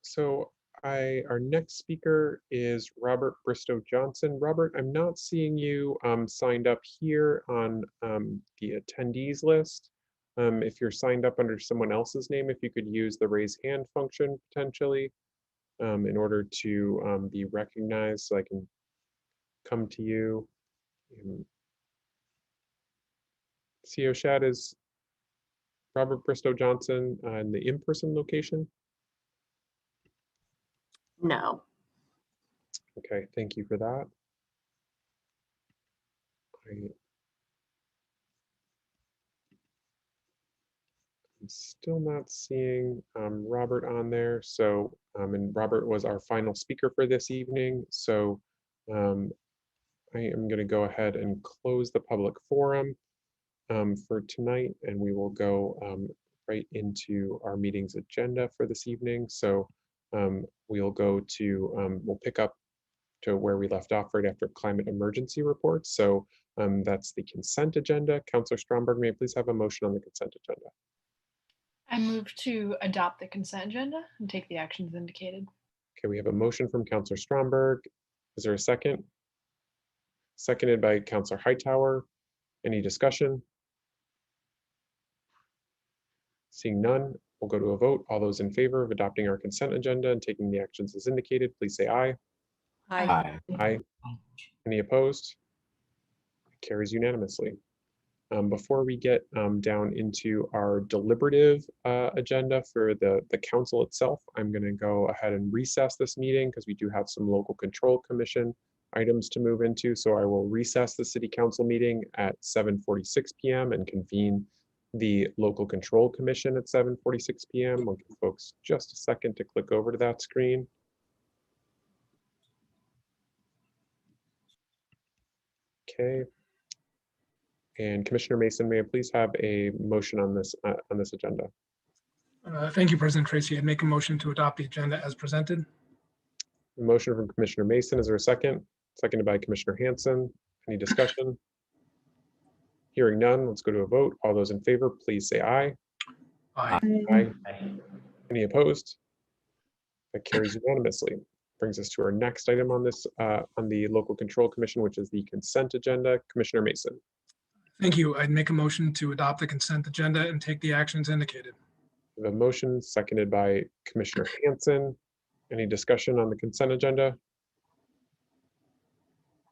So our next speaker is Robert Bristow Johnson. Robert, I'm not seeing you signed up here on the attendees list. If you're signed up under someone else's name, if you could use the raise hand function potentially in order to be recognized so I can come to you. CO Shad, is Robert Bristow Johnson in the in-person location?
No.
Okay, thank you for that. still not seeing Robert on there. So, and Robert was our final speaker for this evening. So I am going to go ahead and close the public forum for tonight, and we will go right into our meeting's agenda for this evening. So we'll go to, we'll pick up to where we left off right after climate emergency reports. So that's the consent agenda. Councilor Stromberg, may I please have a motion on the consent agenda?
I move to adopt the consent agenda and take the actions indicated.
Okay, we have a motion from Councilor Stromberg. Is there a second? Seconded by Councilor Hightower. Any discussion? Seeing none, we'll go to a vote. All those in favor of adopting our consent agenda and taking the actions as indicated, please say aye.
Aye.
Aye. Any opposed? It carries unanimously. Before we get down into our deliberative agenda for the council itself, I'm going to go ahead and recess this meeting because we do have some local control commission items to move into. So I will recess the city council meeting at 7:46 p.m. and convene the local control commission at 7:46 p.m. I'll give folks just a second to click over to that screen. Okay. And Commissioner Mason, may I please have a motion on this agenda?
Thank you, President Tracy. I'd make a motion to adopt the agenda as presented.
A motion from Commissioner Mason. Is there a second? Seconded by Commissioner Hanson. Any discussion? Hearing none, let's go to a vote. All those in favor, please say aye.
Aye.
Aye. Any opposed? That carries unanimously. Brings us to our next item on this on the local control commission, which is the consent agenda. Commissioner Mason.
Thank you. I'd make a motion to adopt the consent agenda and take the actions indicated.
We have a motion seconded by Commissioner Hanson. Any discussion on the consent agenda?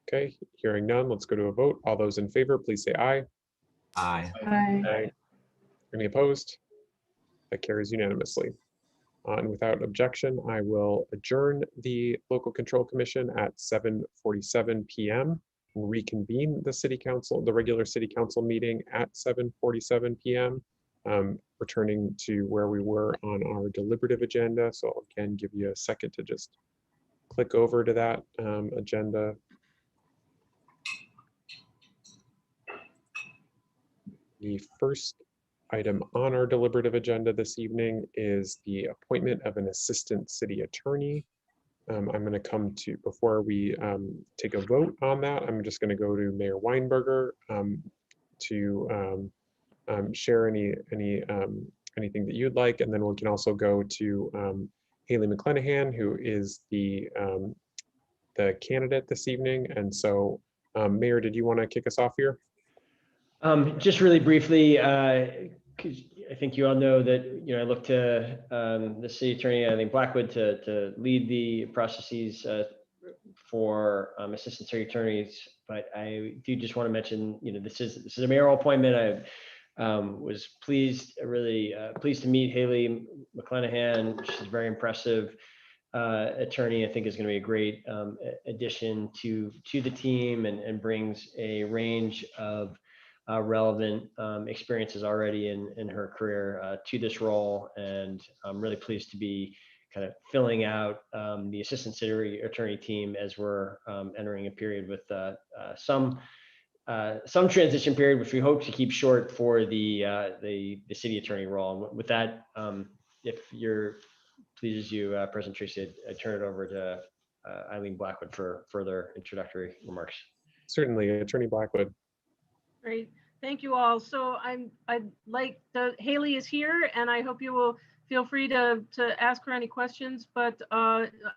Okay, hearing none, let's go to a vote. All those in favor, please say aye.
Aye.
Aye. Any opposed? That carries unanimously. And without objection, I will adjourn the local control commission at 7:47 p.m. and reconvene the city council, the regular city council meeting at 7:47 p.m. Returning to where we were on our deliberative agenda. So I'll again give you a second to just click over to that agenda. The first item on our deliberative agenda this evening is the appointment of an assistant city attorney. I'm going to come to, before we take a vote on that, I'm just going to go to Mayor Weinberger to share anything that you'd like, and then we can also go to Haley Mcclenahan, who is the candidate this evening. And so, Mayor, did you want to kick us off here?
Just really briefly, because I think you all know that, I look to the city attorney, Eileen Blackwood, to lead the processes for assistant city attorneys. But I do just want to mention, this is a mayoral appointment. I was really pleased to meet Haley Mcclenahan. She's a very impressive attorney. I think is going to be a great addition to the team and brings a range of relevant experiences already in her career to this role. And I'm really pleased to be kind of filling out the assistant city attorney team as we're entering a period with some transition period, which we hope to keep short for the city attorney role. And with that, if you're pleases you, President Tracy, I turn it over to Eileen Blackwood for further introductory remarks.
Certainly, Attorney Blackwood.
Great, thank you all. So Haley is here, and I hope you will feel free to ask her any questions. But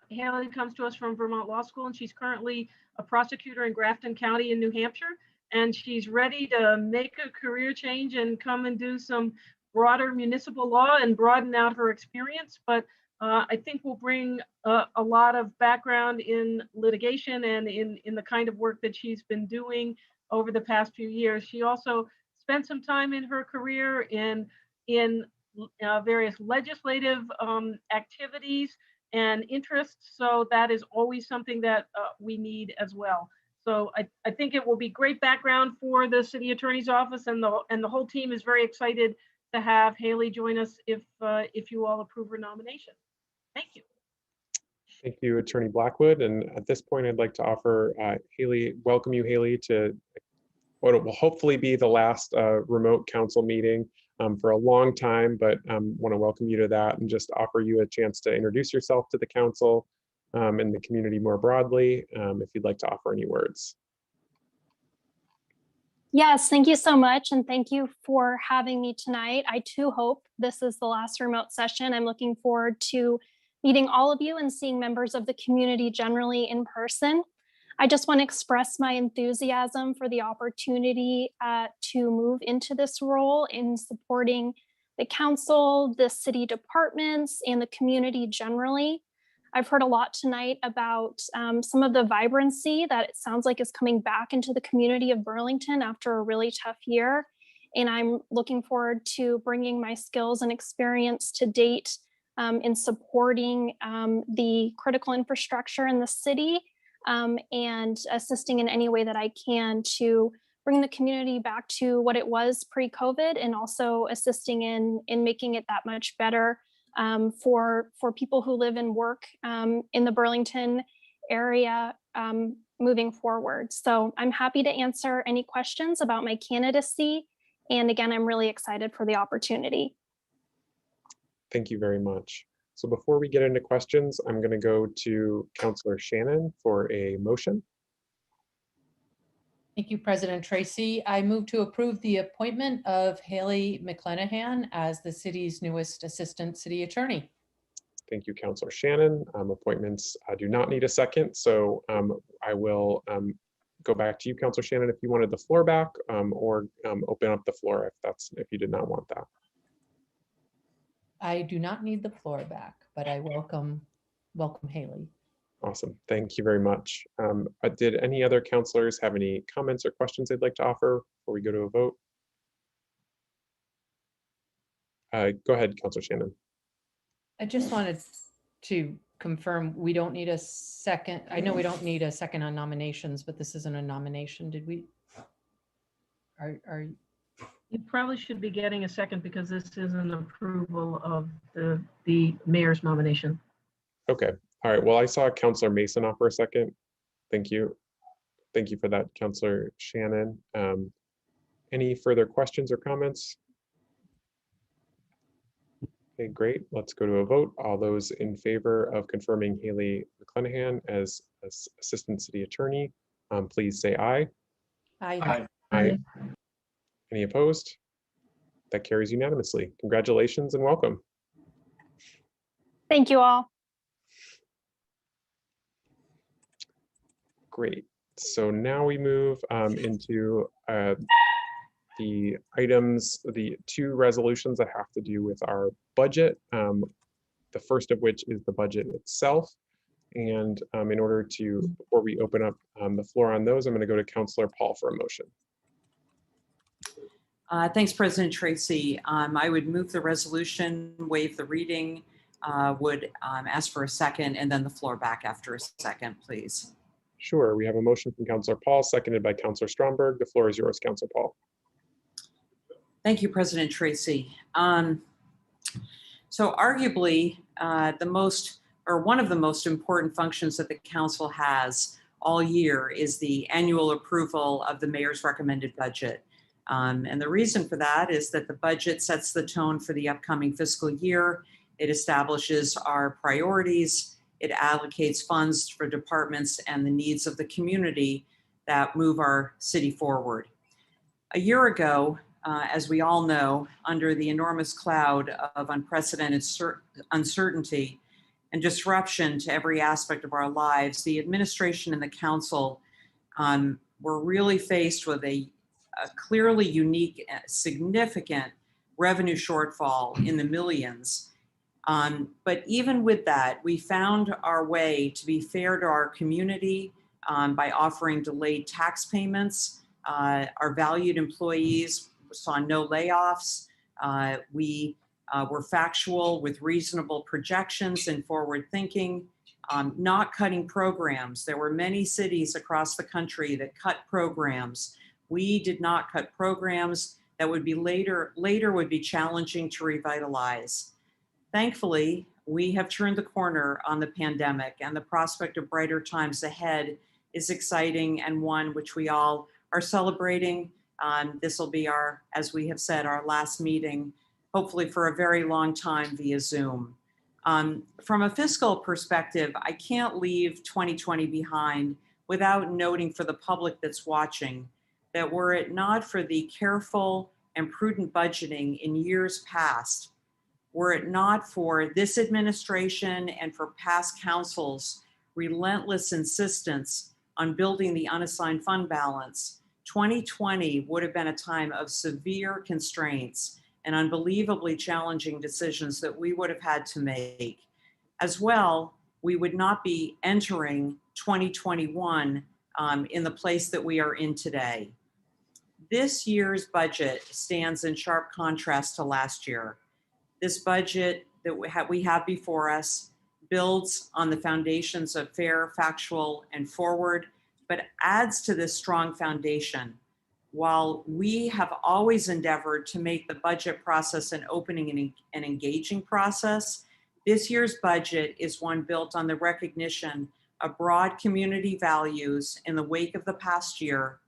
Haley comes to us from Vermont Law School, and she's currently a prosecutor in Grafton County in New Hampshire. And she's ready to make a career change and come and do some broader municipal law and broaden out her experience. But I think will bring a lot of background in litigation and in the kind of work that she's been doing over the past few years. She also spent some time in her career in various legislative activities and interests. So that is always something that we need as well. So I think it will be great background for the city attorney's office, and the whole team is very excited to have Haley join us if you all approve her nomination. Thank you.
Thank you, Attorney Blackwood. And at this point, I'd like to offer welcome you, Haley, to what will hopefully be the last remote council meeting for a long time, but want to welcome you to that and just offer you a chance to introduce yourself to the council and the community more broadly, if you'd like to offer any words.
Yes, thank you so much. And thank you for having me tonight. I too hope this is the last remote session. I'm looking forward to meeting all of you and seeing members of the community generally in person. I just want to express my enthusiasm for the opportunity to move into this role in supporting the council, the city departments, and the community generally. I've heard a lot tonight about some of the vibrancy that it sounds like is coming back into the community of Burlington after a really tough year. And I'm looking forward to bringing my skills and experience to date in supporting the critical infrastructure in the city and assisting in any way that I can to bring the community back to what it was pre-COVID, and also assisting in making it that much better for people who live and work in the Burlington area moving forward. So I'm happy to answer any questions about my candidacy. And again, I'm really excited for the opportunity.
Thank you very much. So before we get into questions, I'm going to go to Councilor Shannon for a motion.
Thank you, President Tracy. I move to approve the appointment of Haley Mcclenahan as the city's newest Assistant City Attorney.
Thank you, Councilor Shannon. Appointments do not need a second, so I will go back to you, Councilor Shannon, if you wanted the floor back, or open up the floor if you did not want that.
I do not need the floor back, but I welcome Haley.
Awesome. Thank you very much. Did any other councilors have any comments or questions they'd like to offer before we go to a vote? Go ahead, Councilor Shannon.
I just wanted to confirm we don't need a second. I know we don't need a second on nominations, but this isn't a nomination. Did we?
You probably should be getting a second because this is an approval of the mayor's nomination.
Okay. All right. Well, I saw Councilor Mason offer a second. Thank you. Thank you for that, Councilor Shannon. Any further questions or comments? Okay, great. Let's go to a vote. All those in favor of confirming Haley Mcclenahan as Assistant City Attorney, please say aye.
Aye.
Aye. Any opposed? That carries unanimously. Congratulations and welcome.
Thank you all.
Great. So now we move into the items, the two resolutions that have to do with our budget. The first of which is the budget itself. And in order to, before we open up the floor on those, I'm going to go to Councilor Paul for a motion.
Thanks, President Tracy. I would move the resolution, waive the reading, would ask for a second, and then the floor back after a second, please.
Sure. We have a motion from Councilor Paul, seconded by Councilor Stromberg. The floor is yours, Councilor Paul.
Thank you, President Tracy. So arguably, one of the most important functions that the council has all year is the annual approval of the mayor's recommended budget. And the reason for that is that the budget sets the tone for the upcoming fiscal year. It establishes our priorities. It allocates funds for departments and the needs of the community that move our city forward. A year ago, as we all know, under the enormous cloud of unprecedented uncertainty and disruption to every aspect of our lives, the administration and the council were really faced with a clearly unique, significant revenue shortfall in the millions. But even with that, we found our way to be fair to our community by offering delayed tax payments. Our valued employees saw no layoffs. We were factual with reasonable projections and forward thinking, not cutting programs. There were many cities across the country that cut programs. We did not cut programs that would be later would be challenging to revitalize. Thankfully, we have turned the corner on the pandemic, and the prospect of brighter times ahead is exciting and one which we all are celebrating. This will be our, as we have said, our last meeting, hopefully for a very long time via Zoom. From a fiscal perspective, I can't leave 2020 behind without noting for the public that's watching that were it not for the careful and prudent budgeting in years past, were it not for this administration and for past councils' relentless insistence on building the unassigned fund balance, 2020 would have been a time of severe constraints and unbelievably challenging decisions that we would have had to make. As well, we would not be entering 2021 in the place that we are in today. This year's budget stands in sharp contrast to last year. This budget that we have before us builds on the foundations of fair, factual, and forward, but adds to this strong foundation. While we have always endeavored to make the budget process an opening and engaging process, this year's budget is one built on the recognition of broad community values in the wake of the past year,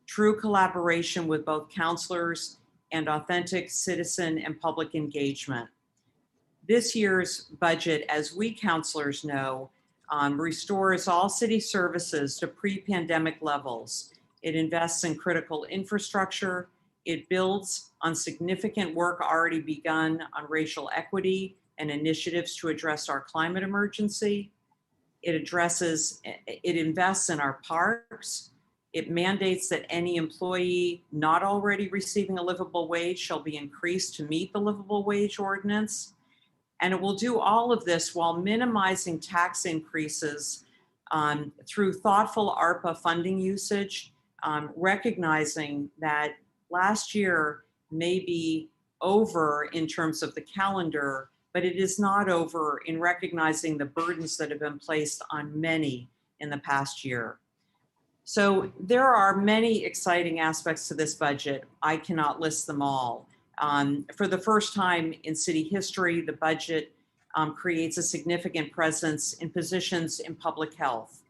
true collaboration with both councilors, and authentic citizen and public engagement. This year's budget, as we councilors know, restores all city services to pre-pandemic levels. It invests in critical infrastructure. It builds on significant work already begun on racial equity and initiatives to address our climate emergency. It invests in our parks. It mandates that any employee not already receiving a livable wage shall be increased to meet the livable wage ordinance. And it will do all of this while minimizing tax increases through thoughtful ARPA funding usage, recognizing that last year may be over in terms of the calendar, but it is not over in recognizing the burdens that have been placed on many in the past year. So there are many exciting aspects to this budget. I cannot list them all. For the first time in city history, the budget creates a significant presence in positions in public health.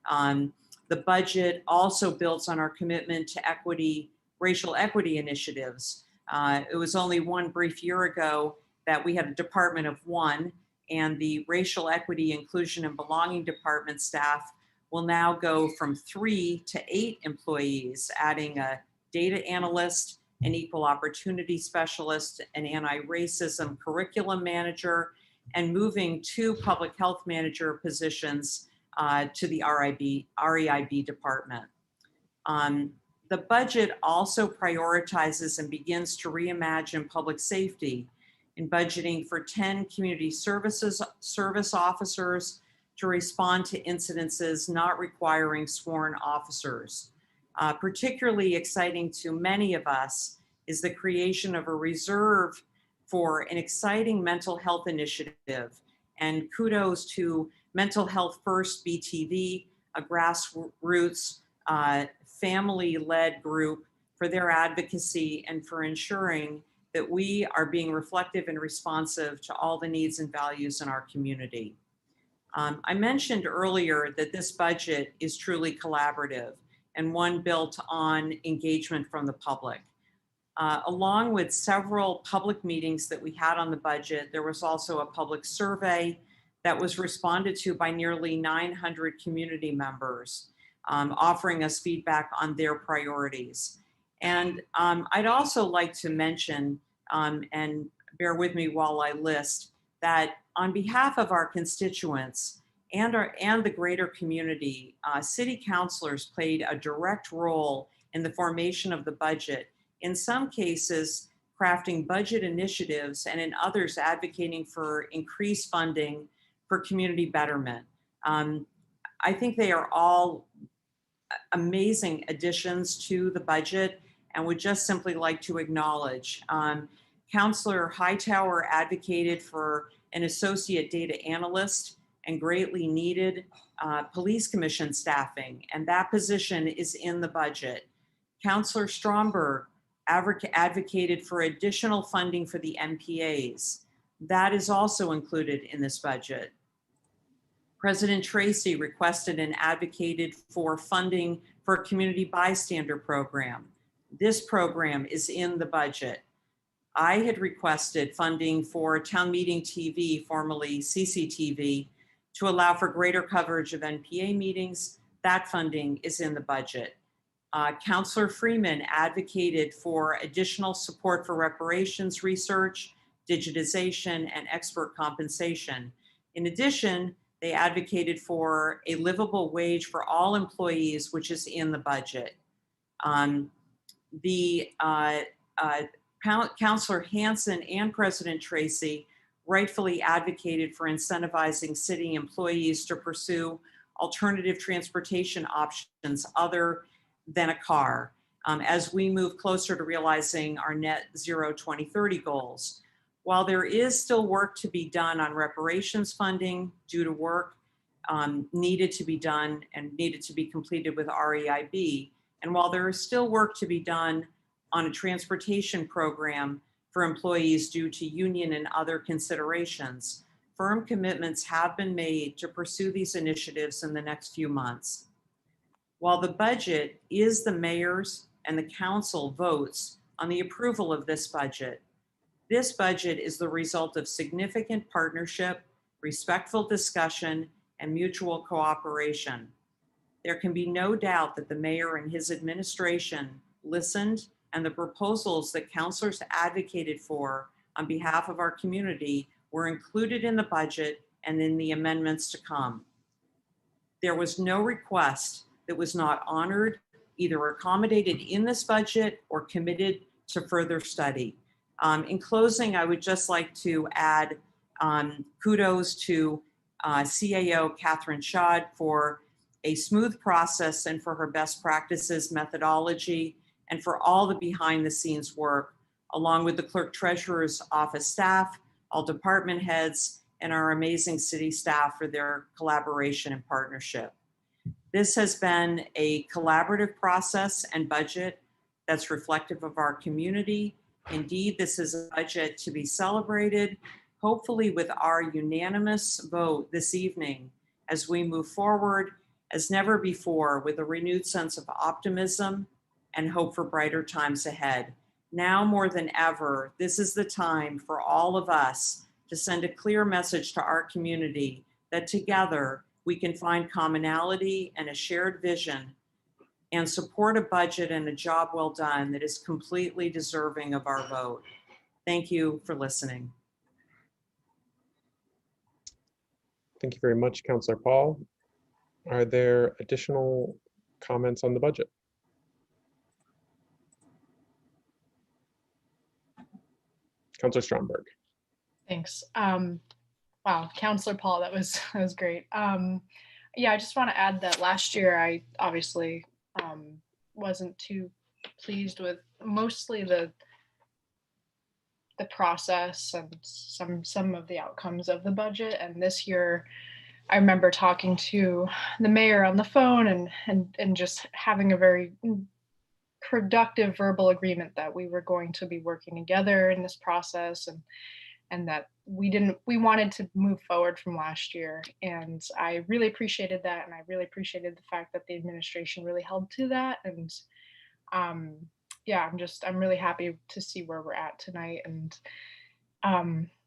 The budget also builds on our commitment to equity, racial equity initiatives. It was only one brief year ago that we had a department of one, and the Racial Equity, Inclusion, and Belonging Department staff will now go from 3 to 8 employees, adding a data analyst, an equal opportunity specialist, an anti-racism curriculum manager, and moving 2 public health manager positions to the REIB department. The budget also prioritizes and begins to reimagine public safety in budgeting for 10 community service officers to respond to incidences not requiring sworn officers. Particularly exciting to many of us is the creation of a reserve for an exciting mental health initiative. And kudos to Mental Health First BTV, a grassroots family-led group, for their advocacy and for ensuring that we are being reflective and responsive to all the needs and values in our community. I mentioned earlier that this budget is truly collaborative and one built on engagement from the public. Along with several public meetings that we had on the budget, there was also a public survey that was responded to by nearly 900 community members, offering us feedback on their priorities. And I'd also like to mention, and bear with me while I list, that on behalf of our constituents and the greater community, city councilors played a direct role in the formation of the budget, in some cases crafting budget initiatives, and in others advocating for increased funding for community betterment. I think they are all amazing additions to the budget, and would just simply like to acknowledge. Councilor Hightower advocated for an associate data analyst and greatly needed police commission staffing, and that position is in the budget. Councilor Stromberg advocated for additional funding for the MPAs. That is also included in this budget. President Tracy requested and advocated for funding for a community bystander program. This program is in the budget. I had requested funding for Town Meeting TV, formerly CCTV, to allow for greater coverage of NPA meetings. That funding is in the budget. Councilor Freeman advocated for additional support for reparations research, digitization, and expert compensation. In addition, they advocated for a livable wage for all employees, which is in the budget. Councilor Hanson and President Tracy rightfully advocated for incentivizing city employees to pursue alternative transportation options other than a car as we move closer to realizing our net zero 2030 goals. While there is still work to be done on reparations funding due to work needed to be done and needed to be completed with REIB, and while there is still work to be done on a transportation program for employees due to union and other considerations, firm commitments have been made to pursue these initiatives in the next few months. While the budget is the mayor's and the council votes on the approval of this budget is the result of significant partnership, respectful discussion, and mutual cooperation. There can be no doubt that the mayor and his administration listened, and the proposals that councilors advocated for on behalf of our community were included in the budget and in the amendments to come. There was no request that was not honored, either accommodated in this budget or committed to further study. In closing, I would just like to add kudos to CAO Catherine Schad for a smooth process and for her best practices methodology and for all the behind the scenes work, along with the clerk treasurer's office staff, all department heads, and our amazing city staff for their collaboration and partnership. This has been a collaborative process and budget that's reflective of our community. Indeed, this is a budget to be celebrated, hopefully with our unanimous vote this evening as we move forward as never before with a renewed sense of optimism and hope for brighter times ahead. Now more than ever, this is the time for all of us to send a clear message to our community that together we can find commonality and a shared vision and support a budget and a job well done that is completely deserving of our vote. Thank you for listening.
Thank you very much, Councillor Paul. Are there additional comments on the budget? Councillor Stromberg.
Thanks. Wow, Councillor Paul, that was great. Yeah, I just want to add that last year I obviously wasn't too pleased with mostly the process and some of the outcomes of the budget. And this year, I remember talking to the mayor on the phone and just having a very productive verbal agreement that we were going to be working together in this process and that we wanted to move forward from last year. And I really appreciated that. And I really appreciated the fact that the administration really held to that. And yeah, I'm really happy to see where we're at tonight. And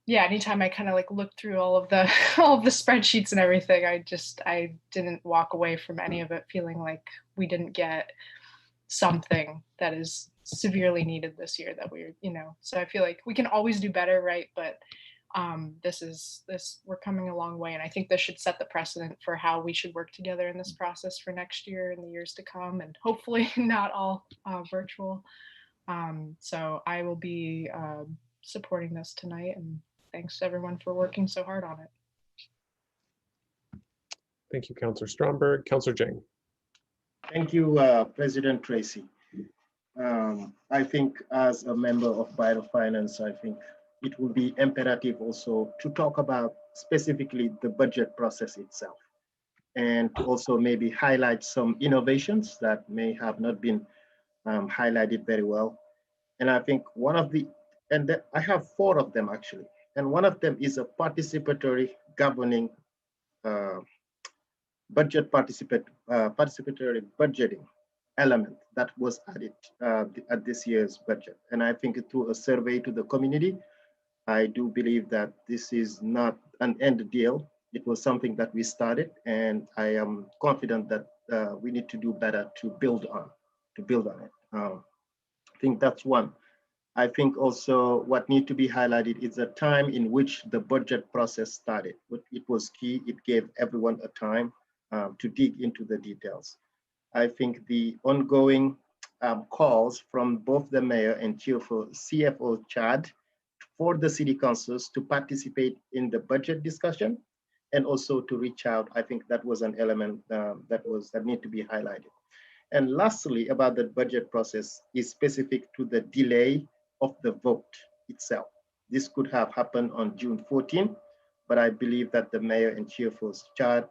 yeah, anytime I kind of like look through all of the spreadsheets and everything, I didn't walk away from any of it feeling like we didn't get something that is severely needed this year that we're, so I feel like we can always do better, right? But we're coming a long way. And I think this should set the precedent for how we should work together in this process for next year and the years to come, and hopefully not all virtual. So I will be supporting this tonight, and thanks to everyone for working so hard on it.
Thank you, Councillor Stromberg. Councillor Jing.
Thank you, President Tracy. I think as a member of Barlow Finance, I think it will be imperative also to talk about specifically the budget process itself, and also maybe highlight some innovations that may have not been highlighted very well. And I think I have 4 of them actually. And one of them is a participatory governing participatory budgeting element that was added at this year's budget. And I think through a survey to the community, I do believe that this is not an end deal. It was something that we started, and I am confident that we need to do better to build on it. I think that's one. I think also what needs to be highlighted is the time in which the budget process started. It was key. It gave everyone a time to dig into the details. I think the ongoing calls from both the mayor and CFO Chad for the city councils to participate in the budget discussion and also to reach out. I think that was an element that need to be highlighted. And lastly, about the budget process is specific to the delay of the vote itself. This could have happened on June 14th, but I believe that the mayor and CFO Chad,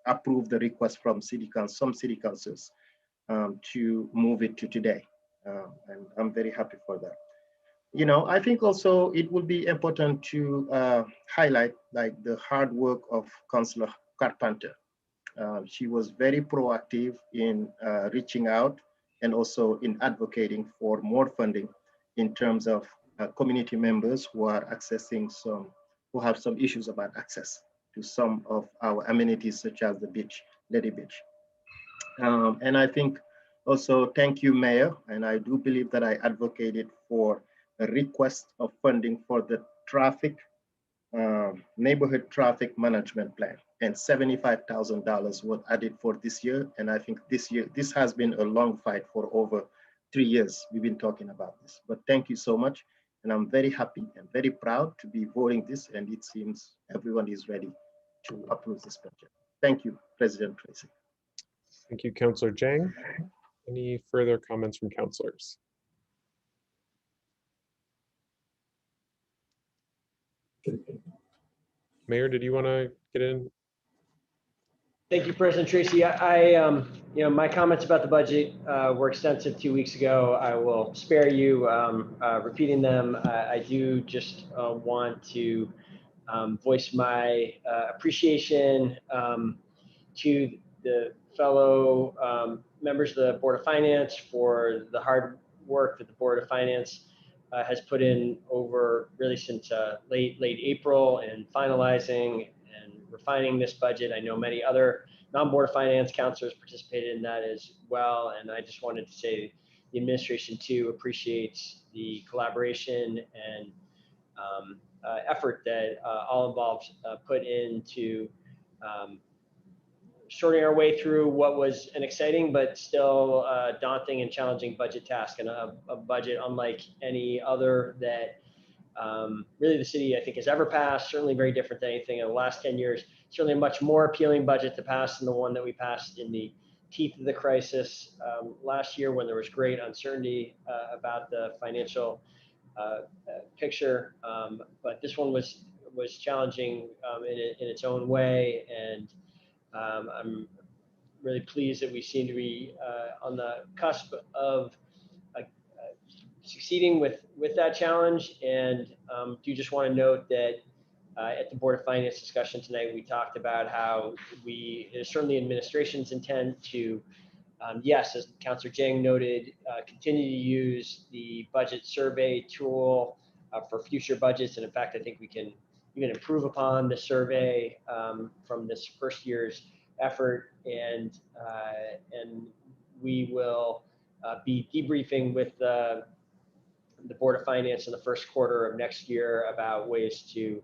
approved the request from some city councils to move it to today. And I'm very happy for that. I think also it would be important to highlight like the hard work of Councilor Carpenter. She was very proactive in reaching out and also in advocating for more funding in terms of community members who are who have some issues about access to some of our amenities such as the beach, Lady Beach. And I think also thank you, Mayor. And I do believe that I advocated for a request of funding for the neighborhood traffic management plan, and $75,000 was added for this year. And I think this has been a long fight for over 3 years. We've been talking about this, but thank you so much. And I'm very happy and very proud to be voting this. And it seems everyone is ready to approve this budget. Thank you, President Tracy.
Thank you, Councillor Jang. Any further comments from councillors? Mayor, did you want to get in?
Thank you, President Tracy. My comments about the budget were extensive 2 weeks ago. I will spare you repeating them. I do just want to voice my appreciation to the fellow members of the Board of Finance for the hard work that the Board of Finance has put in over really since late April and finalizing and refining this budget. I know many other non-Board of Finance councilors participated in that as well. And I just wanted to say the administration too appreciates the collaboration and effort that all involved put into sorting our way through what was an exciting but still daunting and challenging budget task, and a budget unlike any other that really the city I think has ever passed, certainly very different than anything in the last 10 years, certainly a much more appealing budget to pass than the one that we passed in the teeth of the crisis last year when there was great uncertainty about the financial picture. But this one was challenging in its own way, and I'm really pleased that we seem to be on the cusp of succeeding with that challenge. And do just want to note that at the Board of Finance discussion tonight, we talked about how it is certainly administration's intent to, yes, as Councillor Jang noted, continue to use the budget survey tool for future budgets. And in fact, I think we can even improve upon the survey from this first year's effort, and we will be debriefing with the Board of Finance in the first quarter of next year about ways to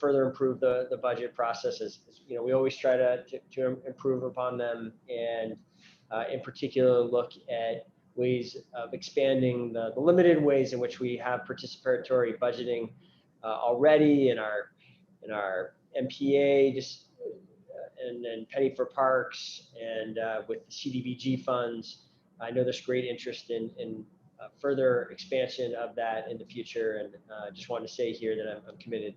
further improve the budget processes. We always try to improve upon them, and in particular look at ways of expanding the limited ways in which we have participatory budgeting already in our MPA, and then Penny for Parks, and with the CDBG funds. I know there's great interest in further expansion of that in the future, and just want to say here that I'm committed.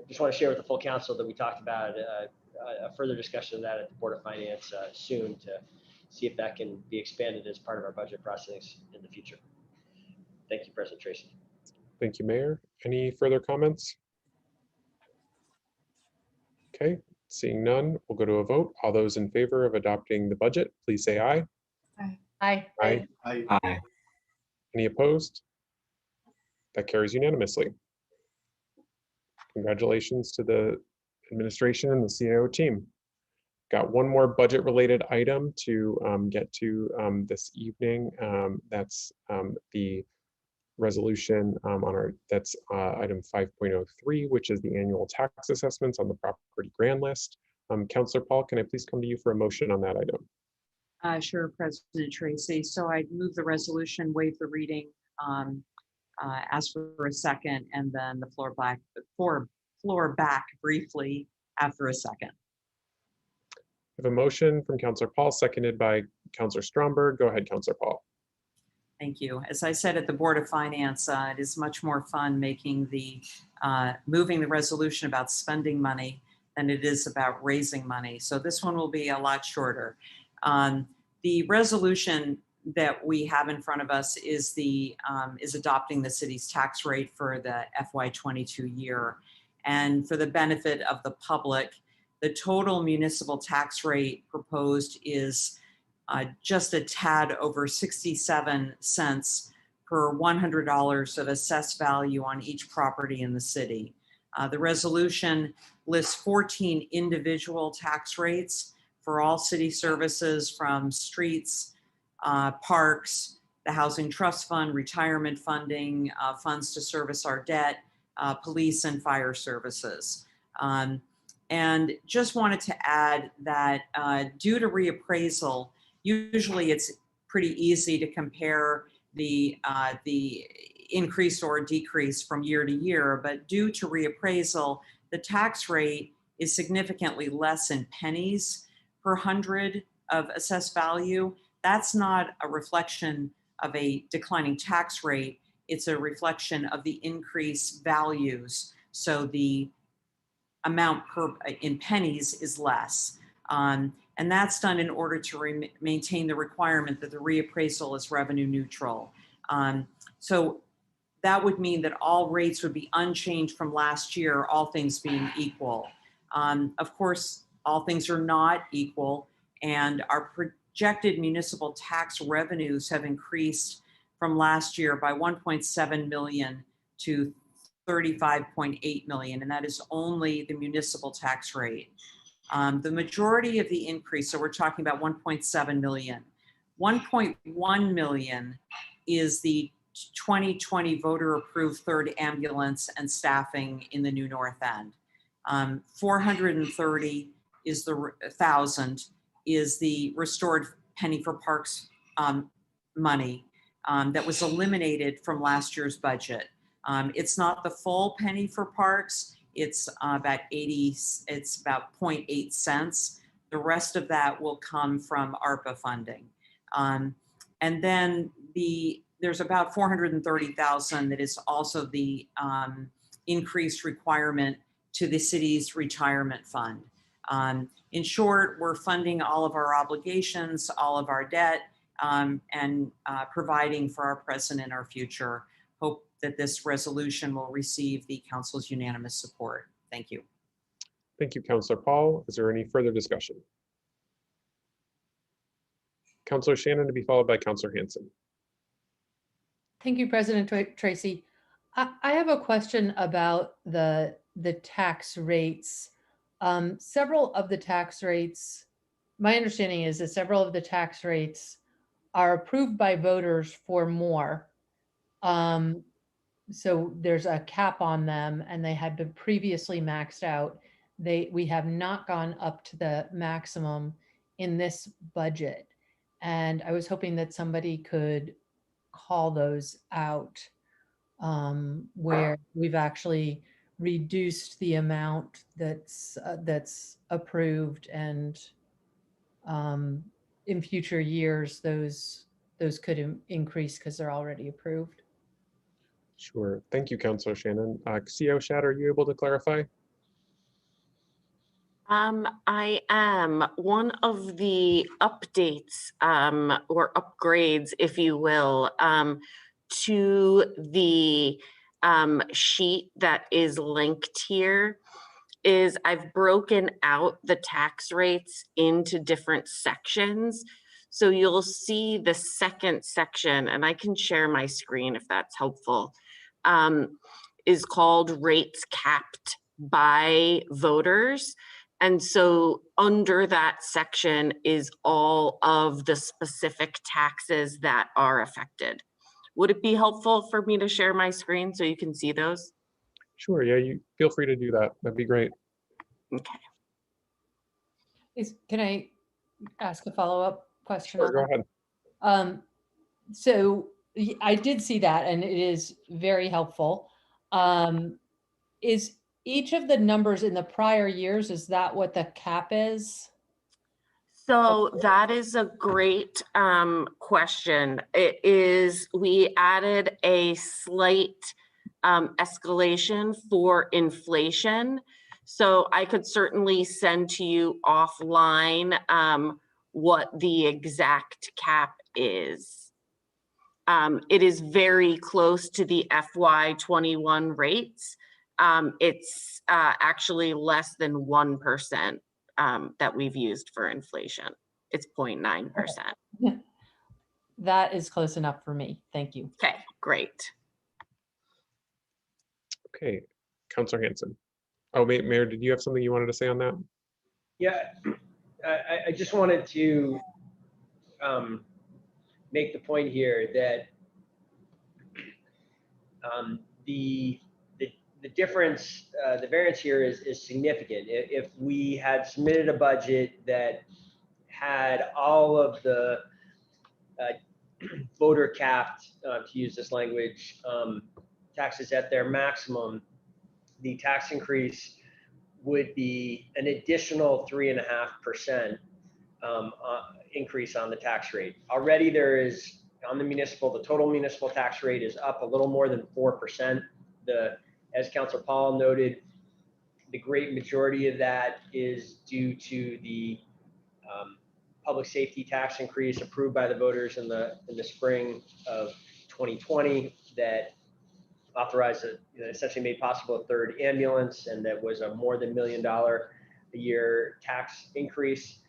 Just want to share with the full council that we talked about a further discussion of that at the Board of Finance soon see if that can be expanded as part of our budget process in the future. Thank you, President Tracy.
Thank you, Mayor. Any further comments? Okay, seeing none, we'll go to a vote. All those in favor of adopting the budget, please say aye.
Aye.
Aye.
Aye.
Any opposed? That carries unanimously. Congratulations to the administration and the CIO team. Got one more budget-related item to get to this evening. That's the resolution on our, that's item 5.03, which is the annual tax assessments on the property grand list. Councillor Paul, can I please come to you for a motion on that item?
Sure, President Tracy. So I move the resolution, waive the reading, ask for a second, and then the floor back briefly after a second.
I have a motion from Councillor Paul, seconded by Councillor Stromberg. Go ahead, Councillor Paul.
Thank you. As I said at the Board of Finance, it is much more fun making the moving the resolution about spending money than it is about raising money. So this one will be a lot shorter. The resolution that we have in front of us is is adopting the city's tax rate for the FY22 year. And for the benefit of the public, the total municipal tax rate proposed is just a tad over 67 cents per $100 of assessed value on each property in the city. The resolution lists 14 individual tax rates for all city services, from streets, parks, the Housing Trust Fund, retirement funding, funds to service our debt, police and fire services. And just wanted to add that due to reappraisal, usually it's pretty easy to compare the increase or decrease from year to year, but due to reappraisal, the tax rate is significantly less in pennies per hundred of assessed value. That's not a reflection of a declining tax rate. It's a reflection of the increased values. So the amount in pennies is less. And that's done in order to maintain the requirement that the reappraisal is revenue neutral. So that would mean that all rates would be unchanged from last year, all things being equal. Of course, all things are not equal, and our projected municipal tax revenues have increased from last year by 1.7 million to 35.8 million, and that is only the municipal tax rate. The majority of the increase, so we're talking about 1.7 million. 1.1 million is the 2020 voter approved third ambulance and staffing in the new North End. 430 is the thousand is the restored penny for parks money that was eliminated from last year's budget. It's not the full penny for parks. It's about 80, it's about 0.8 cents. The rest of that will come from ARPA funding. And then there's about 430,000 that is also the increased requirement to the city's retirement fund. In short, we're funding all of our obligations, all of our debt, and providing for our present and our future. Hope that this resolution will receive the council's unanimous support. Thank you.
Thank you, Councillor Paul. Is there any further discussion? Councillor Shannon, to be followed by Councillor Hanson.
Thank you, President Tracy. I have a question about the tax rates. Several of the tax rates, my understanding is that several of the tax rates are approved by voters for more. So there's a cap on them, and they had been previously maxed out. We have not gone up to the maximum in this budget. And I was hoping that somebody could call those out, where we've actually reduced the amount that's approved, and in future years those could increase because they're already approved.
Sure. Thank you, Councillor Shannon. CEO Shatter, are you able to clarify?
I am. One of the updates or upgrades, if you will, to the sheet that is linked here is I've broken out the tax rates into different sections. So you'll see the second section, and I can share my screen if that's helpful, is called Rates Capped by Voters. And so under that section is all of the specific taxes that are affected. Would it be helpful for me to share my screen so you can see those?
Sure, yeah, you feel free to do that. That'd be great.
Okay.
Can I ask a follow-up question?
Sure, go ahead.
So I did see that, and it is very helpful. Is each of the numbers in the prior years, is that what the cap is?
So that is a great question. It is, we added a slight escalation for inflation. So I could certainly send to you offline what the exact cap is. It is very close to the FY21 rates. It's actually less than 1% that we've used for inflation. It's 0.9%.
That is close enough for me. Thank you.
Okay, great.
Okay, Councilor Hanson. Oh, Mayor, did you have something you wanted to say on that?
Yeah, I just wanted to make the point here that the difference, the variance here is significant. If we had submitted a budget that had all of the voter capped, to use this language, taxes at their maximum, the tax increase would be an additional 3.5% increase on the tax rate. Already there is, on the total municipal tax rate is up a little more than 4%. As Councilor Paul noted, the great majority of that is due to the public safety tax increase approved by the voters in the spring of 2020 that authorized, essentially made possible a third ambulance, and that was a more than $1 million a year tax increase.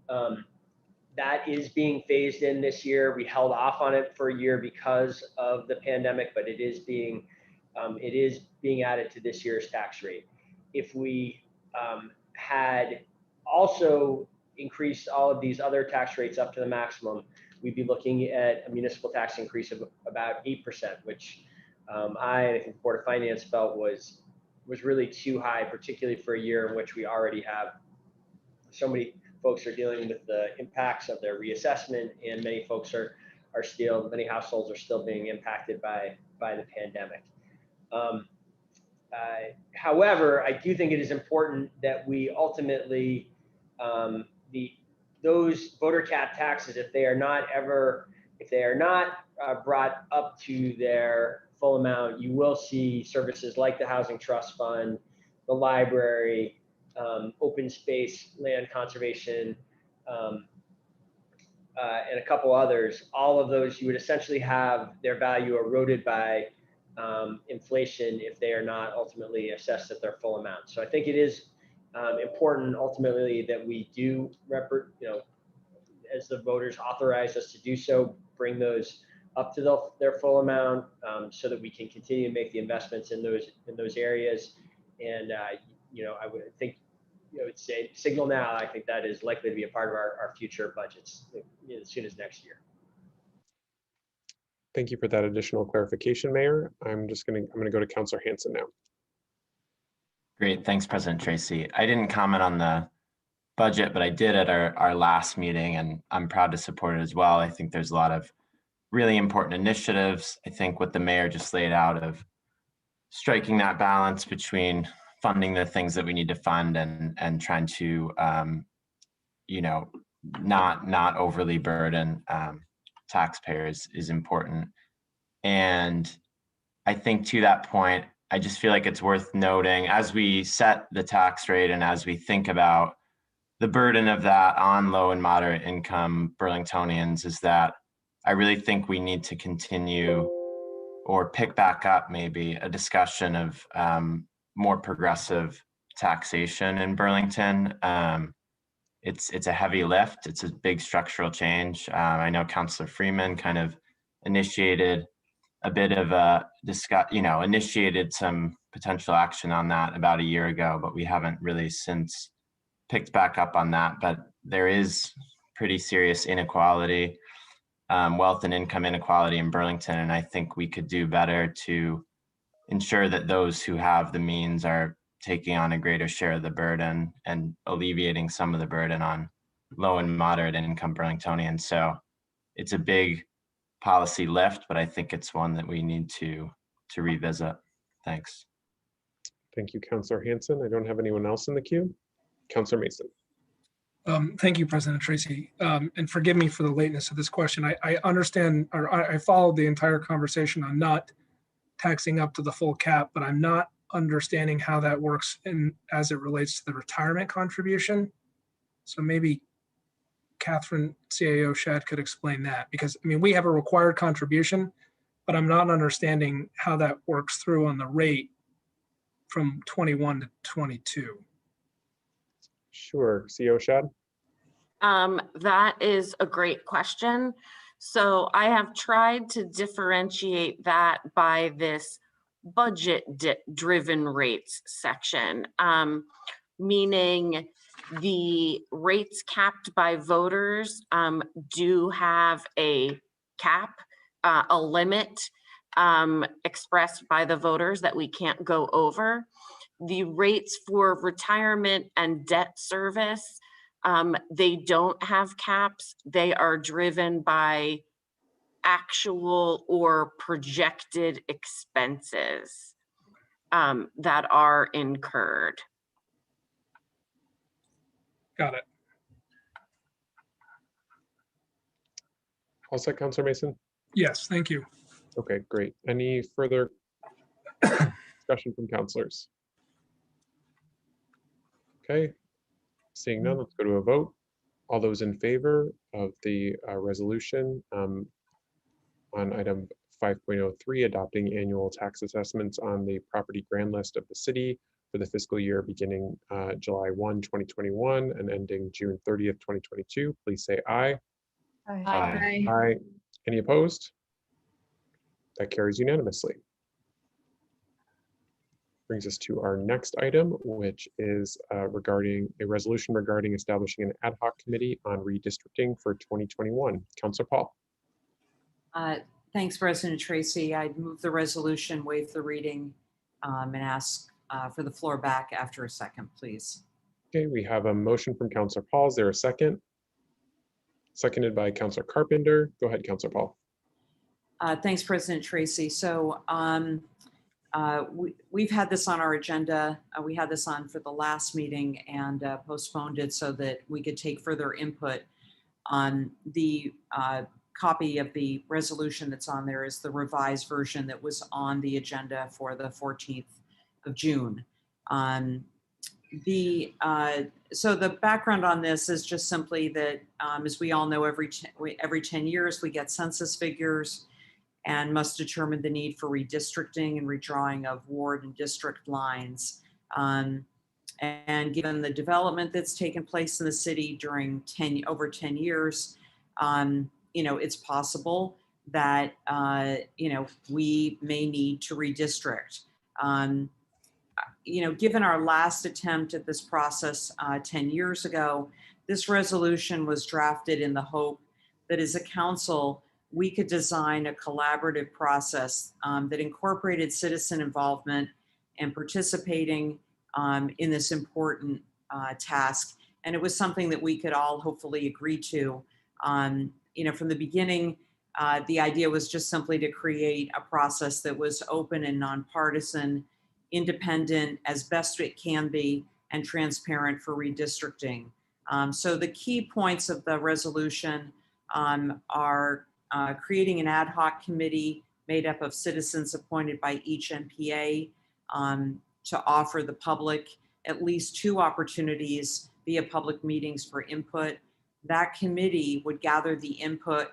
That is being phased in this year. We held off on it for a year because of the pandemic, but it is being added to this year's tax rate. If we had also increased all of these other tax rates up to the maximum, we'd be looking at a municipal tax increase of about 8%, which I think the Board of Finance felt was really too high, particularly for a year in which we already have so many folks are dealing with the impacts of their reassessment, and many households are still being impacted by the pandemic. However, I do think it is important that we ultimately, those voter cap taxes, if they are not brought up to their full amount, you will see services like the Housing Trust Fund, the library, open space, land conservation, and a couple others. All of those, you would essentially have their value eroded by inflation if they are not ultimately assessed at their full amount. So I think it is important ultimately that we do, as the voters authorize us to do so, bring those up to their full amount, so that we can continue to make the investments in those areas. And I would think, it's a signal now. I think that is likely to be a part of our future budgets as soon as next year.
Thank you for that additional clarification, Mayor. I'm going to go to Councilor Hanson now.
Great, thanks, President Tracy. I didn't comment on the budget, but I did at our last meeting, and I'm proud to support it as well. I think there's a lot of really important initiatives. I think what the mayor just laid out of striking that balance between funding the things that we need to fund and trying to, not overly burden taxpayers is important. And I think to that point, I just feel like it's worth noting as we set the tax rate and as we think about the burden of that on low and moderate income Burlingtonians is that I really think we need to continue or pick back up maybe a discussion of more progressive taxation in Burlington. It's a heavy lift. It's a big structural change. I know Councilor Freeman kind of initiated a bit of a initiated some potential action on that about a year ago, but we haven't really since picked back up on that. But there is pretty serious inequality, wealth and income inequality in Burlington. And I think we could do better to ensure that those who have the means are taking on a greater share of the burden and alleviating some of the burden on low and moderate income Burlingtonians. So it's a big policy lift, but I think it's one that we need to revisit. Thanks.
Thank you, Councilor Hanson. I don't have anyone else in the queue. Councilor Mason.
Thank you, President Tracy. And forgive me for the lateness of this question. I understand, or I followed the entire conversation on not taxing up to the full cap, but I'm not understanding how that works as it relates to the retirement contribution. So maybe Catherine CAO Shad could explain that, because I mean, we have a required contribution, but I'm not understanding how that works through on the rate from 21 to 22.
Sure, CO Shad.
That is a great question. So I have tried to differentiate that by this budget-driven rates section, meaning the rates capped by voters do have a cap, a limit expressed by the voters that we can't go over. The rates for retirement and debt service, they don't have caps. They are driven by actual or projected expenses that are incurred.
Got it.
All set, Councilor Mason?
Yes, thank you.
Okay, great. Any further discussion from councilors? Okay, seeing none, let's go to a vote. All those in favor of the resolution on item 5.03, adopting annual tax assessments on the property grand list of the city for the fiscal year beginning July 1, 2021 and ending June 30th, 2022, please say aye.
Aye.
Aye.
Aye. Any opposed? That carries unanimously. Brings us to our next item, which is regarding a resolution regarding establishing an ad hoc committee on redistricting for 2021. Councilor Paul.
Thanks, President Tracy. I'd move the resolution, waive the reading, and ask for the floor back after a second, please.
Okay, we have a motion from Councilor Paul. Is there a second? Seconded by Councilor Carpenter. Go ahead, Councilor Paul.
Thanks, President Tracy. So we've had this on our agenda. We had this on for the last meeting and postponed it so that we could take further input on the copy of the resolution that's on there is the revised version that was on the agenda for the 14th of June. So the background on this is just simply that, as we all know, every 10 years we get census figures and must determine the need for redistricting and redrawing of ward and district lines. And given the development that's taken place in the city during over 10 years, it's possible that, we may need to redistrict. Given our last attempt at this process 10 years ago, this resolution was drafted in the hope that as a council, we could design a collaborative process that incorporated citizen involvement and participating in this important task. And it was something that we could all hopefully agree to. From the beginning, the idea was just simply to create a process that was open and nonpartisan, independent as best it can be, and transparent for redistricting. So the key points of the resolution are creating an ad hoc committee made up of citizens appointed by each MPA to offer the public at least 2 opportunities via public meetings for input. That committee would gather the input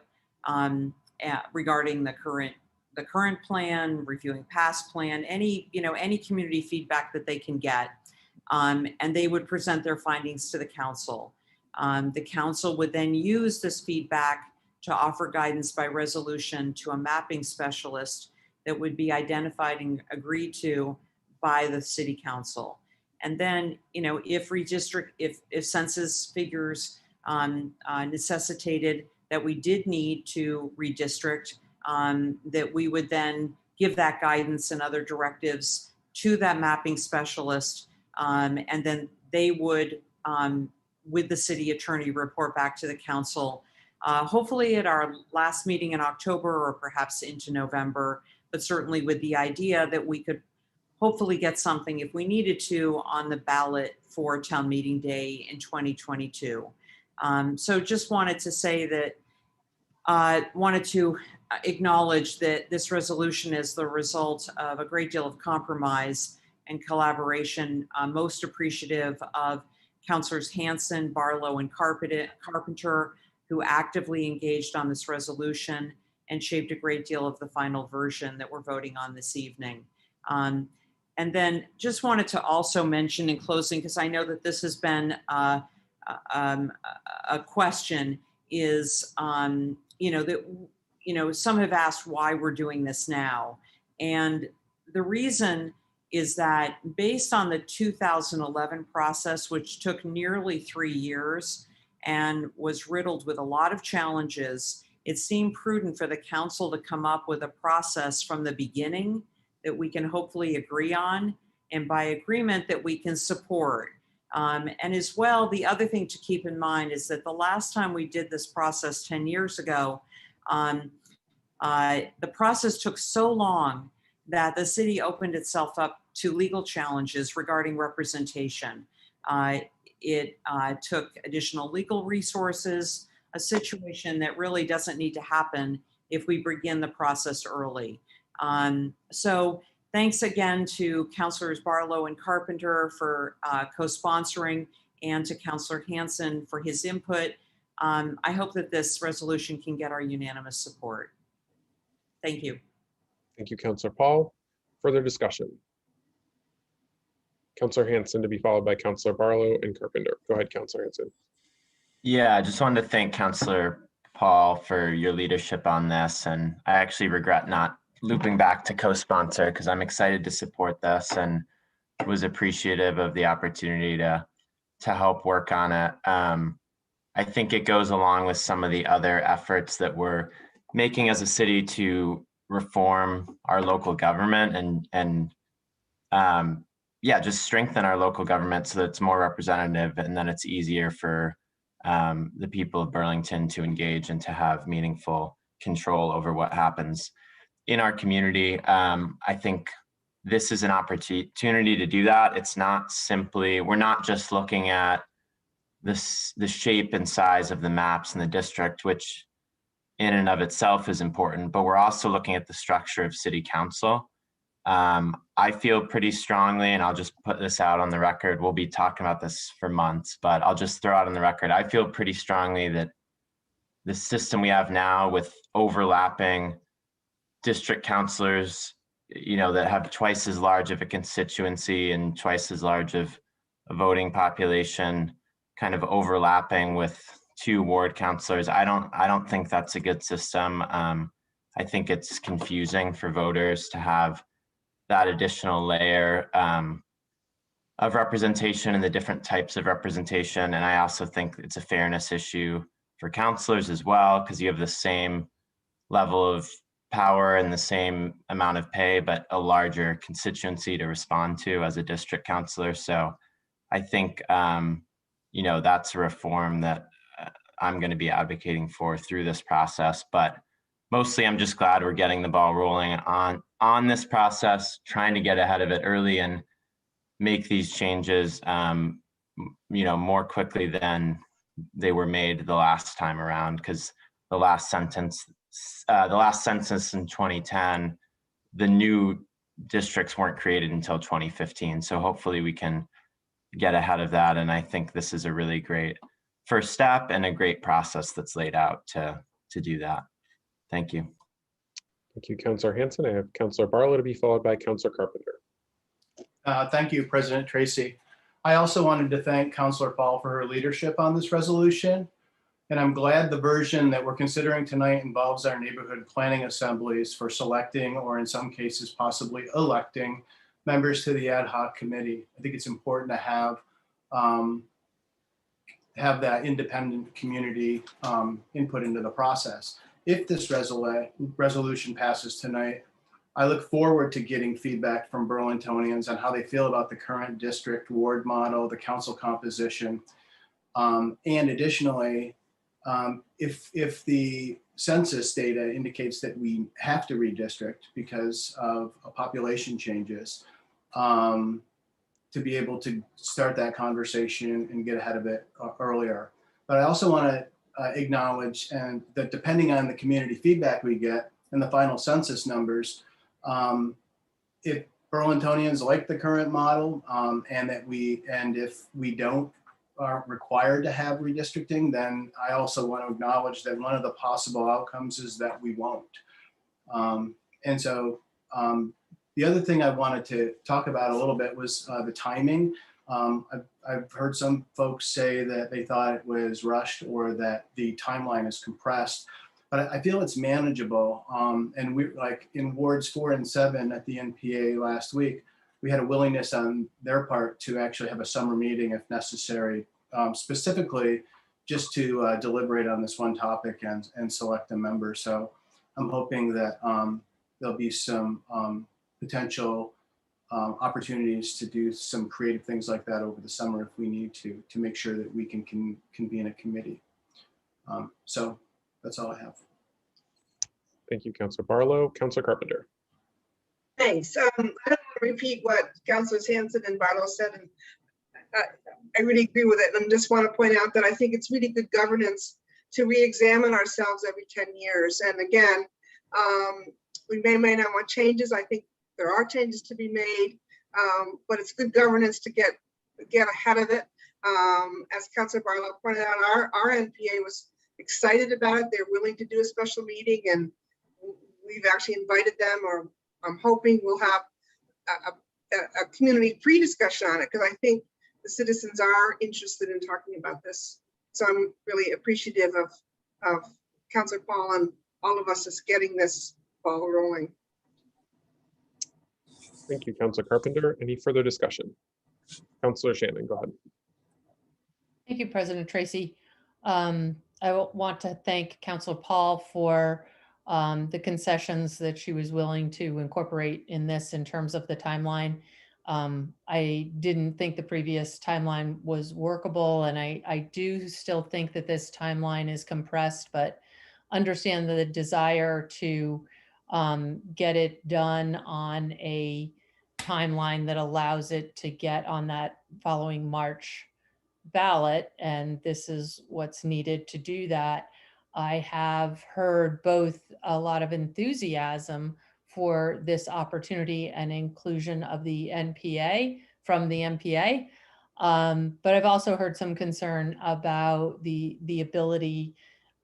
regarding the current plan, reviewing past plan, any community feedback that they can get, and they would present their findings to the council. The council would then use this feedback to offer guidance by resolution to a mapping specialist that would be identified and agreed to by the city council. And then, if census figures necessitated that we did need to redistrict, that we would then give that guidance and other directives to that mapping specialist, and then they would, with the city attorney, report back to the council, hopefully at our last meeting in October or perhaps into November, but certainly with the idea that we could hopefully get something, if we needed to, on the ballot for town meeting day in 2022. So just wanted to say that, wanted to acknowledge that this resolution is the result of a great deal of compromise and collaboration. Most appreciative of Councilors Hanson, Barlow, and Carpenter, who actively engaged on this resolution and shaped a great deal of the final version that we're voting on this evening. And then just wanted to also mention in closing, because I know that this has been a question, is some have asked why we're doing this now. And the reason is that based on the 2011 process, which took nearly 3 years and was riddled with a lot of challenges, it seemed prudent for the council to come up with a process from the beginning that we can hopefully agree on, and by agreement that we can support. And as well, the other thing to keep in mind is that the last time we did this process 10 years ago, the process took so long that the city opened itself up to legal challenges regarding representation. It took additional legal resources, a situation that really doesn't need to happen if we begin the process early. So thanks again to Councilors Barlow and Carpenter for co-sponsoring, and to Councilor Hanson for his input. I hope that this resolution can get our unanimous support. Thank you.
Thank you, Councilor Paul. Further discussion? Councilor Hanson to be followed by Councilor Barlow and Carpenter. Go ahead, Councilor Hanson.
Yeah, I just wanted to thank Councilor Paul for your leadership on this. And I actually regret not looping back to co-sponsor, because I'm excited to support this and was appreciative of the opportunity to help work on it. I think it goes along with some of the other efforts that we're making as a city to reform our local government and just strengthen our local government so that it's more representative, and then it's easier for the people of Burlington to engage and to have meaningful control over what happens in our community. I think this is an opportunity to do that. It's not simply, we're not just looking at the shape and size of the maps in the district, which in and of itself is important, but we're also looking at the structure of city council. I feel pretty strongly, and I'll just put this out on the record, we'll be talking about this for months, but I'll just throw out on the record, I feel pretty strongly that the system we have now with overlapping district councilors, that have twice as large of a constituency and twice as large of a voting population, kind of overlapping with 2 ward councilors. I don't think that's a good system. I think it's confusing for voters to have that additional layer of representation and the different types of representation. And I also think it's a fairness issue for councilors as well, because you have the same level of power and the same amount of pay, but a larger constituency to respond to as a district councilor. So I think, that's a reform that I'm going to be advocating for through this process. But mostly I'm just glad we're getting the ball rolling on this process, trying to get ahead of it early and make these changes, more quickly than they were made the last time around, because the last census in 2010, the new districts weren't created until 2015. So hopefully we can get ahead of that. And I think this is a really great first step and a great process that's laid out to do that. Thank you.
Thank you, Councillor Hanson. I have Councillor Barlow to be followed by Councillor Carpenter.
Thank you, President Tracy. I also wanted to thank Councillor Paul for her leadership on this resolution. And I'm glad the version that we're considering tonight involves our neighborhood planning assemblies for selecting, or in some cases possibly electing, members to the ad hoc committee. I think it's important to have that independent community input into the process. If this resolution passes tonight, I look forward to getting feedback from Burlingtonians on how they feel about the current district ward model, the council composition, and additionally, if the census data indicates that we have to redistrict because of population changes, to be able to start that conversation and get ahead of it earlier. But I also want to acknowledge that depending on the community feedback we get and the final census numbers, if Burlingtonians like the current model and if we aren't required to have redistricting, then I also want to acknowledge that one of the possible outcomes is that we won't. And so the other thing I wanted to talk about a little bit was the timing. I've heard some folks say that they thought it was rushed or that the timeline is compressed, but I feel it's manageable. And we, like in wards 4 and 7 at the NPA last week, we had a willingness on their part to actually have a summer meeting if necessary, specifically just to deliberate on this one topic and select a member. So I'm hoping that there'll be some potential opportunities to do some creative things like that over the summer if we need to make sure that we can convene a committee. So that's all I have.
Thank you, Councillor Barlow. Councillor Carpenter.
Thanks. I don't want to repeat what Councillors Hanson and Barlow said, and I really agree with it. And I just want to point out that I think it's really good governance to re-examine ourselves every 10 years. And again, we may not want changes. I think there are changes to be made, but it's good governance to get ahead of it. As Councillor Barlow pointed out, our NPA was excited about it. They're willing to do a special meeting, and we've actually invited them, or I'm hoping we'll have a community pre-discussion on it, because I think the citizens are interested in talking about this. So I'm really appreciative of Councillor Paul and all of us just getting this ball rolling.
Thank you, Councillor Carpenter. Any further discussion? Councillor Shannon, go ahead.
Thank you, President Tracy. I want to thank Councillor Paul for the concessions that she was willing to incorporate in this in terms of the timeline. I didn't think the previous timeline was workable, and I do still think that this timeline is compressed, but understand the desire to get it done on a timeline that allows it to get on that following March ballot. And this is what's needed to do that. I have heard both a lot of enthusiasm for this opportunity and inclusion of the NPA from the NPA. But I've also heard some concern about the ability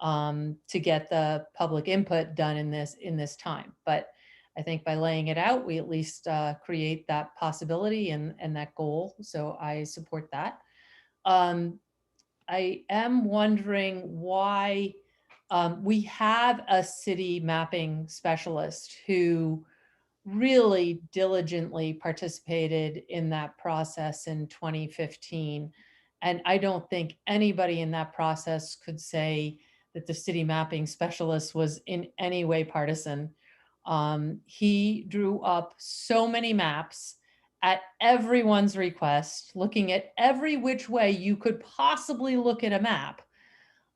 to get the public input done in this time. But I think by laying it out, we at least create that possibility and that goal. So I support that. I am wondering why we have a city mapping specialist who really diligently participated in that process in 2015. And I don't think anybody in that process could say that the city mapping specialist was in any way partisan. He drew up so many maps at everyone's request, looking at every which way you could possibly look at a map.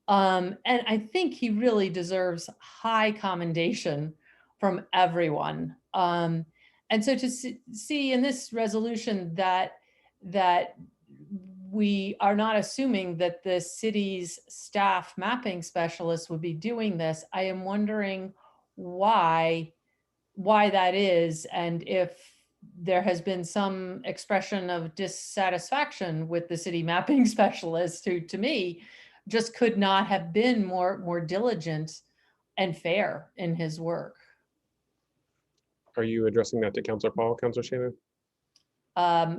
And I think he really deserves high commendation from everyone. And so to see in this resolution that we are not assuming that the city's staff mapping specialists would be doing this, I am wondering why why that is, and if there has been some expression of dissatisfaction with the city mapping specialist, who to me just could not have been more diligent and fair in his work.
Are you addressing that to Councilor Paul, Councilor Shannon?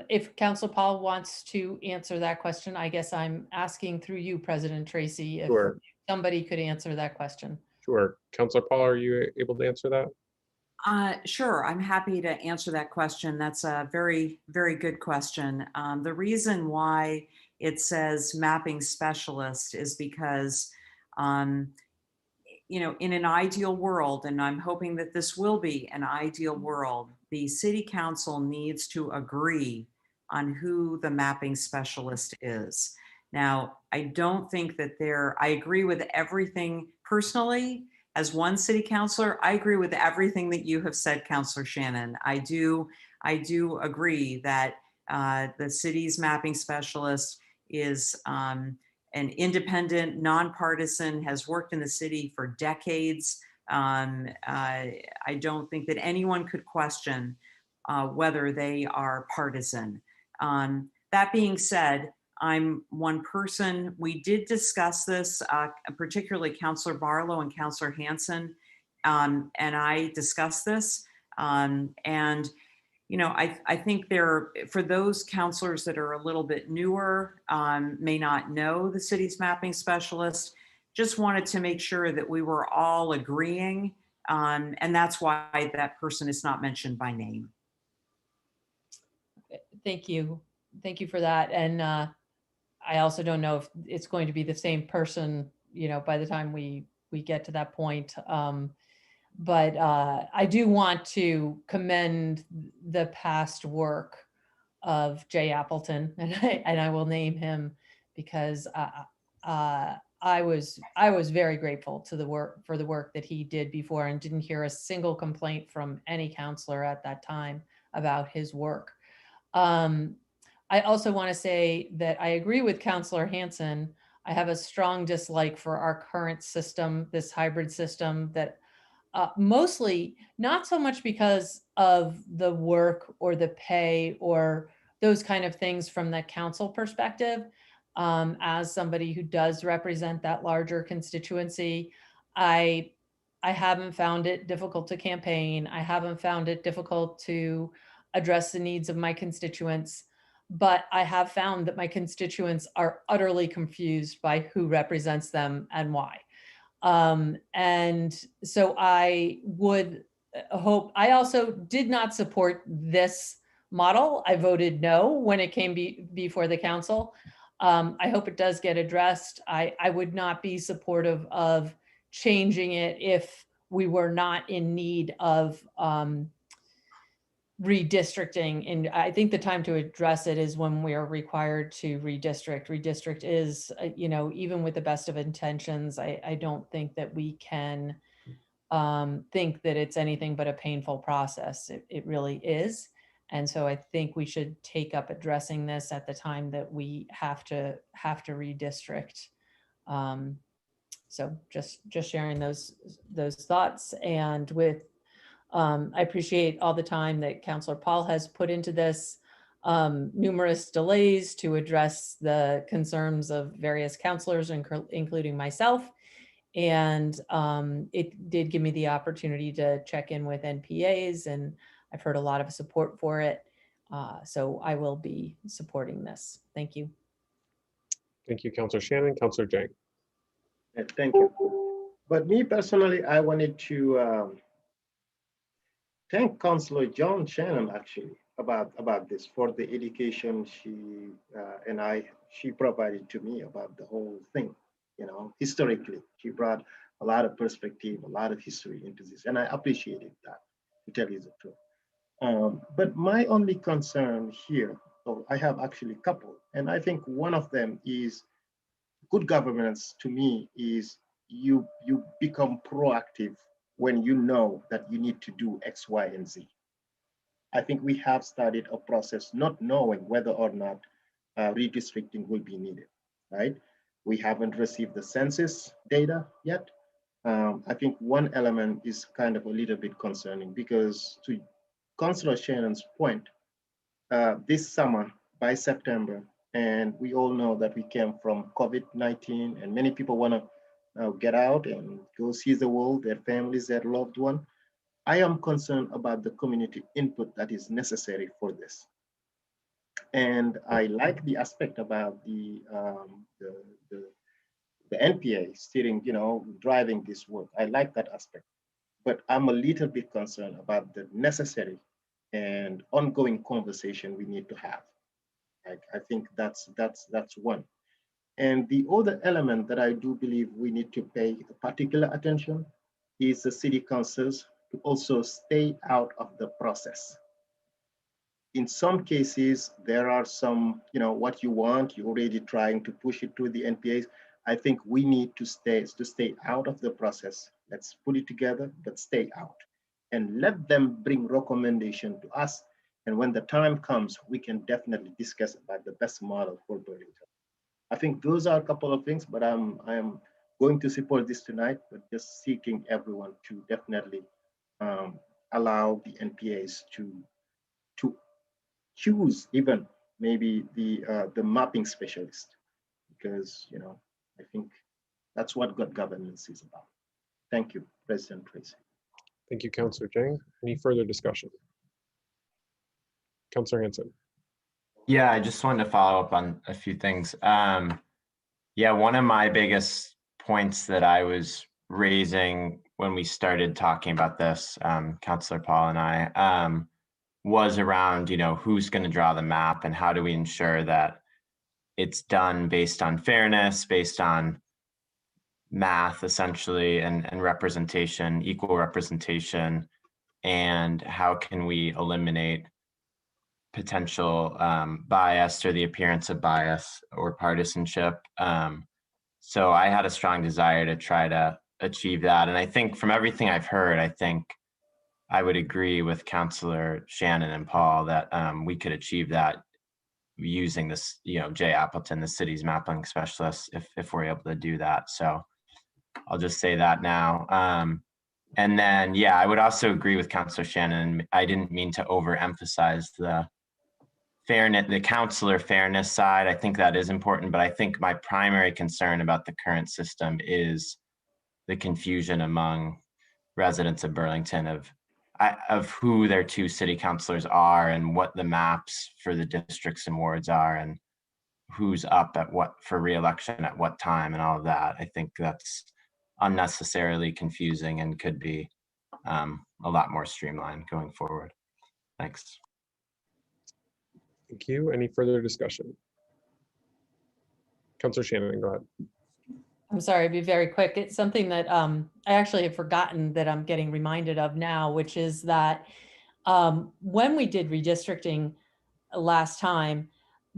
If Councilor Paul wants to answer that question, I guess I'm asking through you, President Tracy, if
Sure.
somebody could answer that question.
Sure. Councilor Paul, are you able to answer that?
Sure, I'm happy to answer that question. That's a very, very good question. The reason why it says mapping specialist is because, you know, in an ideal world, and I'm hoping that this will be an ideal world, the city council needs to agree on who the mapping specialist is. Now, I don't think that I agree with everything personally. As one city councilor, I agree with everything that you have said, Councilor Shannon. I do agree that the city's mapping specialist is an independent, nonpartisan, has worked in the city for decades. I don't think that anyone could question whether they are partisan. That being said, I'm one person. We did discuss this, particularly Councilor Barlow and Councilor Hanson, and I discussed this. And you know, I think for those councilors that are a little bit newer, may not know the city's mapping specialist, just wanted to make sure that we were all agreeing, and that's why that person is not mentioned by name.
Thank you. Thank you for that. And I also don't know if it's going to be the same person, you know, by the time we get to that point. But I do want to commend the past work of Jay Appleton, and I will name him because I was very grateful to for the work that he did before, and didn't hear a single complaint from any counselor at that time about his work. I also want to say that I agree with Councilor Hanson. I have a strong dislike for our current system, this hybrid system, that mostly not so much because of the work or the pay or those kind of things from the council perspective. As somebody who does represent that larger constituency, I haven't found it difficult to campaign. I haven't found it difficult to address the needs of my constituents. But I have found that my constituents are utterly confused by who represents them and why. And so I would hope, I also did not support this model. I voted no when it came before the council. I hope it does get addressed. I would not be supportive of changing it if we were not in need of redistricting. And I think the time to address it is when we are required to redistrict. Redistrict is, you know, even with the best of intentions, I don't think that we can think that it's anything but a painful process. It really is. And so I think we should take up addressing this at the time that we have to redistrict. So just sharing those thoughts. And with I appreciate all the time that Councilor Paul has put into this, numerous delays to address the concerns of various councilors, including myself. And it did give me the opportunity to check in with NPAs, and I've heard a lot of support for it. So I will be supporting this. Thank you.
Thank you, Councilor Shannon. Councilor Jang.
Thank you. But me personally, I wanted to thank Councilor John Shannon actually about this for the education she provided to me about the whole thing. You know, historically, she brought a lot of perspective, a lot of history into this, and I appreciated that, to tell you the truth. But my only concern here, so I have actually a couple, and I think one of them is good governance to me is you become proactive when you know that you need to do X, Y, and Z. I think we have started a process not knowing whether or not redistricting will be needed, right? We haven't received the census data yet. I think one element is kind of a little bit concerning because to Councilor Shannon's point, this summer by September, and we all know that we came from COVID-19 and many people want to get out and go see the world, their families, their loved one. I am concerned about the community input that is necessary for this. And I like the aspect about the NPA steering, driving this work. I like that aspect, but I'm a little bit concerned about the necessary and ongoing conversation we need to have. I think that's one. And the other element that I do believe we need to pay particular attention is the city councils to also stay out of the process. In some cases, there are some, what you want, you're already trying to push it to the NPAs. I think we need to stay out of the process. Let's put it together, but stay out and let them bring recommendation to us. And when the time comes, we can definitely discuss about the best model for Burlington. I think those are a couple of things, but I am going to support this tonight, but just seeking everyone to definitely allow the NPAs to choose even maybe the mapping specialist, because I think that's what good governance is about. Thank you, President Tracy.
Thank you, Councillor Jang. Any further discussion? Councillor Hanson.
Yeah, I just wanted to follow up on a few things. Yeah, one of my biggest points that I was raising when we started talking about this, Councillor Paul and I, was around, who's going to draw the map and how do we ensure that it's done based on fairness, based on math, essentially, and representation, equal representation, and how can we eliminate potential bias or the appearance of bias or partisanship. So I had a strong desire to try to achieve that. And I think from everything I've heard, I think I would agree with Councillor Shannon and Paul that we could achieve that using this, Jay Appleton, the city's mapping specialist, if we're able to do that. So I'll just say that now. And then, yeah, I would also agree with Councillor Shannon. I didn't mean to overemphasize the fairness, the councillor fairness side. I think that is important, but I think my primary concern about the current system is the confusion among residents of Burlington of who their two city councilors are and what the maps for the districts and wards are and who's up at what for re-election at what time and all of that. I think that's unnecessarily confusing and could be a lot more streamlined going forward. Thanks.
Thank you. Any further discussion? Councillor Shannon, go ahead.
I'm sorry, I'll be very quick. It's something that I actually have forgotten that I'm getting reminded of now, which is that when we did redistricting last time,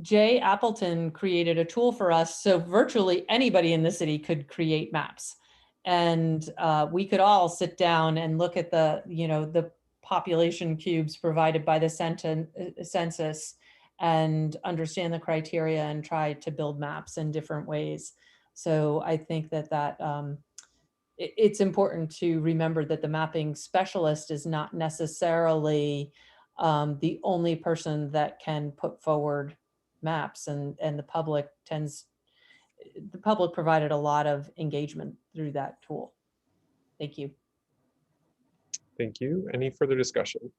Jay Appleton created a tool for us so virtually anybody in the city could create maps. And we could all sit down and look at the population cubes provided by the census and understand the criteria and try to build maps in different ways. So I think that it's important to remember that the mapping specialist is not necessarily the only person that can put forward maps, and the public provided a lot of engagement through that tool. Thank you.
Thank you. Any further discussion?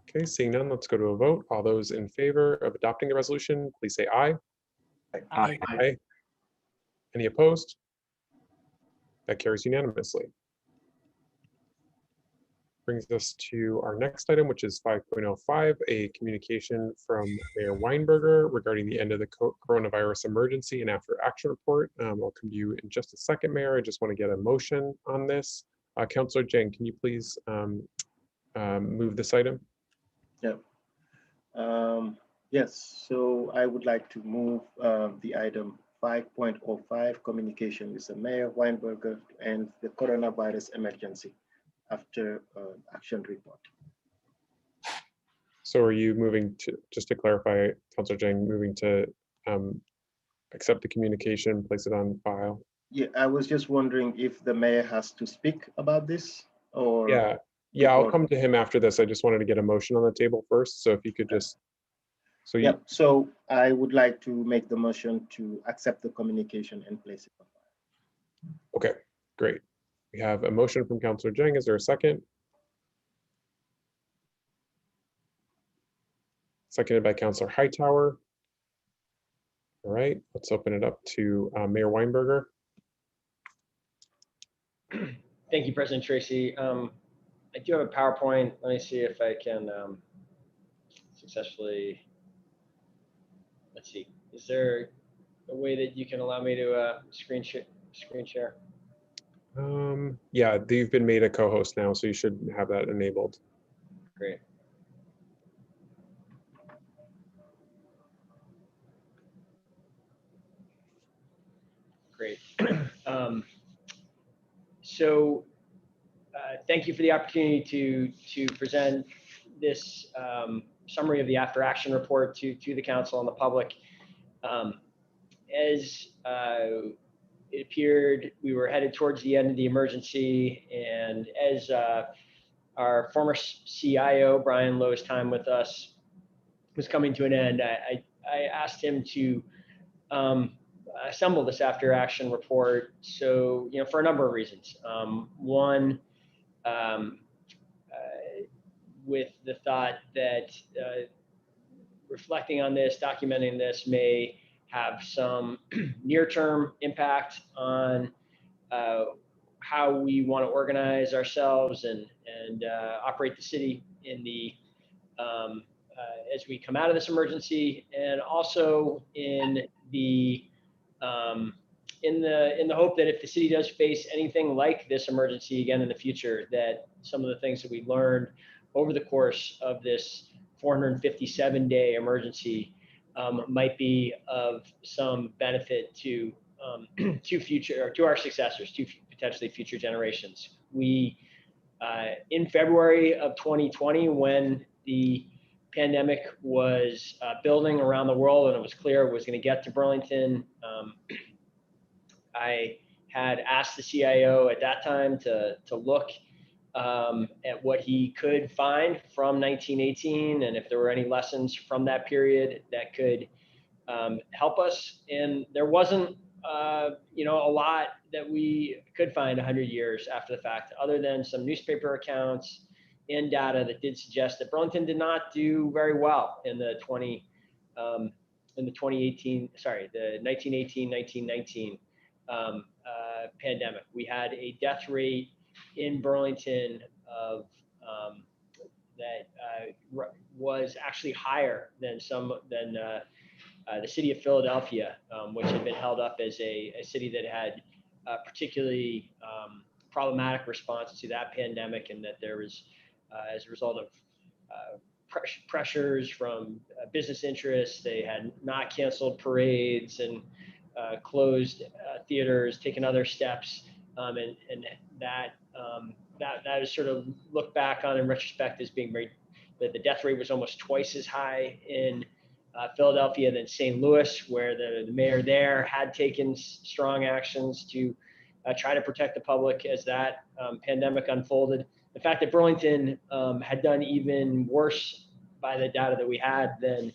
Okay, seeing none, let's go to a vote. All those in favor of adopting the resolution, please say aye.
Aye.
Aye. Any opposed? That carries unanimously. Brings us to our next item, which is 5.05, a communication from Mayor Weinberger regarding the end of the coronavirus emergency and after action report. I'll come to you in just a second, Mayor. I just want to get a motion on this. Councillor Jang, can you please move this item?
Yeah. Yes, so I would like to move the item 5.05, communication with the Mayor Weinberger and the coronavirus emergency after action report.
So are you moving to, just to clarify, Councillor Jang, moving to accept the communication, place it on file?
Yeah, I was just wondering if the mayor has to speak about this or.
Yeah, I'll
before.
come to him after this. I just wanted to get a motion on the table first. So if you could just, so you,
Yep, so I would like to make the motion to accept the communication and place it on file.
okay, great. We have a motion from Councilor Jang. Is there a second? Seconded by Councilor Hightower. All right, let's open it up to Mayor Weinberger.
Thank you, President Tracy. I do have a PowerPoint. Let me see if I can successfully, let's see. Is there a way that you can allow me to screen share?
Yeah, you've been made a co-host now, so you should have that enabled.
Great. Great. So thank you for the opportunity to present this summary of the after action report to the council and the public. As it appeared, we were headed towards the end of the emergency, and as our former CIO, Brian Lowe's time with us was coming to an end, I asked him to assemble this after action report. So, for a number of reasons. One, with the thought that reflecting on this, documenting this may have some near-term impact on how we want to organize ourselves and operate the city in the as we come out of this emergency, and also in the hope that if the city does face anything like this emergency again in the future, that some of the things that we learned over the course of this 457-day emergency might be of some benefit to to our successors, to potentially future generations. We in February of 2020, when the pandemic was building around the world and it was clear it was going to get to Burlington, I had asked the CIO at that time to look at what he could find from 1918 and if there were any lessons from that period that could help us. And there wasn't a lot that we could find 100 years after the fact, other than some newspaper accounts and data that did suggest that Burlington did not do very well in the 1918-1919 pandemic. We had a death rate in Burlington of that was actually higher than the city of Philadelphia, which had been held up as a city that had a particularly problematic response to that pandemic, and that there was, as a result of pressures from business interests, they had not canceled parades and closed theaters, taken other steps, and that is sort of looked back on in retrospect as being that the death rate was almost twice as high in Philadelphia than St. Louis, where the mayor there had taken strong actions to try to protect the public as that pandemic unfolded. The fact that Burlington had done even worse by the data that we had than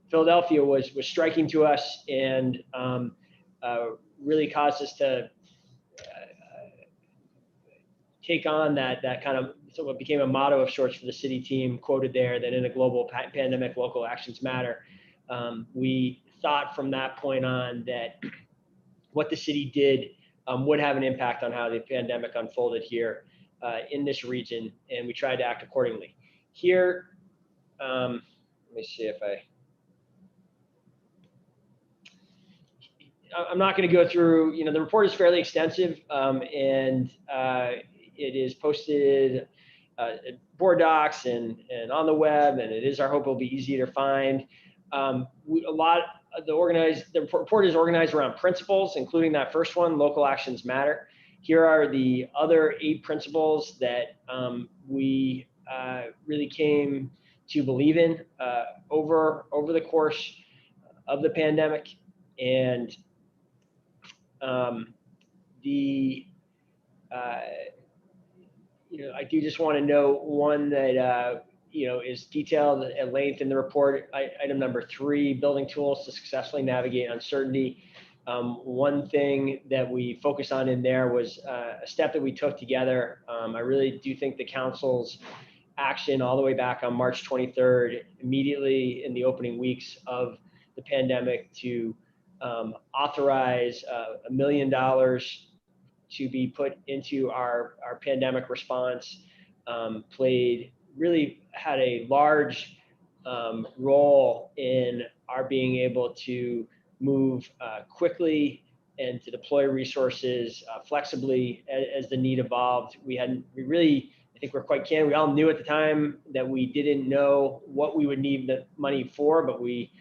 Philadelphia was striking to us, and really caused us to take on that kind of, so what became a motto of sorts for the city team, quoted there, that in a global pandemic, local actions matter. We thought from that point on that what the city did would have an impact on how the pandemic unfolded here in this region, and we tried to act accordingly. Here, let me see if I'm not going to go through, the report is fairly extensive, and it is posted board docs and on the web, and it is our hope it'll be easy to find. The report is organized around principles, including that first one, local actions matter. Here are the other 8 principles that we really came to believe in over the course of the pandemic. And I do just want to note one that is detailed at length in the report. Item number 3, building tools to successfully navigate uncertainty. One thing that we focused on in there was a step that we took together. I really do think the council's action all the way back on March 23rd, immediately in the opening weeks of the pandemic, to authorize $1 million to be put into our pandemic response, had a large role in our being able to move quickly and to deploy resources flexibly as the need evolved. I think we're quite candid. We all knew at the time that we didn't know what we would need the money for, but we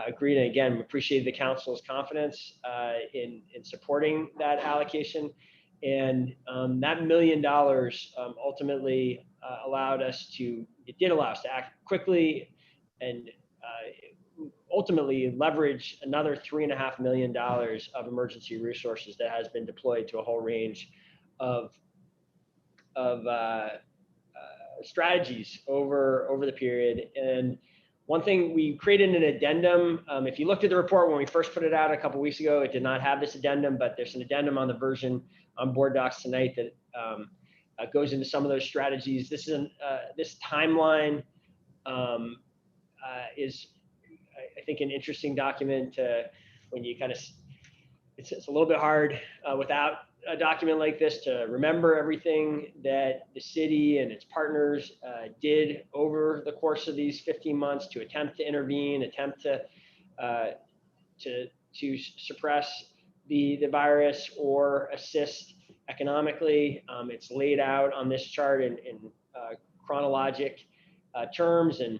agreed, and again, appreciated the council's confidence in supporting that allocation. And that $1 million ultimately allowed us to act quickly and ultimately leverage another $3.5 million of emergency resources that has been deployed to a whole range of strategies over the period. And one thing, we created an addendum. If you looked at the report when we first put it out a couple weeks ago, it did not have this addendum, but there's an addendum on the version on board docs tonight that goes into some of those strategies. This timeline is, I think, an interesting document when you it's a little bit hard without a document like this to remember everything that the city and its partners did over the course of these 15 months to attempt to intervene, attempt to suppress the virus or assist economically. It's laid out on this chart in chronologic terms. And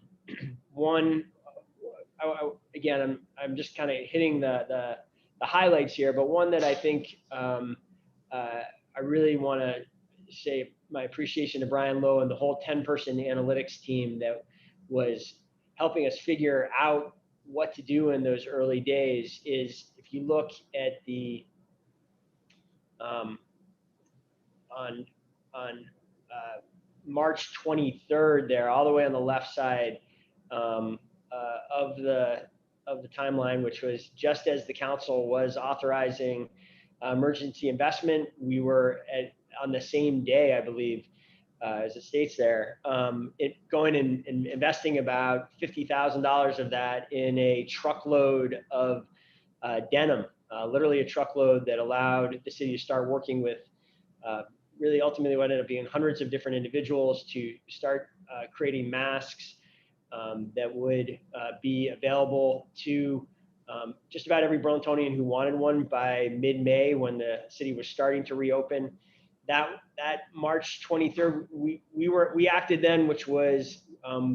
again, I'm just kind of hitting the highlights here, but one that I think I really want to say my appreciation to Brian Lowe and the whole 10-person analytics team that was helping us figure out what to do in those early days is, if you look at the on March 23rd there, all the way on the left side of the timeline, which was just as the council was authorizing emergency investment. We were on the same day, I believe, as it states there, going and investing about $50,000 of that in a truckload of denim, literally a truckload that allowed the city to start working with really ultimately what ended up being hundreds of different individuals to start creating masks that would be available to just about every Burlingtonian who wanted one by mid-May, when the city was starting to reopen. That March 23rd, we acted then, which was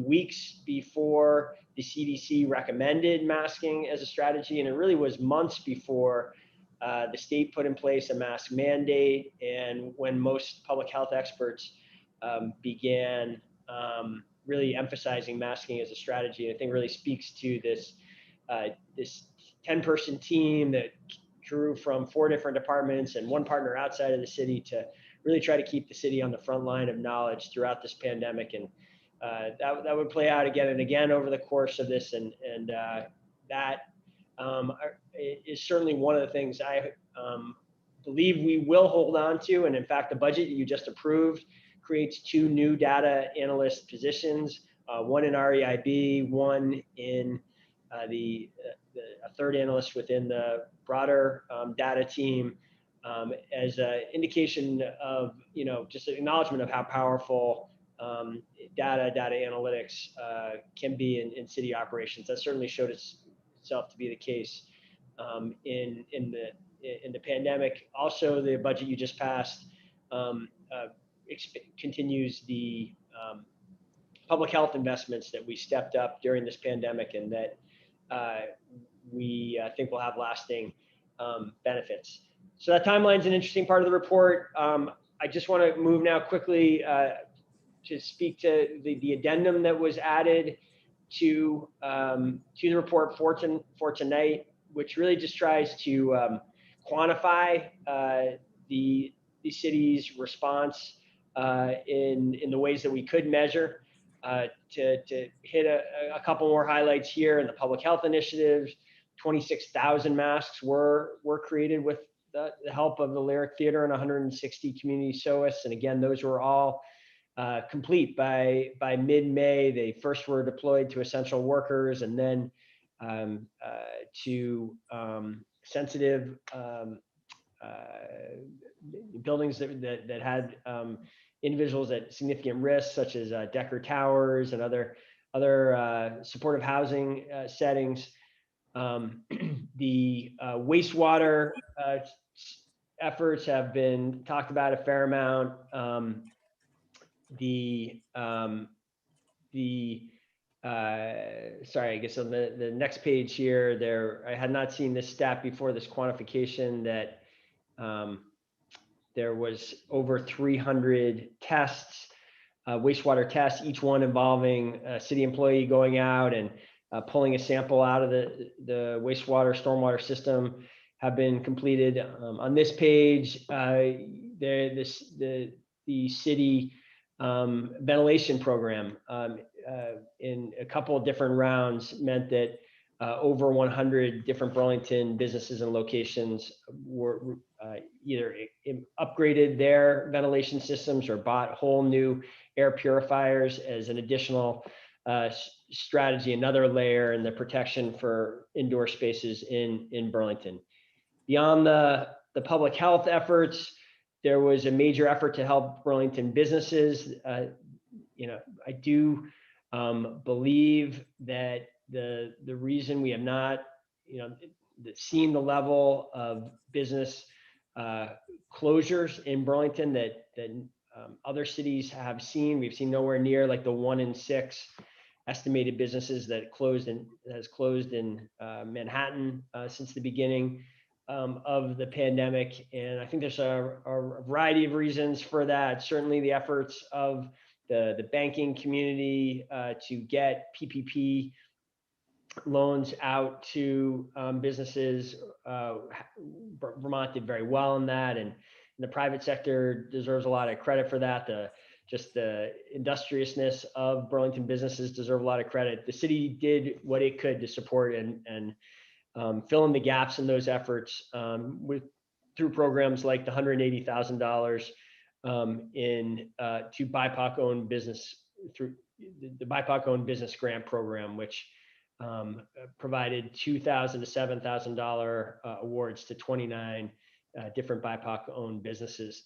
weeks before the CDC recommended masking as a strategy, and it really was months before the state put in place a mask mandate, and when most public health experts began really emphasizing masking as a strategy. I think really speaks to this 10-person team that drew from 4 different departments and one partner outside of the city to really try to keep the city on the front line of knowledge throughout this pandemic. And that would play out again and again over the course of this. And that is certainly one of the things I believe we will hold on to. And in fact, the budget that you just approved creates 2 new data analyst positions, one in REIB, one in a third analyst within the broader data team, as an indication of, just an acknowledgement of how powerful data analytics can be in city operations. That certainly showed itself to be the case in the pandemic. Also, the budget you just passed continues the public health investments that we stepped up during this pandemic, and that we think will have lasting benefits. So that timeline is an interesting part of the report. I just want to move now quickly to speak to the addendum that was added to the report for tonight, which really just tries to quantify the city's response in the ways that we could measure. To hit a couple more highlights here in the public health initiatives, 26,000 masks were created with the help of the Lyric Theater and 160 community SOAS. And again, those were all complete by mid-May. They first were deployed to essential workers and then to sensitive buildings that had individuals at significant risk, such as Decker Towers and other supportive housing settings. The wastewater efforts have been talked about a fair amount. Sorry, I guess on the next page here, I had not seen this stat before, this quantification that there was over 300 tests, wastewater tests, each one involving a city employee going out and pulling a sample out of the wastewater stormwater system have been completed. On this page, the city ventilation program in a couple of different rounds meant that over 100 different Burlington businesses and locations were either upgraded their ventilation systems or bought whole new air purifiers as an additional strategy, another layer in the protection for indoor spaces in Burlington. Beyond the public health efforts, there was a major effort to help Burlington businesses. I do believe that the reason we have not, seen the level of business closures in Burlington that other cities have seen, we've seen nowhere near like the 1 in 6 estimated businesses that has closed in Manhattan since the beginning of the pandemic. And I think there's a variety of reasons for that. Certainly the efforts of the banking community to get PPP loans out to businesses. Vermont did very well in that, and the private sector deserves a lot of credit for that. Just the industriousness of Burlington businesses deserve a lot of credit. The city did what it could to support and fill in the gaps in those efforts through programs like the $180,000 to BIPOC owned business through the BIPOC owned business grant program, which provided $2,000 to $7,000 awards to 29 different BIPOC owned businesses.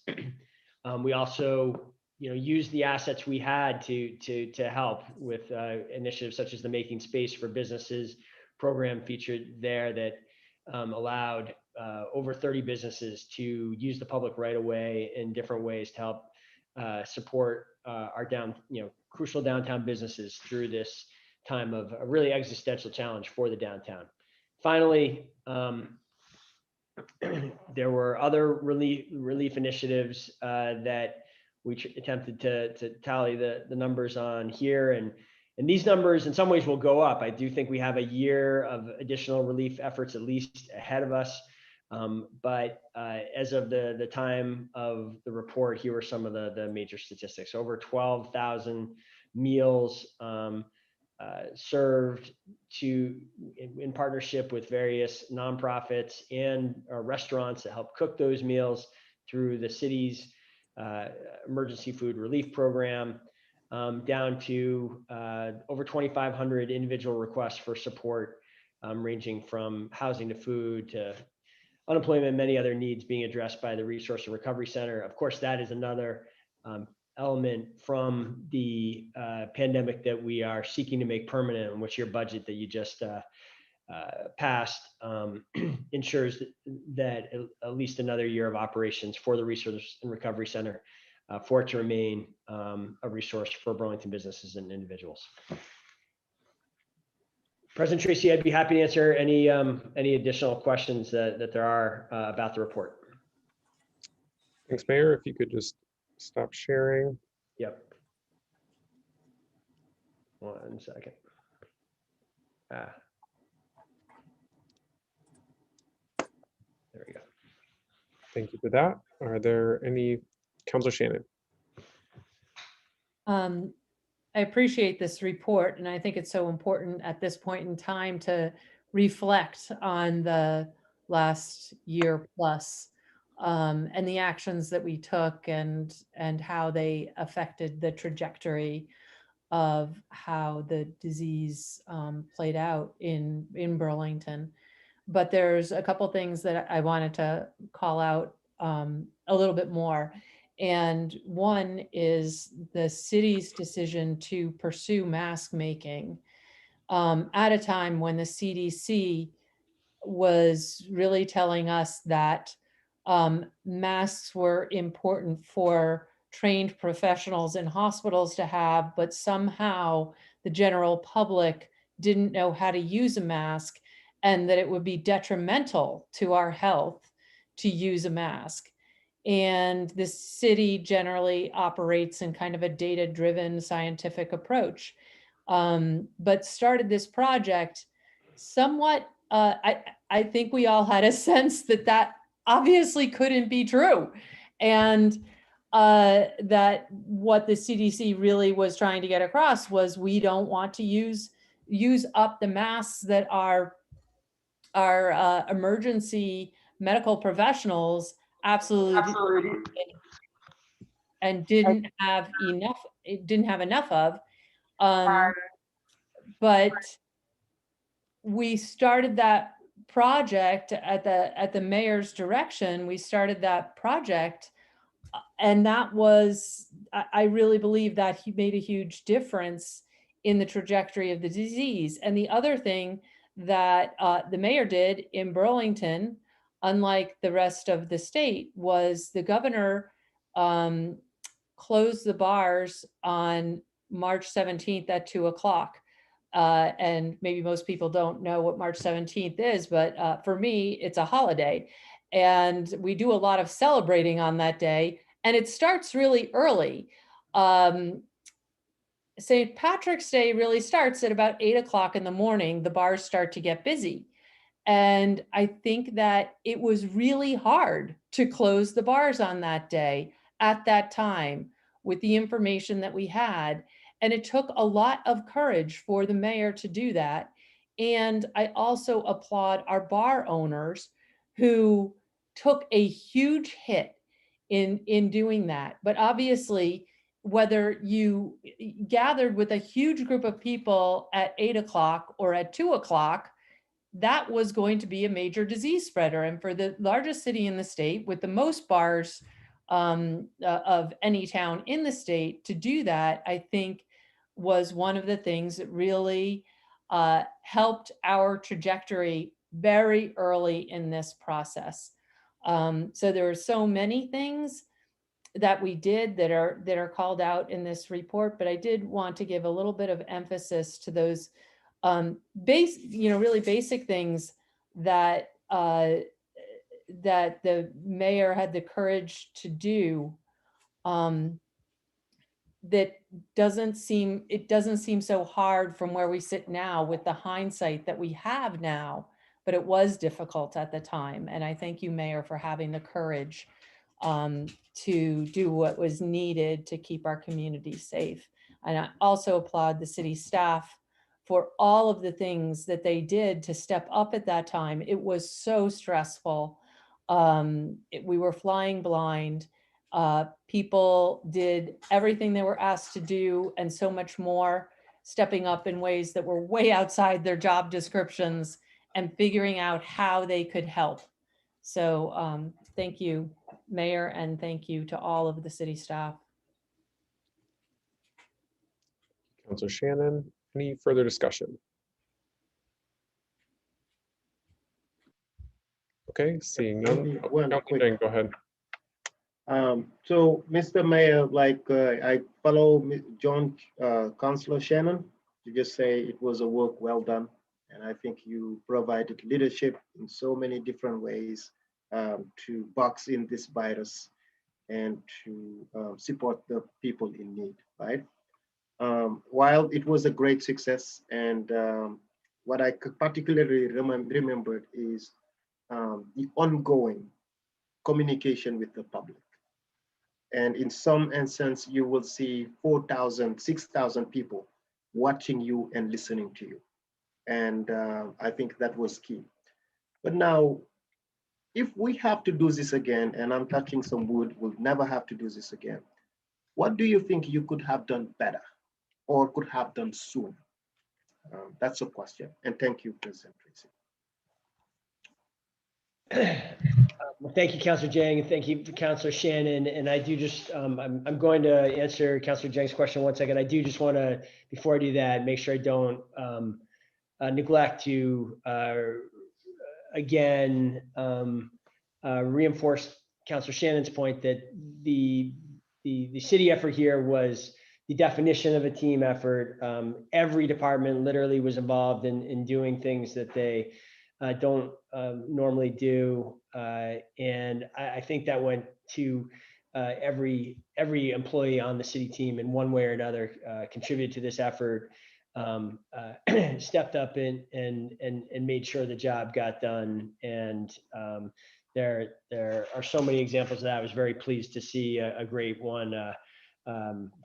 We also used the assets we had to help with initiatives such as the Making Space for Businesses program featured there that allowed over 30 businesses to use the public right of way in different ways to help support our crucial downtown businesses through this time of a really existential challenge for the downtown. Finally, there were other relief initiatives that we attempted to tally the numbers on here, and these numbers in some ways will go up. I do think we have a year of additional relief efforts at least ahead of us. But as of the time of the report, here are some of the major statistics. Over 12,000 meals served in partnership with various nonprofits and restaurants that help cook those meals through the city's emergency food relief program, down to over 2,500 individual requests for support, ranging from housing to food to unemployment and many other needs being addressed by the Resource and Recovery Center. Of course, that is another element from the pandemic that we are seeking to make permanent, in which your budget that you just passed ensures that at least another year of operations for the Resource and Recovery Center for it to remain a resource for Burlington businesses and individuals. President Tracy, I'd be happy to answer any additional questions that there are about the report.
Thanks, Mayor. If you could just stop sharing.
Yep. 1 second. There we go.
Thank you for that. Are there any, Councilor Shannon?
I appreciate this report, and I think it's so important at this point in time to reflect on the last year plus and the actions that we took and how they affected the trajectory of how the disease played out in Burlington. But there's a couple things that I wanted to call out a little bit more. And one is the city's decision to pursue mask making at a time when the CDC was really telling us that masks were important for trained professionals in hospitals to have, but somehow the general public didn't know how to use a mask and that it would be detrimental to our health to use a mask. And the city generally operates in kind of a data-driven scientific approach, but started this project somewhat, I think we all had a sense that that obviously couldn't be true. And that what the CDC really was trying to get across was we don't want to use up the masks that our emergency medical professionals absolutely and didn't have enough of. But we started that project at the mayor's direction. We started that project, and that was, I really believe that he made a huge difference in the trajectory of the disease. And the other thing that the mayor did in Burlington, unlike the rest of the state, was the governor closed the bars on March 17th at 2 o'clock. And maybe most people don't know what March 17th is, but for me, it's a holiday. And we do a lot of celebrating on that day. And it starts really early. St. Patrick's Day really starts at about 8 o'clock in the morning. The bars start to get busy. And I think that it was really hard to close the bars on that day at that time with the information that we had. And it took a lot of courage for the mayor to do that. And I also applaud our bar owners who took a huge hit in doing that. But obviously, whether you gathered with a huge group of people at 8 o'clock or at 2 o'clock, that was going to be a major disease spreader. And for the largest city in the state with the most bars of any town in the state, to do that, I think was one of the things that really helped our trajectory very early in this process. So there are so many things that we did that are called out in this report, but I did want to give a little bit of emphasis to those really basic things that that the mayor had the courage to do. That doesn't seem so hard from where we sit now with the hindsight that we have now, but it was difficult at the time. And I thank you, Mayor, for having the courage to do what was needed to keep our community safe. And I also applaud the city staff for all of the things that they did to step up at that time. It was so stressful. We were flying blind. People did everything they were asked to do and so much more, stepping up in ways that were way outside their job descriptions and figuring out how they could help. So thank you, Mayor, and thank you to all of the city staff.
Councilor Shannon, any further discussion? Okay, seeing none. Go ahead.
So, Mr. Mayor, I follow John, Councilor Shannon, to just say it was a work well done. And I think you provided leadership in so many different ways to box in this virus and to support the people in need, right? While it was a great success, and what I particularly remembered is the ongoing communication with the public. And in some instance, you will see 4,000, 6,000 people watching you and listening to you. And I think that was key. But now, if we have to do this again, and I'm touching some wood, we'll never have to do this again. What do you think you could have done better or could have done sooner? That's a question. And thank you, President Tracy.
Well, thank you, Councilor Jang, and thank you, Councilor Shannon. And I do just, I'm going to answer Councilor Jang's question one second. I do just want to, before I do that, make sure I don't neglect to again reinforce Councilor Shannon's point that the city effort here was the definition of a team effort. Every department literally was involved in doing things that they don't normally do. And I think that went to every employee on the city team in one way or another contributed to this effort, stepped up and made sure the job got done. And there are so many examples of that. I was very pleased to see a great one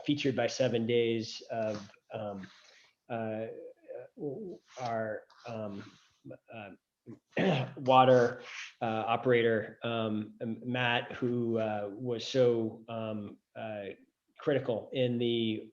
featured by 7 Days of our water operator, Matt, who was so critical in the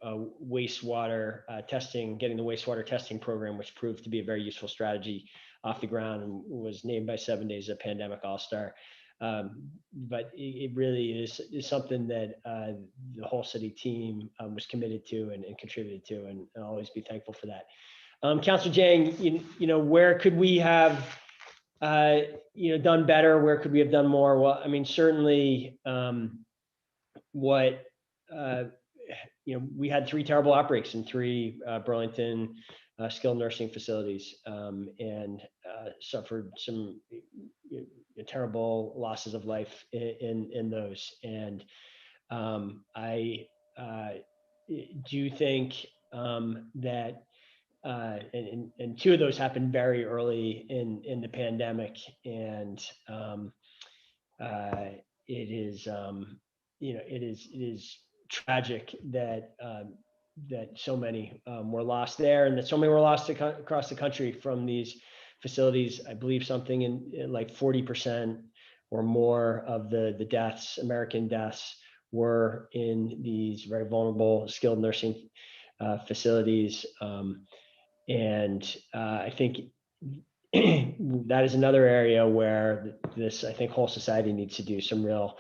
wastewater testing, getting the wastewater testing program, which proved to be a very useful strategy off the ground and was named by 7 Days a pandemic all-star. But it really is something that the whole city team was committed to and contributed to, and I'll always be thankful for that. Councilor Jang, you know, where could we have done better? Where could we have done more? Well, I mean, certainly we had 3 terrible outbreaks in 3 Burlington skilled nursing facilities and suffered some terrible losses of life in those. And I do think that and 2 of those happened very early in the pandemic, and it is tragic that so many were lost there, and that so many were lost across the country from these facilities. I believe something in like 40% or more of the deaths, American deaths, were in these very vulnerable skilled nursing facilities. And I think that is another area where I think whole society needs to do some real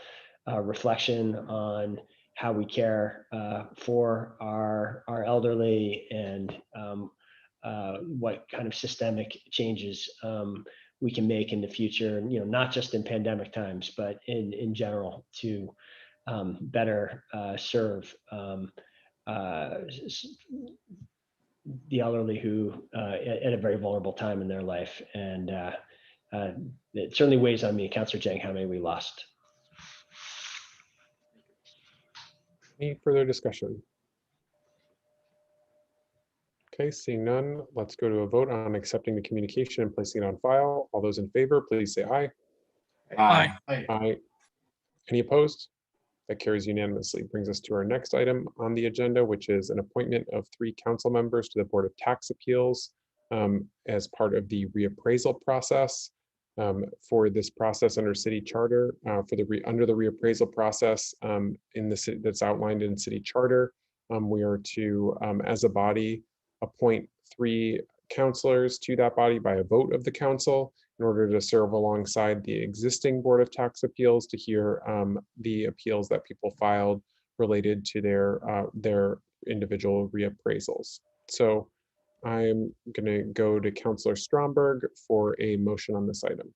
reflection on how we care for our elderly, and what kind of systemic changes we can make in the future, not just in pandemic times, but in general, to better serve the elderly who at a very vulnerable time in their life. And it certainly weighs on me, Councilor Jang, how many we lost.
Any further discussion? Okay, seeing none, let's go to a vote on accepting the communication and placing it on file. All those in favor, please say aye.
Aye.
Aye. Any opposed? That carries unanimously. Brings us to our next item on the agenda, which is an appointment of 3 council members to the Board of Tax Appeals as part of the reappraisal process. For this process under city charter, under the reappraisal process in the city that's outlined in city charter, we are to, as a body, appoint 3 councilors to that body by a vote of the council in order to serve alongside the existing Board of Tax Appeals to hear the appeals that people filed related to their individual reappraisals. So I'm going to go to Councilor Stromberg for a motion on this item.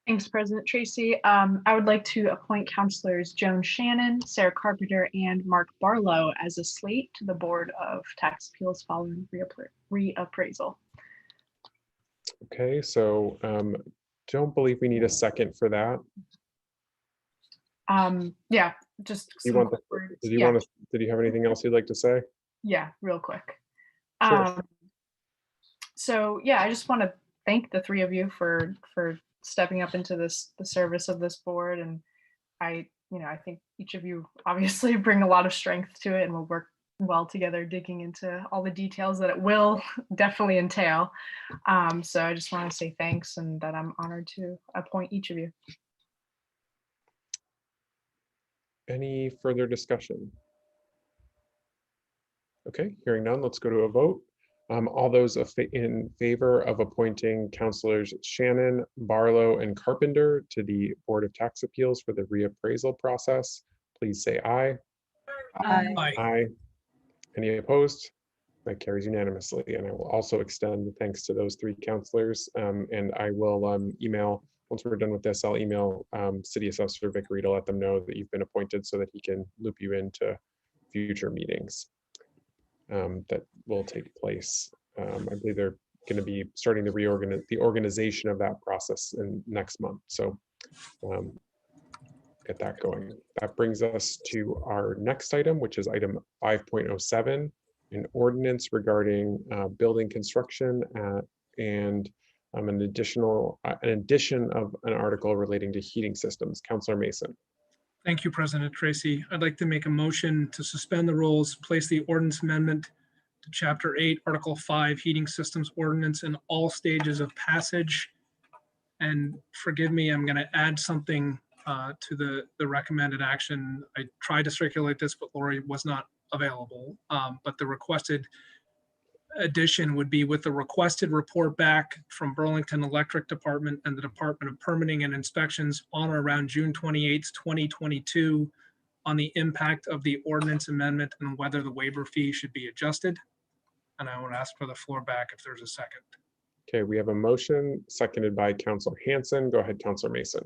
Thanks, President Tracy. I would like to appoint Councilors Joan Shannon, Sarah Carpenter, and Mark Barlow as a slate to the Board of Tax Appeals following reappraisal.
Okay, so don't believe we need a second for that.
Yeah, just
Did
some
you have anything else you'd like to say?
Yeah, real quick.
Sure.
So yeah, I just want to thank the 3 of you for stepping up into the service of this board. And I think each of you obviously bring a lot of strength to it, and we'll work well together, digging into all the details that it will definitely entail. So I just want to say thanks, and that I'm honored to appoint each of you.
Any further discussion? Okay, hearing none, let's go to a vote. All those in favor of appointing Councilors Shannon, Barlow, and Carpenter to the Board of Tax Appeals for the reappraisal process, please say aye.
Aye.
Aye. Any opposed? That carries unanimously. And I will also extend the thanks to those three councilors. And I will email, once we're done with this, I'll email City Assessor Vickery to let them know that you've been appointed so that he can loop you into future meetings that will take place. I believe they're going to be starting the organization of that process in next month. So get that going. That brings us to our next item, which is item 5.07, an ordinance regarding building construction and an addition of an article relating to heating systems. Councilor Mason.
Thank you, President Tracy. I'd like to make a motion to suspend the rules, place the ordinance amendment to Chapter 8, Article 5, Heating Systems Ordinance in all stages of passage. And forgive me, I'm going to add something to the recommended action. I tried to circulate this, but Lori was not available. But the requested addition would be with the requested report back from Burlington Electric Department and the Department of Permitting and Inspections on or around June 28th, 2022 on the impact of the ordinance amendment and whether the waiver fee should be adjusted. And I would ask for the floor back if there's a second.
Okay, we have a motion seconded by Councilor Hanson. Go ahead, Councilor Mason.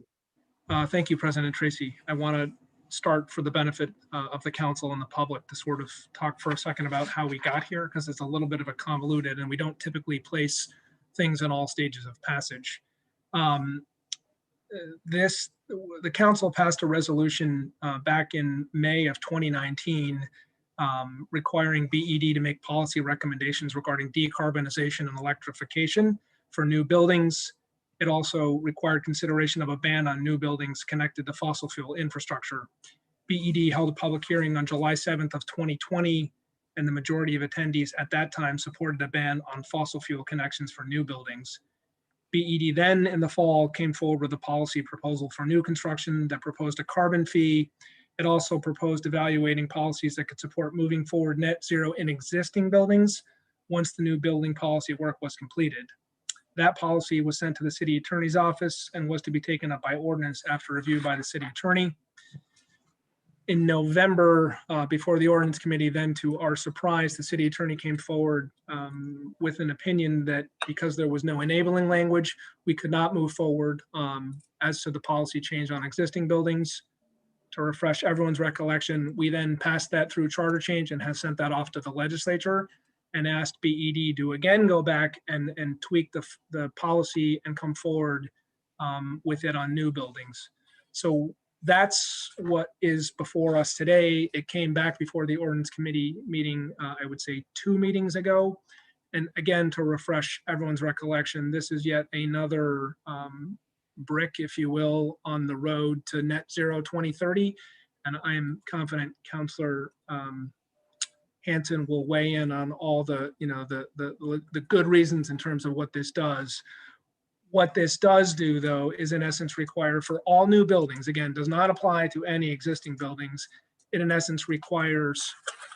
Thank you, President Tracy. I want to start for the benefit of the council and the public to sort of talk for a second about how we got here, because it's a little bit of a convoluted and we don't typically place things in all stages of passage. The council passed a resolution back in May of 2019 requiring BED to make policy recommendations regarding decarbonization and electrification for new buildings. It also required consideration of a ban on new buildings connected to fossil fuel infrastructure. BED held a public hearing on July 7th of 2020, and the majority of attendees at that time supported a ban on fossil fuel connections for new buildings. BED then in the fall came forward with a policy proposal for new construction that proposed a carbon fee. It also proposed evaluating policies that could support moving forward net zero in existing buildings once the new building policy work was completed. That policy was sent to the city attorney's office and was to be taken up by ordinance after review by the city attorney. In November, before the ordinance committee, then to our surprise, the city attorney came forward with an opinion that because there was no enabling language, we could not move forward as to the policy change on existing buildings. To refresh everyone's recollection, we then passed that through charter change and have sent that off to the legislature and asked BED to again go back and tweak the policy and come forward with it on new buildings. So that's what is before us today. It came back before the ordinance committee meeting, I would say 2 meetings ago. And again, to refresh everyone's recollection, this is yet another brick, if you will, on the road to net zero 2030. And I am confident Councilor Hanson will weigh in on all the good reasons in terms of what this does. What this does do, though, is in essence require for all new buildings, again, does not apply to any existing buildings. It in essence requires,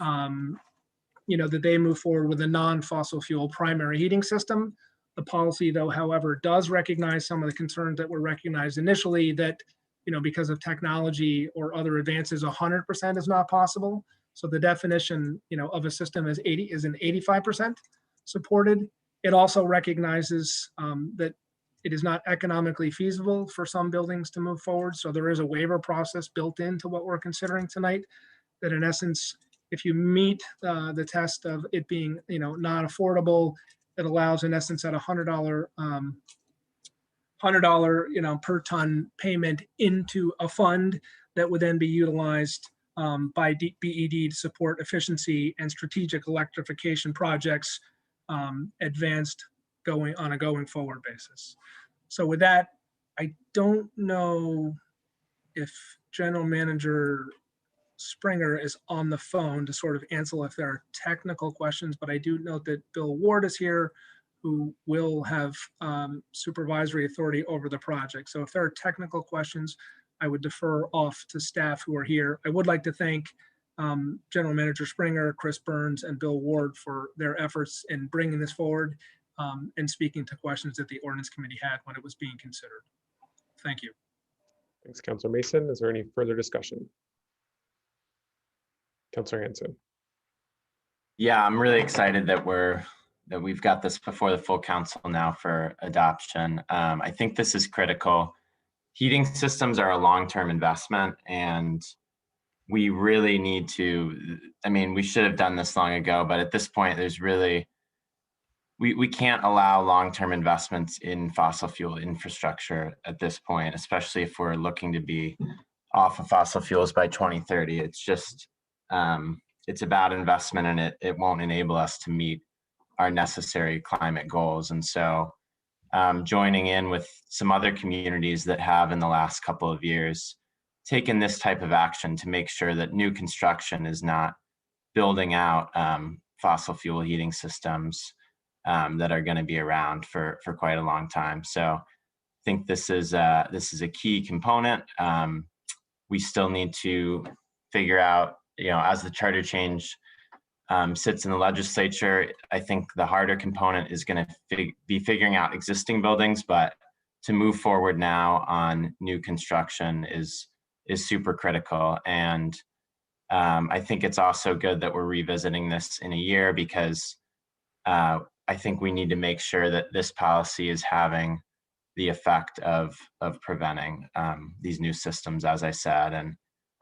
that they move forward with a non-fossil fuel primary heating system. The policy, though, however, does recognize some of the concerns that were recognized initially that, because of technology or other advances, 100% is not possible. So the definition, of a system is an 85% supported. It also recognizes that it is not economically feasible for some buildings to move forward. So there is a waiver process built into what we're considering tonight that in essence, if you meet the test of it being, not affordable, it allows in essence at $100, per ton payment into a fund that would then be utilized by BED to support efficiency and strategic electrification projects advanced on a going forward basis. So with that, I don't know if General Manager Springer is on the phone to sort of answer if there are technical questions, but I do note that Bill Ward is here, who will have supervisory authority over the project. So if there are technical questions, I would defer off to staff who are here. I would like to thank General Manager Springer, Chris Burns, and Bill Ward for their efforts in bringing this forward and speaking to questions that the Ordinance Committee had when it was being considered. Thank you.
Thanks, Councilor Mason. Is there any further discussion? Councilor Hanson.
Yeah, I'm really excited that we've got this before the full council now for adoption. I think this is critical. Heating systems are a long-term investment, and we really need to, I mean, we should have done this long ago, but at this point, there's really, we can't allow long-term investments in fossil fuel infrastructure at this point, especially if we're looking to be off of fossil fuels by 2030. It's just, it's a bad investment, and it won't enable us to meet our necessary climate goals. And so joining in with some other communities that have in the last couple of years taken this type of action to make sure that new construction is not building out fossil fuel heating systems that are going to be around for quite a long time. So I think this is a key component. We still need to figure out, you know, as the charter change sits in the legislature, I think the harder component is going to be figuring out existing buildings, but to move forward now on new construction is super critical. And I think it's also good that we're revisiting this in a year, because I think we need to make sure that this policy is having the effect of preventing these new systems, as I said. And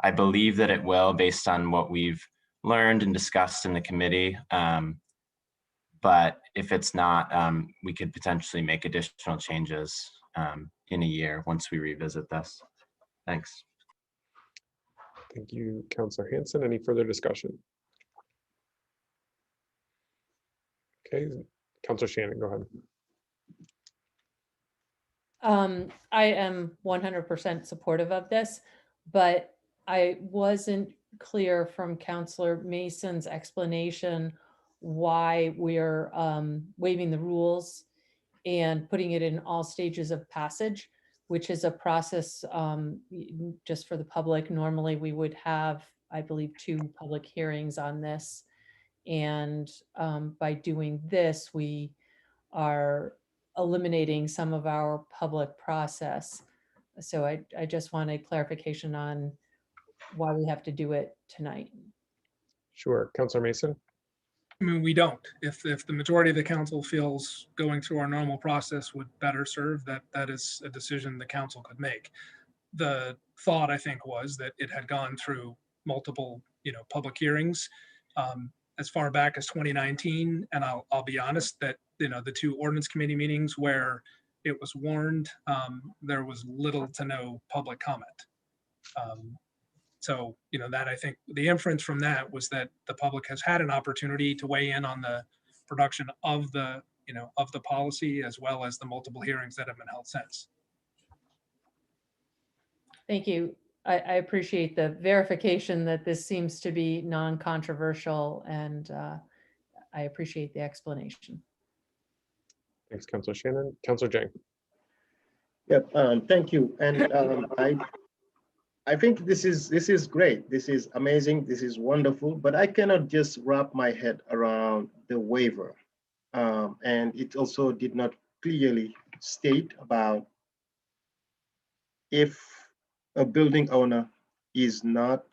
I believe that it will, based on what we've learned and discussed in the committee. But if it's not, we could potentially make additional changes in a year once we revisit this. Thanks.
Thank you, Councilor Hanson. Any further discussion? Okay, Councilor Shannon, go ahead.
I am 100% supportive of this, but I wasn't clear from Councilor Mason's explanation why we're waiving the rules and putting it in all stages of passage, which is a process just for the public. Normally we would have, I believe, 2 public hearings on this. And by doing this, we are eliminating some of our public process. So I just want a clarification on why we have to do it tonight.
Sure, Councilor Mason.
I mean, we don't. If the majority of the council feels going through our normal process would better serve, that is a decision the council could make. The thought, I think, was that it had gone through multiple, public hearings as far back as 2019, and I'll be honest that the 2 ordinance committee meetings where it was warned, there was little to no public comment. So, that I think the inference from that was that the public has had an opportunity to weigh in on the production of the policy, as well as the multiple hearings that have been held since.
Thank you. I appreciate the verification that this seems to be non-controversial, and I appreciate the explanation.
Thanks, Councilor Shannon. Councilor Jang.
Yep, thank you. And I think this is great. This is amazing. This is wonderful. But I cannot just wrap my head around the waiver. And it also did not clearly state about if a building owner is not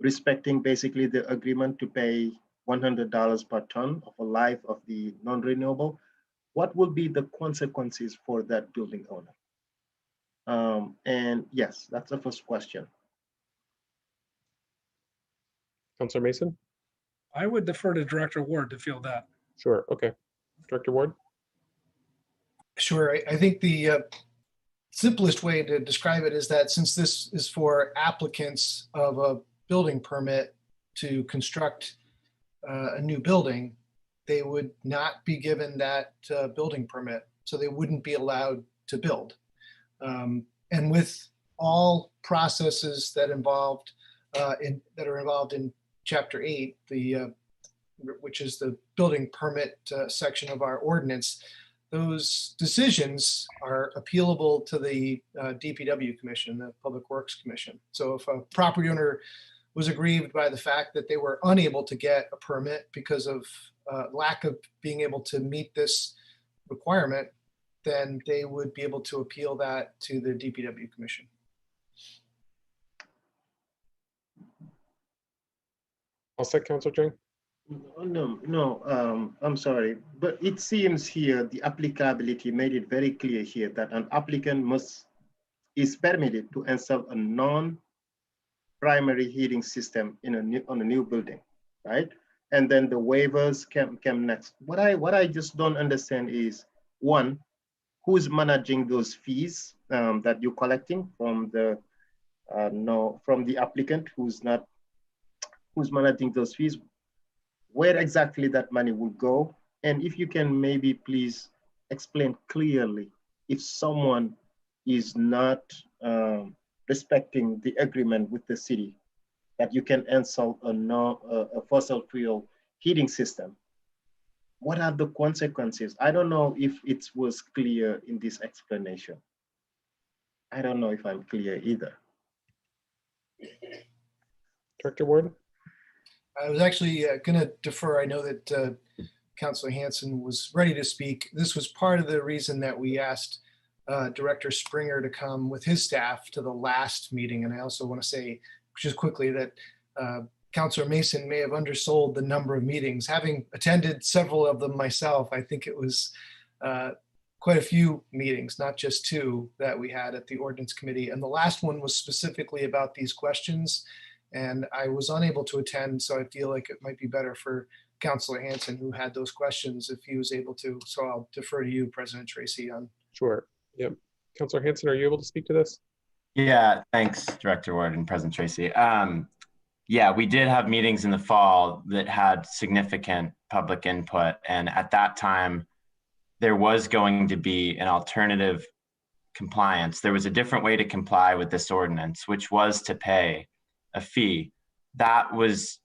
respecting basically the agreement to pay $100 per ton of a life of the non-renewable, what will be the consequences for that building owner? And yes, that's the first question.
Councilor Mason?
I would defer to Director Ward to field that.
Sure, okay. Director Ward?
Sure, I think the simplest way to describe it is that since this is for applicants of a building permit to construct a new building, they would not be given that building permit. So they wouldn't be allowed to build. And with all processes that involved that are involved in Chapter 8, which is the building permit section of our ordinance, those decisions are appealable to the DPW Commission, the Public Works Commission. So if a property owner was aggrieved by the fact that they were unable to get a permit because of lack of being able to meet this requirement, then they would be able to appeal that to the DPW Commission.
I'll say, Councilor Jang.
No, I'm sorry, but it seems here the applicability made it very clear here that an applicant is permitted to install a non-primary heating system on a new building, right? And then the waivers came next. What I just don't understand is, one, who's managing those fees that you're collecting from the applicant who's managing those fees? Where exactly that money will go? And if you can maybe please explain clearly, if someone is not respecting the agreement with the city, that you can install a fossil fuel heating system, what are the consequences? I don't know if it was clear in this explanation. I don't know if I'm clear either.
Director Ward?
I was actually going to defer. I know that Councilor Hanson was ready to speak. This was part of the reason that we asked Director Springer to come with his staff to the last meeting. And I also want to say just quickly that Councilor Mason may have undersold the number of meetings. Having attended several of them myself, I think it was quite a few meetings, not just two, that we had at the Ordinance Committee. And the last one was specifically about these questions. And I was unable to attend, so I feel like it might be better for Councilor Hanson, who had those questions, if he was able to. So I'll defer to you, President Tracy, on.
Sure. Yep. Councilor Hanson, are you able to speak to this?
Yeah, thanks, Director Ward and President Tracy. Yeah, we did have meetings in the fall that had significant public input. And at that time, there was going to be an alternative compliance. There was a different way to comply with this ordinance, which was to pay a fee. That was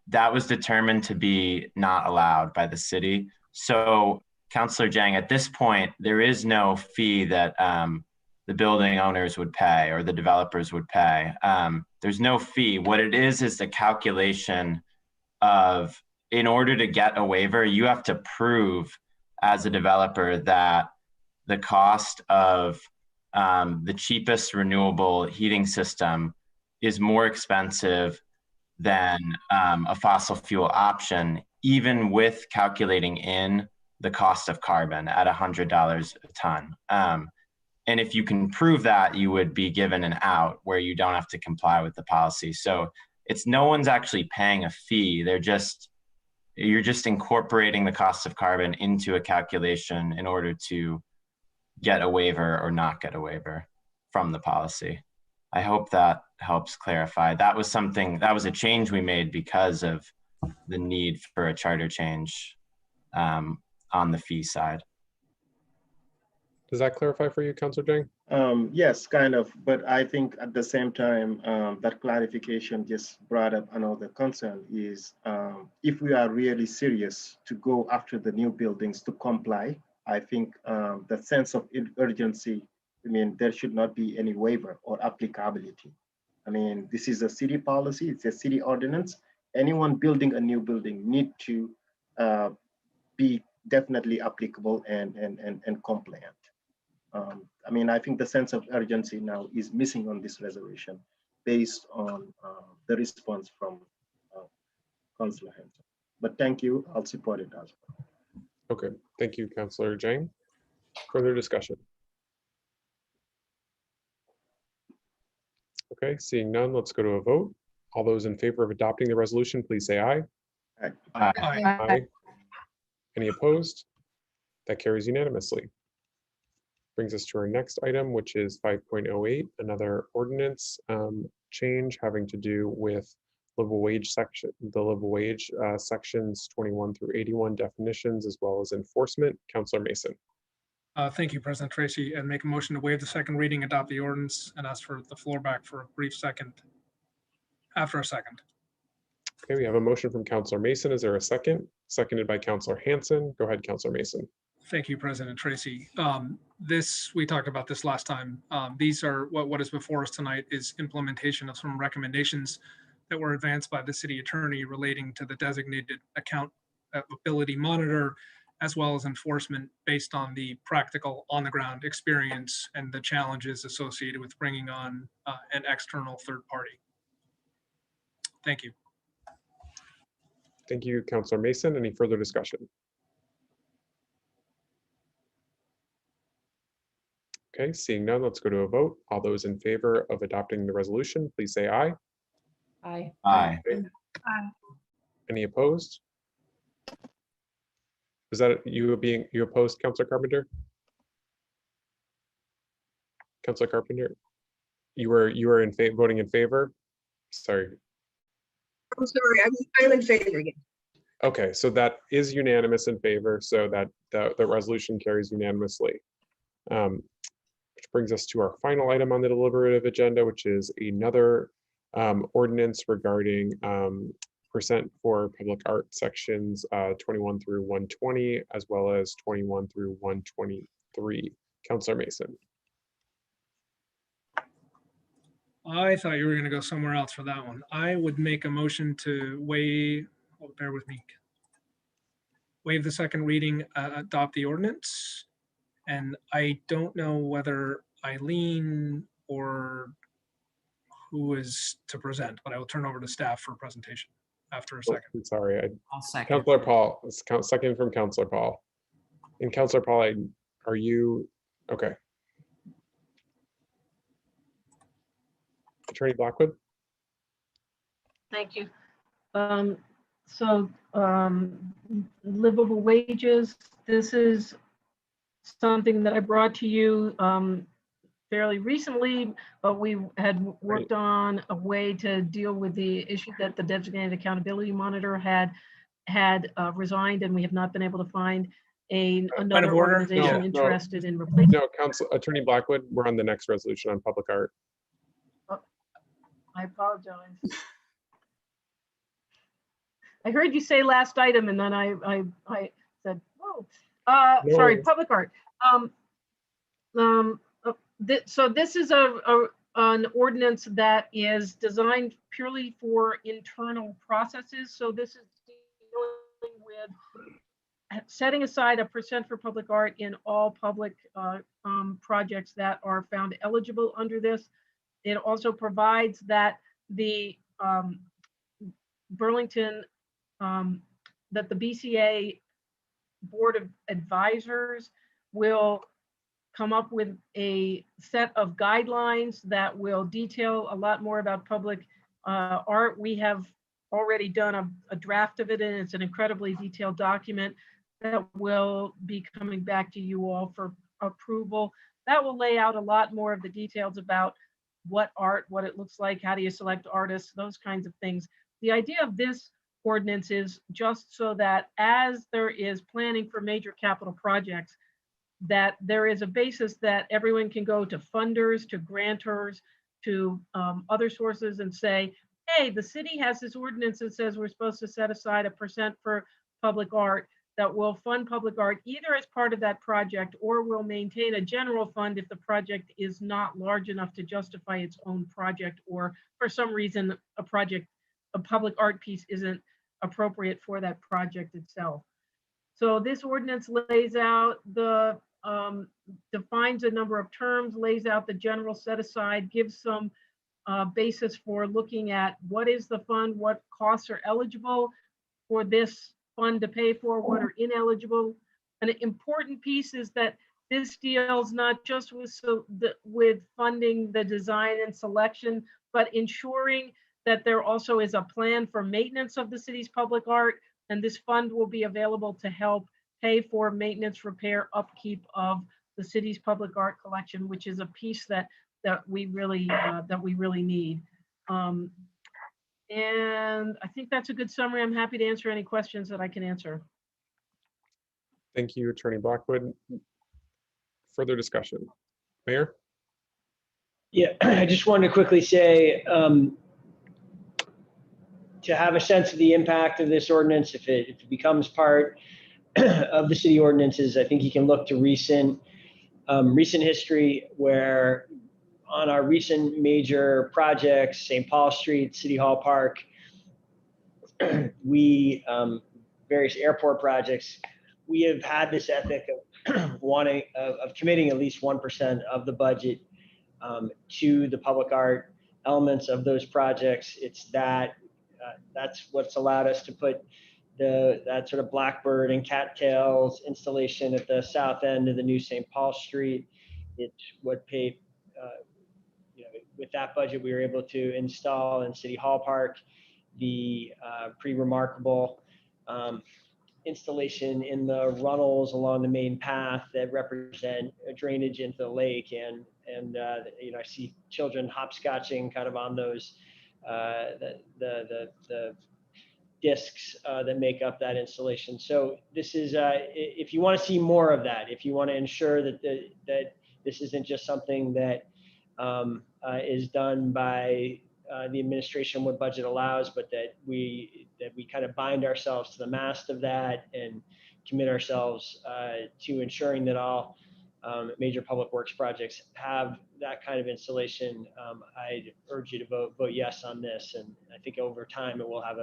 determined to be not allowed by the city. So Councilor Jang, at this point, there is no fee that the building owners would pay or the developers would pay. There's no fee. What it is the calculation of, in order to get a waiver, you have to prove as a developer that the cost of the cheapest renewable heating system is more expensive than a fossil fuel option, even with calculating in the cost of carbon at $100 a ton. And if you can prove that, you would be given an out where you don't have to comply with the policy. So no one's actually paying a fee. You're just incorporating the cost of carbon into a calculation in order to get a waiver or not get a waiver from the policy. I hope that helps clarify. That was a change we made because of the need for a charter change on the fee side.
Does that clarify for you, Councilor Jang?
Yes, kind of, but I think at the same time, that clarification just brought up another concern is if we are really serious to go after the new buildings to comply, I think the sense of urgency, I mean, there should not be any waiver or applicability. I mean, this is a city policy, it's a city ordinance. Anyone building a new building need to be definitely applicable and compliant. I mean, I think the sense of urgency now is missing on this resolution based on the response from Councilor Hanson. But thank you, I'll support it as well.
Okay, thank you, Councilor Jang. Further discussion? Okay, seeing none, let's go to a vote. All those in favor of adopting the resolution, please say aye.
Aye.
Aye. Aye. Any opposed? That carries unanimously. Brings us to our next item, which is 5.08, another ordinance change having to do with livable wage section, the livable wage sections 21 through 81 definitions, as well as enforcement. Councilor Mason.
Thank you, President Tracy, and make a motion to waive the second reading, adopt the ordinance, and ask for the floor back for a brief second. After a second.
Okay, we have a motion from Councilor Mason. Is there a second? Seconded by Councilor Hanson. Go ahead, Councilor Mason.
Thank you, President Tracy. We talked about this last time. These are what is before us tonight is implementation of some recommendations that were advanced by the city attorney relating to the designated accountability monitor, as well as enforcement based on the practical on-the-ground experience and the challenges associated with bringing on an external third party. Thank you.
Thank you, Councilor Mason. Any further discussion? Okay, seeing none, let's go to a vote. All those in favor of adopting the resolution, please say aye.
Aye.
Aye.
Any opposed? Is that you opposed, Councilor Carpenter? Councilor Carpenter, you were in favor, voting in favor? Sorry.
I'm sorry, I'm in favor again.
Okay, so that is unanimous in favor, so that the resolution carries unanimously. Which brings us to our final item on the deliberative agenda, which is another ordinance regarding percent for public art sections 21 through 120, as well as 21 through 123. Councilor Mason.
I thought you were going to go somewhere else for that one. I would make a motion to waive, bear with me, waive the second reading, adopt the ordinance. And I don't know whether Eileen or who is to present, but I will turn over to staff for a presentation after a second.
I'm sorry,
I'll second.
Councilor Paul, second from Councilor Paul. And Councilor Paul, are you, okay. Attorney Blackwood?
Thank you. Livable wages, this is something that I brought to you fairly recently, but we had worked on a way to deal with the issue that the designated accountability monitor had resigned, and we have not been able to find another organization interested in replacing.
No, Attorney Blackwood, we're on the next resolution on public art.
I apologize. I heard you say last item, and then I said, whoa. Sorry, public art. So this is an ordinance that is designed purely for internal processes. So this is dealing with setting aside a percent for public art in all public projects that are found eligible under this. It also provides that the Burlington, that the BCA Board of Advisors will come up with a set of guidelines that will detail a lot more about public art. We have already done a draft of it, and it's an incredibly detailed document that will be coming back to you all for approval. That will lay out a lot more of the details about what art, what it looks like, how do you select artists, those kinds of things. The idea of this ordinance is just so that as there is planning for major capital projects, that there is a basis that everyone can go to funders, to grantors, to other sources and say, hey, the city has this ordinance that says we're supposed to set aside a percent for public art, that will fund public art either as part of that project or will maintain a general fund if the project is not large enough to justify its own project, or for some reason a public art piece isn't appropriate for that project itself. So this ordinance lays out the, defines a number of terms, lays out the general set aside, gives some basis for looking at what is the fund, what costs are eligible for this fund to pay for, what are ineligible. An important piece is that this deals not just with funding the design and selection, but ensuring that there also is a plan for maintenance of the city's public art, and this fund will be available to help pay for maintenance, repair, upkeep of the city's public art collection, which is a piece that we really need. And I think that's a good summary. I'm happy to answer any questions that I can answer.
Thank you, Attorney Blackwood. further discussion? Mayor?
Yeah, I just wanted to quickly say, to have a sense of the impact of this ordinance, if it becomes part of the city ordinances, I think you can look to recent history where on our recent major projects, St. Paul Street, City Hall Park, we, various airport projects, we have had this ethic of of committing at least 1% of the budget to the public art elements of those projects. It's that's what's allowed us to put that sort of blackbird and cattails installation at the south end of the new St. Paul Street. It's what paid, with that budget, we were able to install in City Hall Park the pretty remarkable installation in the runnels along the main path that represent a drainage into the lake, and I see children hopscotching kind of on those the discs that make up that installation. So this is if you want to see more of that, if you want to ensure that that this isn't just something that is done by the administration what budget allows, but that we kind of bind ourselves to the mast of that and commit ourselves to ensuring that all major public works projects have that kind of installation. I'd urge you to vote yes on this, and I think over time it will have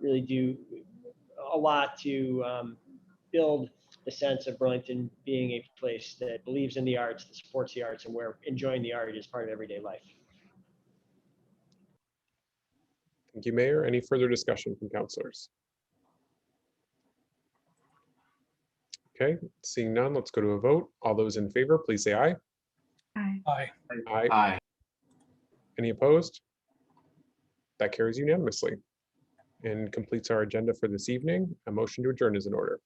really do a lot to build the sense of Burlington being a place that believes in the arts, that supports the arts, and where enjoying the art is part of everyday life.
Thank you, Mayor. Any further discussion from councilors? Okay, seeing none, let's go to a vote. All those in favor, please say aye.
Aye.
Aye.
Aye.
Any opposed? That carries unanimously and completes our agenda for this evening. A motion to adjourn is in order.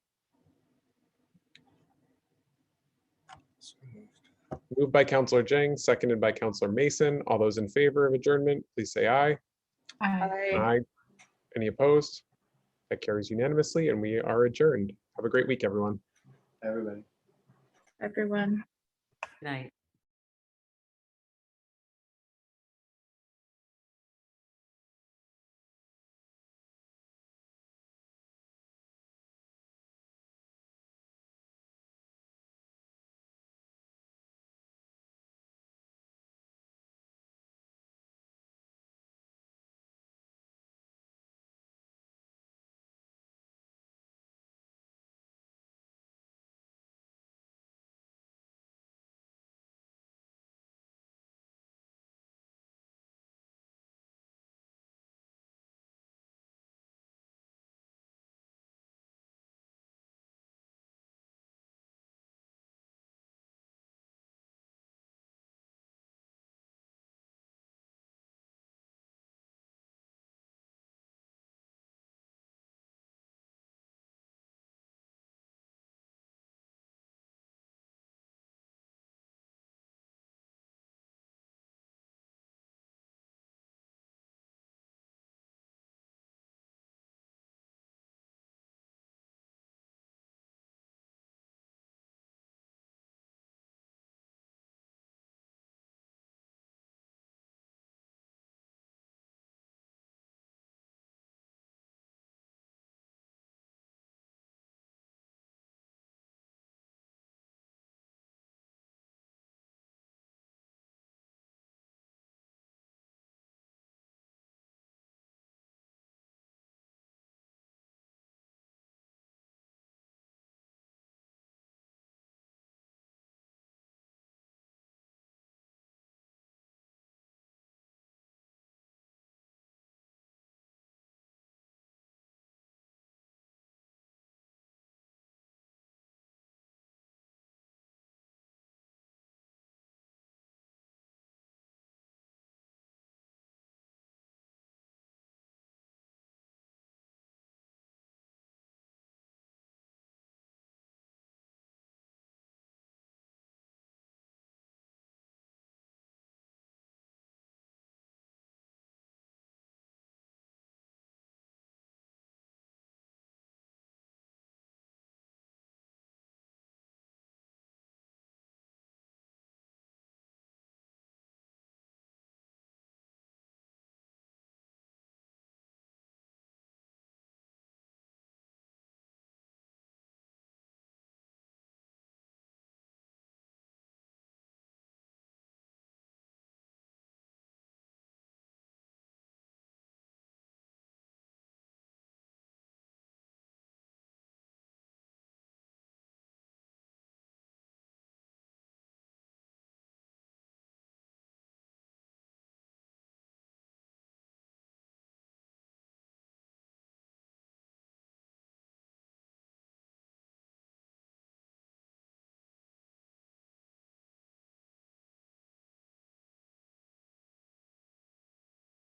Moved by Councilor Jang, seconded by Councilor Mason. All those in favor of adjournment, please say aye.
Aye.
Aye. Any opposed? That carries unanimously and we are adjourned. Have a great week, everyone.
Everybody.
Everyone.
Good night.